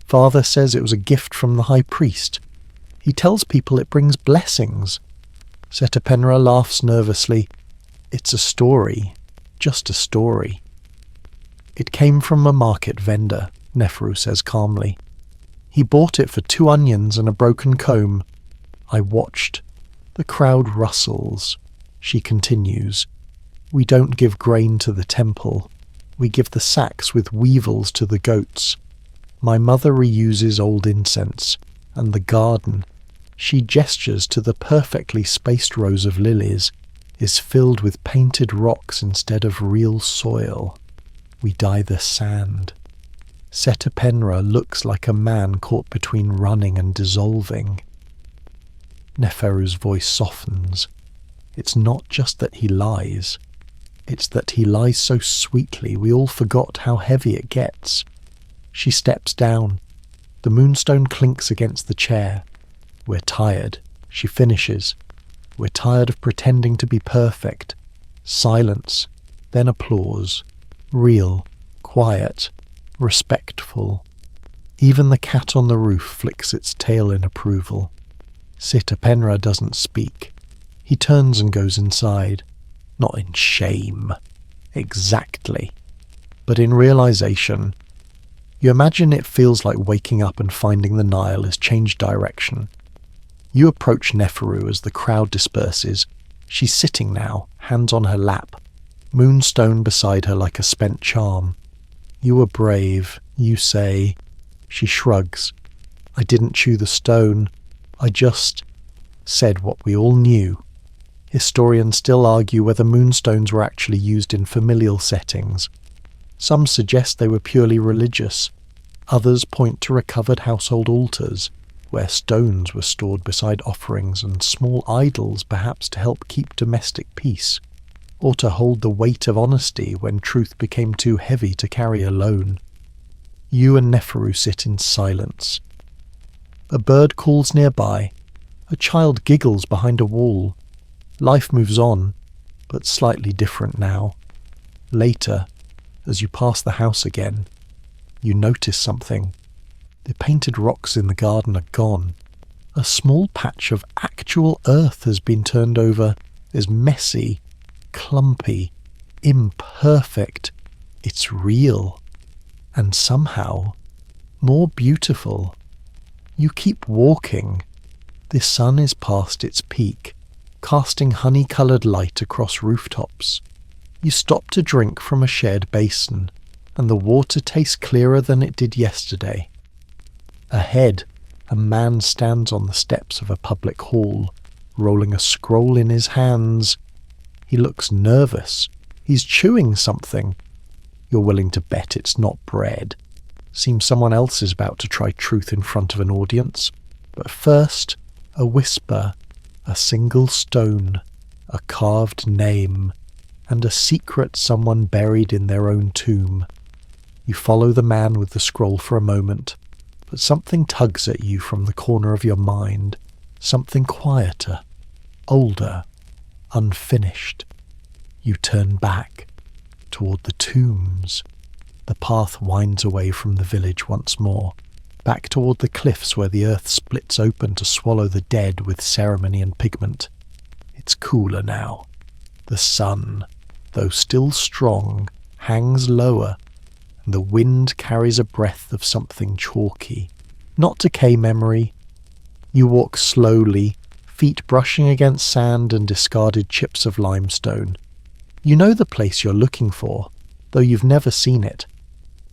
"Father says it was a gift from the high priest. He tells people it brings blessings." Setapenra laughs nervously. "It's a story, just a story." "It came from a market vendor," Neferu says calmly. "He bought it for 2 onions and a broken comb." I watched. The crowd rustles. She continues, "We don't give grain to the temple. We give the sacks with weevils to the goats. My mother reuses old incense, and the garden," she gestures to the perfectly spaced rows of lilies, "is filled with painted rocks instead of real soil. We dye the sand." Setapenra looks like a man caught between running and dissolving. Neferu's voice softens. It's not just that he lies. It's that he lies so sweetly we all forgot how heavy it gets. She steps down. The moonstone clinks against the chair. "We're tired," she finishes. "We're tired of pretending to be perfect." Silence, then applause. Real, quiet, respectful. Even the cat on the roof flicks its tail in approval. Setapenra doesn't speak. He turns and goes inside. Not in shame. Exactly. But in realization. You imagine it feels like waking up and finding the Nile has changed direction. You approach Neferu as the crowd disperses. She's sitting now, hands on her lap, Moonstone beside her like a spent charm. "You were brave," you say. She shrugs. "I didn't chew the stone. I just said what we all knew." Historians still argue whether moonstones were actually used in familial settings. Some suggest they were purely religious. Others point to recovered household altars, where stones were stored beside offerings and small idols, perhaps to help keep domestic peace, or to hold the weight of honesty when truth became too heavy to carry alone. You and Neferu sit in silence. A bird calls nearby. A child giggles behind a wall. Life moves on, but slightly different now. Later, as you pass the house again, you notice something. The painted rocks in the garden are gone. A small patch of actual earth has been turned over, is messy, clumpy, imperfect. It's real. And somehow, more beautiful. You keep walking. The sun is past its peak, casting honey-coloured light across rooftops. You stop to drink from a shared basin, and the water tastes clearer than it did yesterday. Ahead, a man stands on the steps of a public hall, rolling a scroll in his hands. He looks nervous. He's chewing something. You're willing to bet it's not bread. Seems someone else is about to try truth in front of an audience. But first, a whisper, a single stone, a carved name, and a secret someone buried in their own tomb. You follow the man with the scroll for a moment, but something tugs at you from the corner of your mind, something quieter, older, unfinished. You turn back, toward the tombs. The path winds away from the village once more, back toward the cliffs where the earth splits open to swallow the dead with ceremony and pigment. It's cooler now. The sun, though still strong, hangs lower, and the wind carries a breath of something chalky. Not decay memory. You walk slowly, feet brushing against sand and discarded chips of limestone. You know the place you're looking for, though you've never seen it.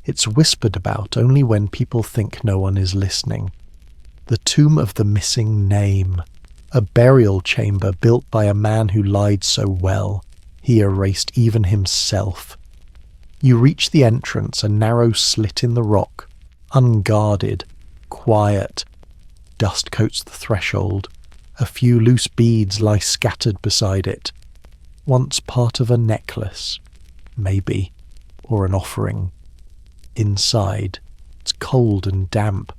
It's whispered about only when people think no one is listening. The tomb of the missing name. A burial chamber built by a man who lied so well, he erased even himself. You reach the entrance, a narrow slit in the rock, unguarded, quiet. Dust coats the threshold. A few loose beads lie scattered beside it. Once part of a necklace, maybe, or an offering. Inside, it's cold and damp.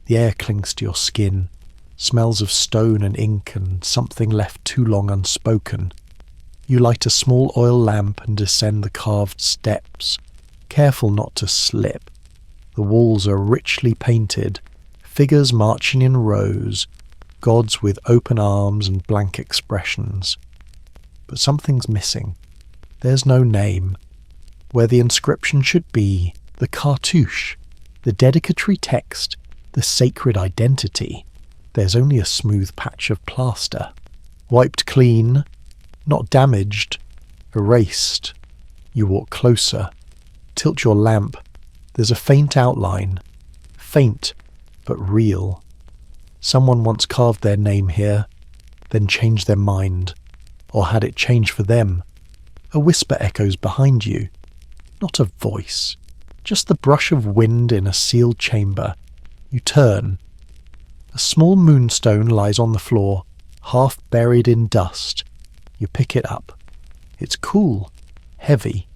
The air clings to your skin. Smells of stone and ink and something left too long unspoken. You light a small oil lamp and descend the carved steps, careful not to slip. The walls are richly painted, figures marching in rows, gods with open arms and blank expressions. But something's missing. There's no name. Where the inscription should be, the cartouche, the dedicatory text, the sacred identity, there's only a smooth patch of plaster. Wiped clean, not damaged, erased. You walk closer, tilt your lamp. There's a faint outline. Faint, but real. Someone once carved their name here, then changed their mind, or had it changed for them. A whisper echoes behind you. Not a voice, just the brush of wind in a sealed chamber. You turn. A small moonstone lies on the floor, half buried in dust. You pick it up. It's cool, heavy.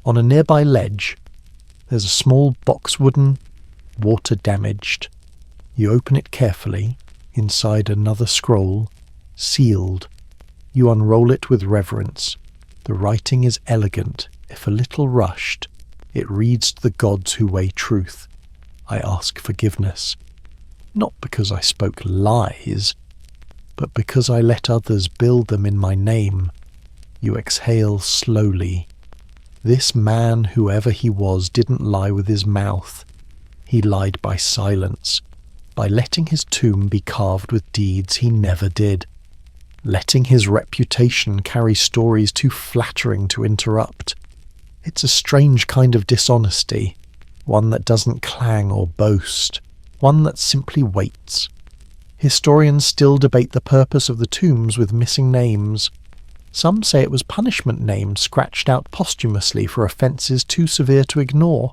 On a nearby ledge, there's a small box wooden, water-damaged. You open it carefully, inside another scroll, sealed. You unroll it with reverence. The writing is elegant, if a little rushed. It reads to the gods who weigh truth. I ask forgiveness. Not because I spoke lies, but because I let others build them in my name. You exhale slowly. This man, whoever he was, didn't lie with his mouth. He lied by silence, by letting his tomb be carved with deeds he never did, letting his reputation carry stories too flattering to interrupt. It's a strange kind of dishonesty, one that doesn't clang or boast, one that simply waits. Historians still debate the purpose of the tombs with missing names. Some say it was punishment names scratched out posthumously for offences too severe to ignore.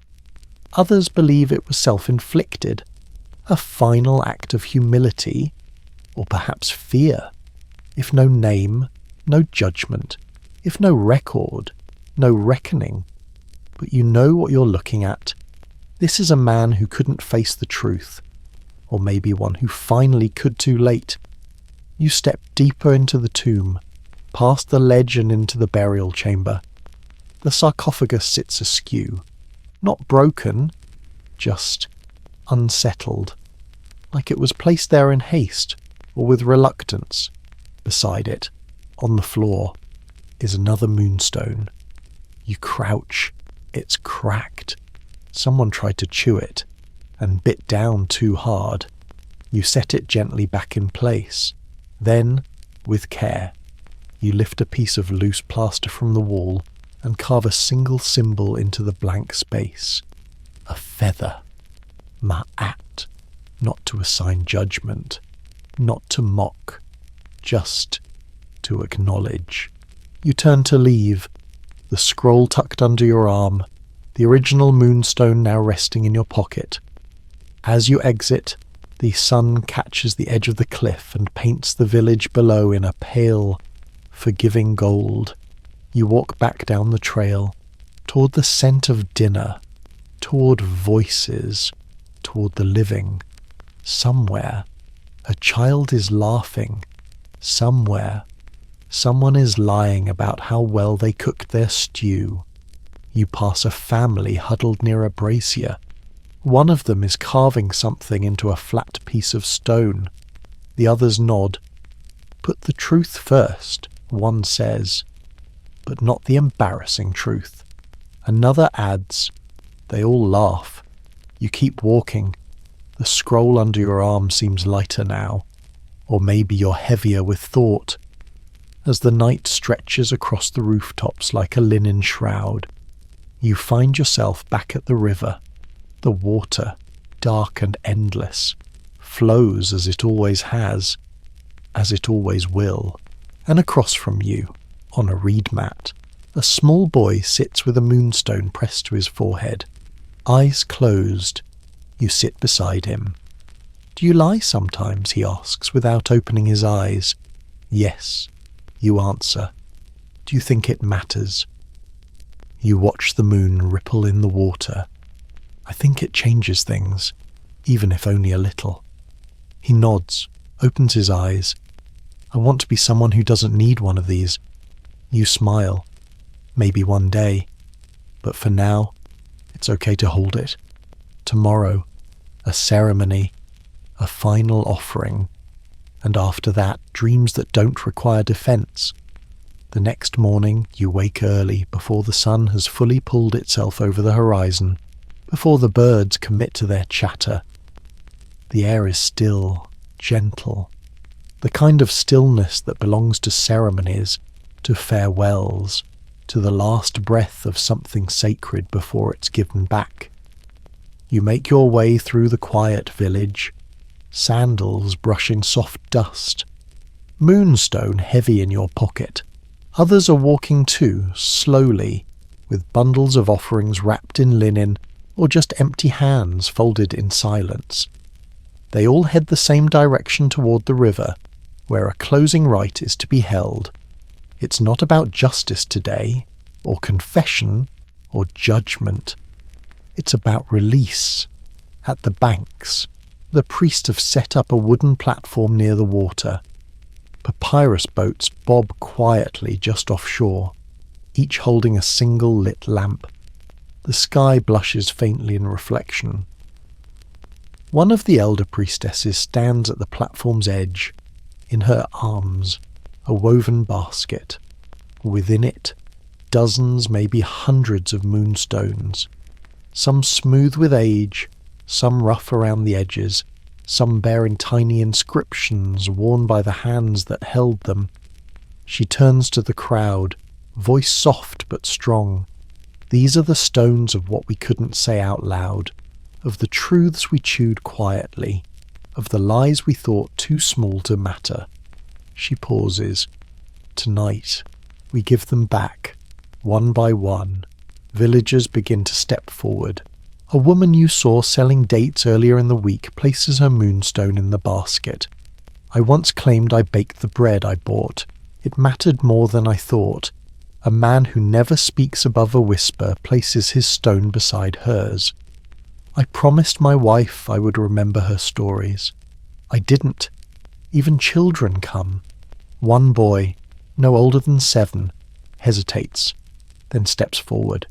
Others believe it was self-inflicted, a final act of humility, or perhaps fear. If no name, no judgment. If no record, no reckoning. But you know what you're looking at. This is a man who couldn't face the truth, or maybe one who finally could too late. You step deeper into the tomb, past the ledge and into the burial chamber. The sarcophagus sits askew, not broken, just unsettled, like it was placed there in haste or with reluctance. Beside it, on the floor, is another moonstone. You crouch. It's cracked. Someone tried to chew it and bit down too hard. You set it gently back in place. Then, with care, you lift a piece of loose plaster from the wall and carve a single symbol into the blank space. A feather. Ma'at. Not to assign judgment. Not to mock. Just to acknowledge. You turn to leave, the scroll tucked under your arm, the original moonstone now resting in your pocket. As you exit, the sun catches the edge of the cliff and paints the village below in a pale, forgiving gold. You walk back down the trail, toward the scent of dinner, toward voices, toward the living. Somewhere, a child is laughing. Somewhere, someone is lying about how well they cooked their stew. You pass a family huddled near a brazier. One of them is carving something into a flat piece of stone. The others nod. Put the truth first, one says, but not the embarrassing truth. Another adds. They all laugh. You keep walking. The scroll under your arm seems lighter now, or maybe you're heavier with thought. As the night stretches across the rooftops like a linen shroud, you find yourself back at the river. The water, dark and endless, flows as it always has, as it always will. And across from you, on a reed mat, a small boy sits with a moonstone pressed to his forehead. Eyes closed, you sit beside him. Do you lie sometimes, he asks, without opening his eyes. Yes, you answer. Do you think it matters? You watch the moon ripple in the water. I think it changes things, even if only a little. He nods, opens his eyes. I want to be someone who doesn't need one of these. You smile. Maybe one day. But for now, it's okay to hold it. Tomorrow, a ceremony, a final offering. And after that, dreams that don't require defense. The next morning, you wake early before the sun has fully pulled itself over the horizon, before the birds commit to their chatter. The air is still, gentle, the kind of stillness that belongs to ceremonies, to farewells, to the last breath of something sacred before it's given back. You make your way through the quiet village, sandals brushing soft dust, Moonstone heavy in your pocket. Others are walking too, slowly, with bundles of offerings wrapped in linen or just empty hands folded in silence. They all head the same direction toward the river, where a closing rite is to be held. It's not about justice today, or confession, or judgment. It's about release. At the banks, the priests have set up a wooden platform near the water. Papyrus boats bob quietly just offshore, each holding a single lit lamp. The sky blushes faintly in reflection. One of the elder priestesses stands at the platform's edge, in her arms, a woven basket. Within it, dozens, maybe hundreds of moonstones, some smooth with age, some rough around the edges, some bearing tiny inscriptions worn by the hands that held them. She turns to the crowd, voice soft but strong. These are the stones of what we couldn't say out loud, of the truths we chewed quietly, of the lies we thought too small to matter. She pauses. Tonight, we give them back, one by one. Villagers begin to step forward. A woman you saw selling dates earlier in the week places her moonstone in the basket. I once claimed I baked the bread I bought. It mattered more than I thought. A man who never speaks above a whisper places his stone beside hers. I promised my wife I would remember her stories. I didn't. Even children come. One boy, no older than 7, hesitates, then steps forward.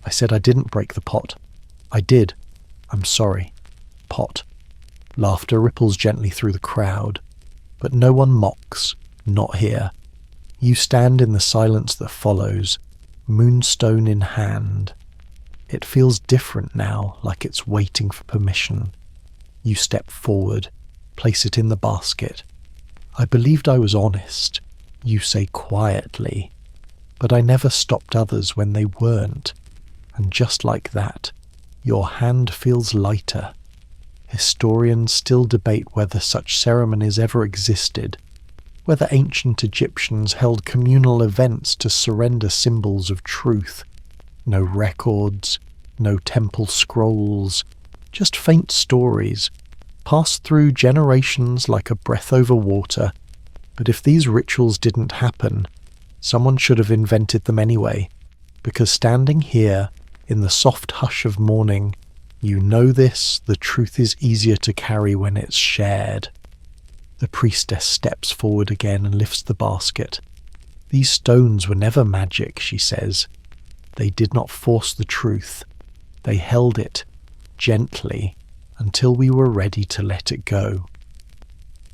I said I didn't break the pot. I did. I'm sorry. Pot. Laughter ripples gently through the crowd, but no one mocks, not here. You stand in the silence that follows, moonstone in hand. It feels different now, like it's waiting for permission. You step forward, place it in the basket. I believed I was honest, you say quietly, but I never stopped others when they weren't. And just like that, your hand feels lighter. Historians still debate whether such ceremonies ever existed, whether ancient Egyptians held communal events to surrender symbols of truth. No records, no temple scrolls, just faint stories, passed through generations like a breath over water. But if these rituals didn't happen, someone should have invented them anyway, because standing here, in the soft hush of morning, you know this, the truth is easier to carry when it's shared. The priestess steps forward again and lifts the basket. These stones were never magic, she says. They did not force the truth. They held it, gently, until we were ready to let it go.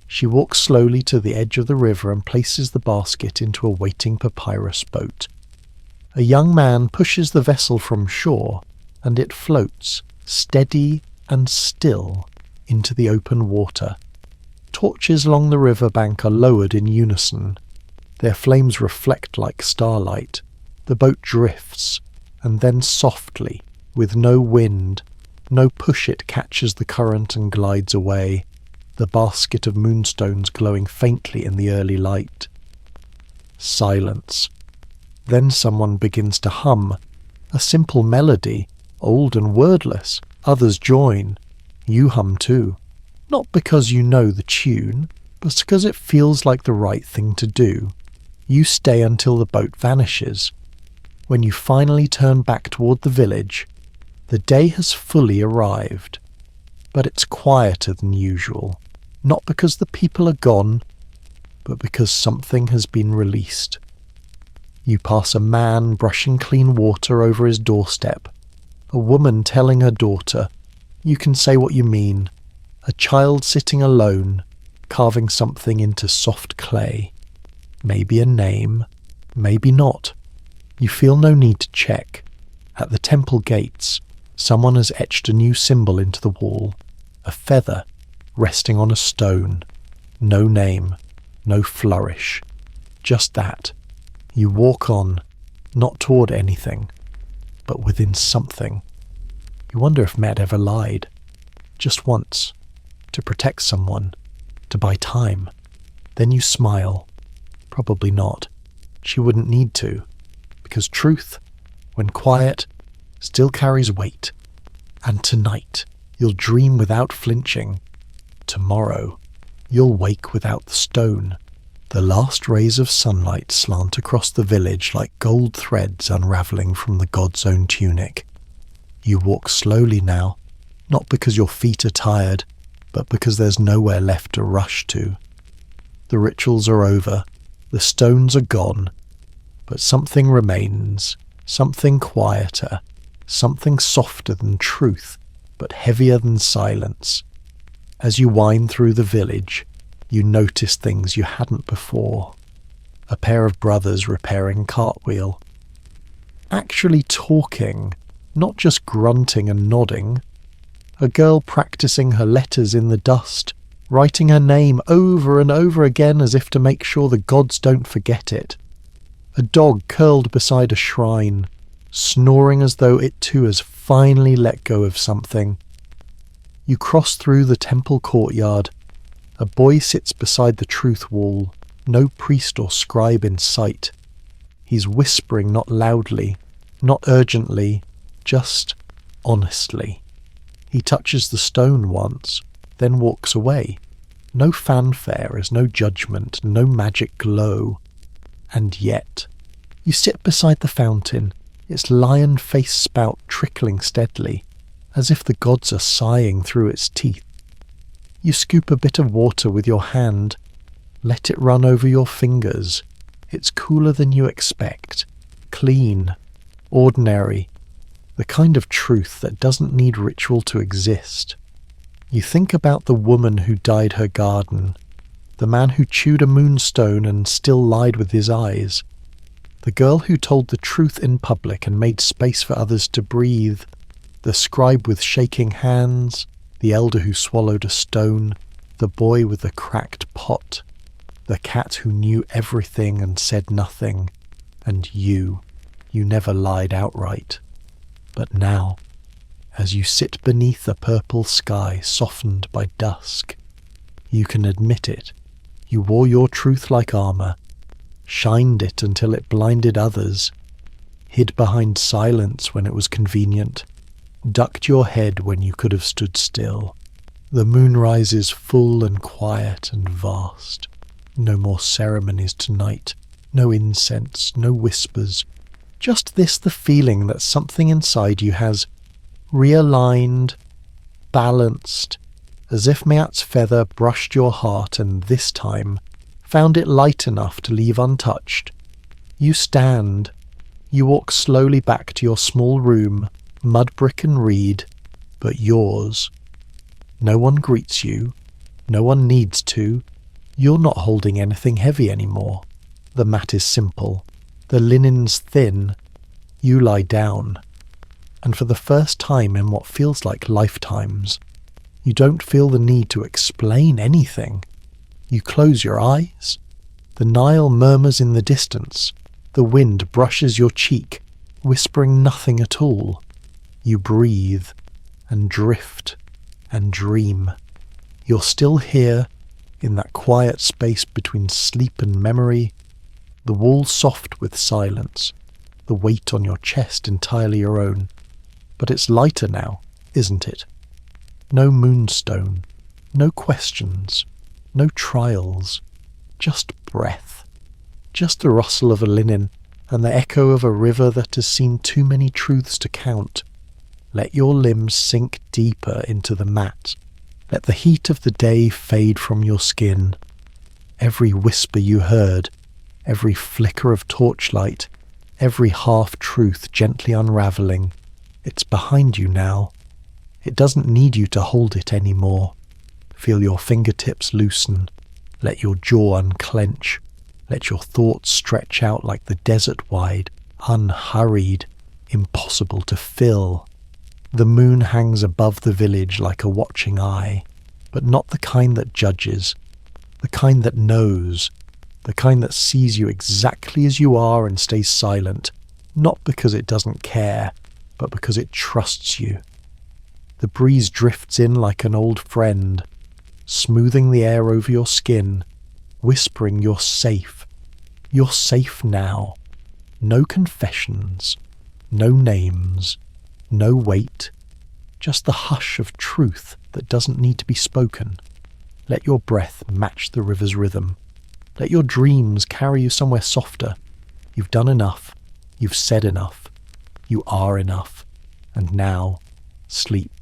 She walks slowly to the edge of the river and places the basket into a waiting papyrus boat. A young man pushes the vessel from shore, and it floats, steady and still, into the open water. Torches along the river bank are lowered in unison. Their flames reflect like starlight. The boat drifts, and then softly, with no wind, no push, it catches the current and glides away, the basket of moonstones glowing faintly in the early light. Silence. Then someone begins to hum, a simple melody, old and wordless. Others join. You hum too. Not because you know the tune, but because it feels like the right thing to do. You stay until the boat vanishes. When you finally turn back toward the village, the day has fully arrived. But it's quieter than usual, not because the people are gone, but because something has been released. You pass a man brushing clean water over his doorstep, a woman telling her daughter, "You can say what you mean," a child sitting alone, carving something into soft clay. Maybe a name, maybe not. You feel no need to check. At the temple gates, someone has etched a new symbol into the wall, a feather resting on a stone. No name, no flourish. Just that. You walk on, not toward anything, but within something. You wonder if Matt ever lied. Just once. To protect someone. To buy time. Then you smile. Probably not. She wouldn't need to. Because truth, when quiet, still carries weight. And tonight, you'll dream without flinching. Tomorrow, you'll wake without the stone. The last rays of sunlight slant across the village like gold threads unravelling from the god's own tunic. You walk slowly now, not because your feet are tired, but because there's nowhere left to rush to. The rituals are over, the stones are gone, but something remains, something quieter, something softer than truth, but heavier than silence. As you wind through the village, you notice things you hadn't before. A pair of brothers repairing cartwheel. Actually talking, not just grunting and nodding. A girl practicing her letters in the dust, writing her name over and over again as if to make sure the gods don't forget it. A dog curled beside a shrine, snoring as though it too has finally let go of something. You cross through the temple courtyard. A boy sits beside the truth wall, no priest or scribe in sight. He's whispering not loudly, not urgently, just honestly. He touches the stone once, then walks away. No fanfare, as no judgment, no magic glow. And yet, you sit beside the fountain, its lion-faced spout trickling steadily, as if the gods are sighing through its teeth. You scoop a bit of water with your hand, let it run over your fingers. It's cooler than you expect, clean, ordinary, the kind of truth that doesn't need ritual to exist. You think about the woman who dyed her garden, the man who chewed a moonstone and still lied with his eyes, the girl who told the truth in public and made space for others to breathe, the scribe with shaking hands, the elder who swallowed a stone, the boy with the cracked pot, the cat who knew everything and said nothing, and you never lied outright. But now, as you sit beneath a purple sky softened by dusk, you can admit it. You wore your truth like armour, shined it until it blinded others, hid behind silence when it was convenient, ducked your head when you could have stood still. The moon rises full and quiet and vast. No more ceremonies tonight, no incense, no whispers. Just this, the feeling that something inside you has realigned, balanced, as if Meat's feather brushed your heart and this time found it light enough to leave untouched. You stand. You walk slowly back to your small room, mud brick and reed, but yours. No one greets you. No one needs to. You're not holding anything heavy anymore. The mat is simple. The linen's thin. You lie down, and for the first time in what feels like lifetimes, you don't feel the need to explain anything. You close your eyes. The Nile murmurs in the distance. The wind brushes your cheek, whispering nothing at all. You breathe and drift and dream. You're still here, in that quiet space between sleep and memory, the wall soft with silence, the weight on your chest entirely your own. But it's lighter now, isn't it? No Moonstone, no questions, no trials, just breath, just the rustle of a linen and the echo of a river that has seen too many truths to count. Let your limbs sink deeper into the mat. Let the heat of the day fade from your skin. Every whisper you heard, every flicker of torchlight, every half-truth gently unravelling, it's behind you now. It doesn't need you to hold it anymore. Feel your fingertips loosen. Let your jaw unclench. Let your thoughts stretch out like the desert wide, unhurried, impossible to fill. The moon hangs above the village like a watching eye, but not the kind that judges, the kind that knows, the kind that sees you exactly as you are and stays silent, not because it doesn't care, but because it trusts you. The breeze drifts in like an old friend, smoothing the air over your skin, whispering you're safe. You're safe now. No confessions, no names, no weight, just the hush of truth that doesn't need to be spoken. Let your breath match the river's rhythm. Let your dreams carry you somewhere softer. You've done enough. You've said enough. You are enough. And now, sleep.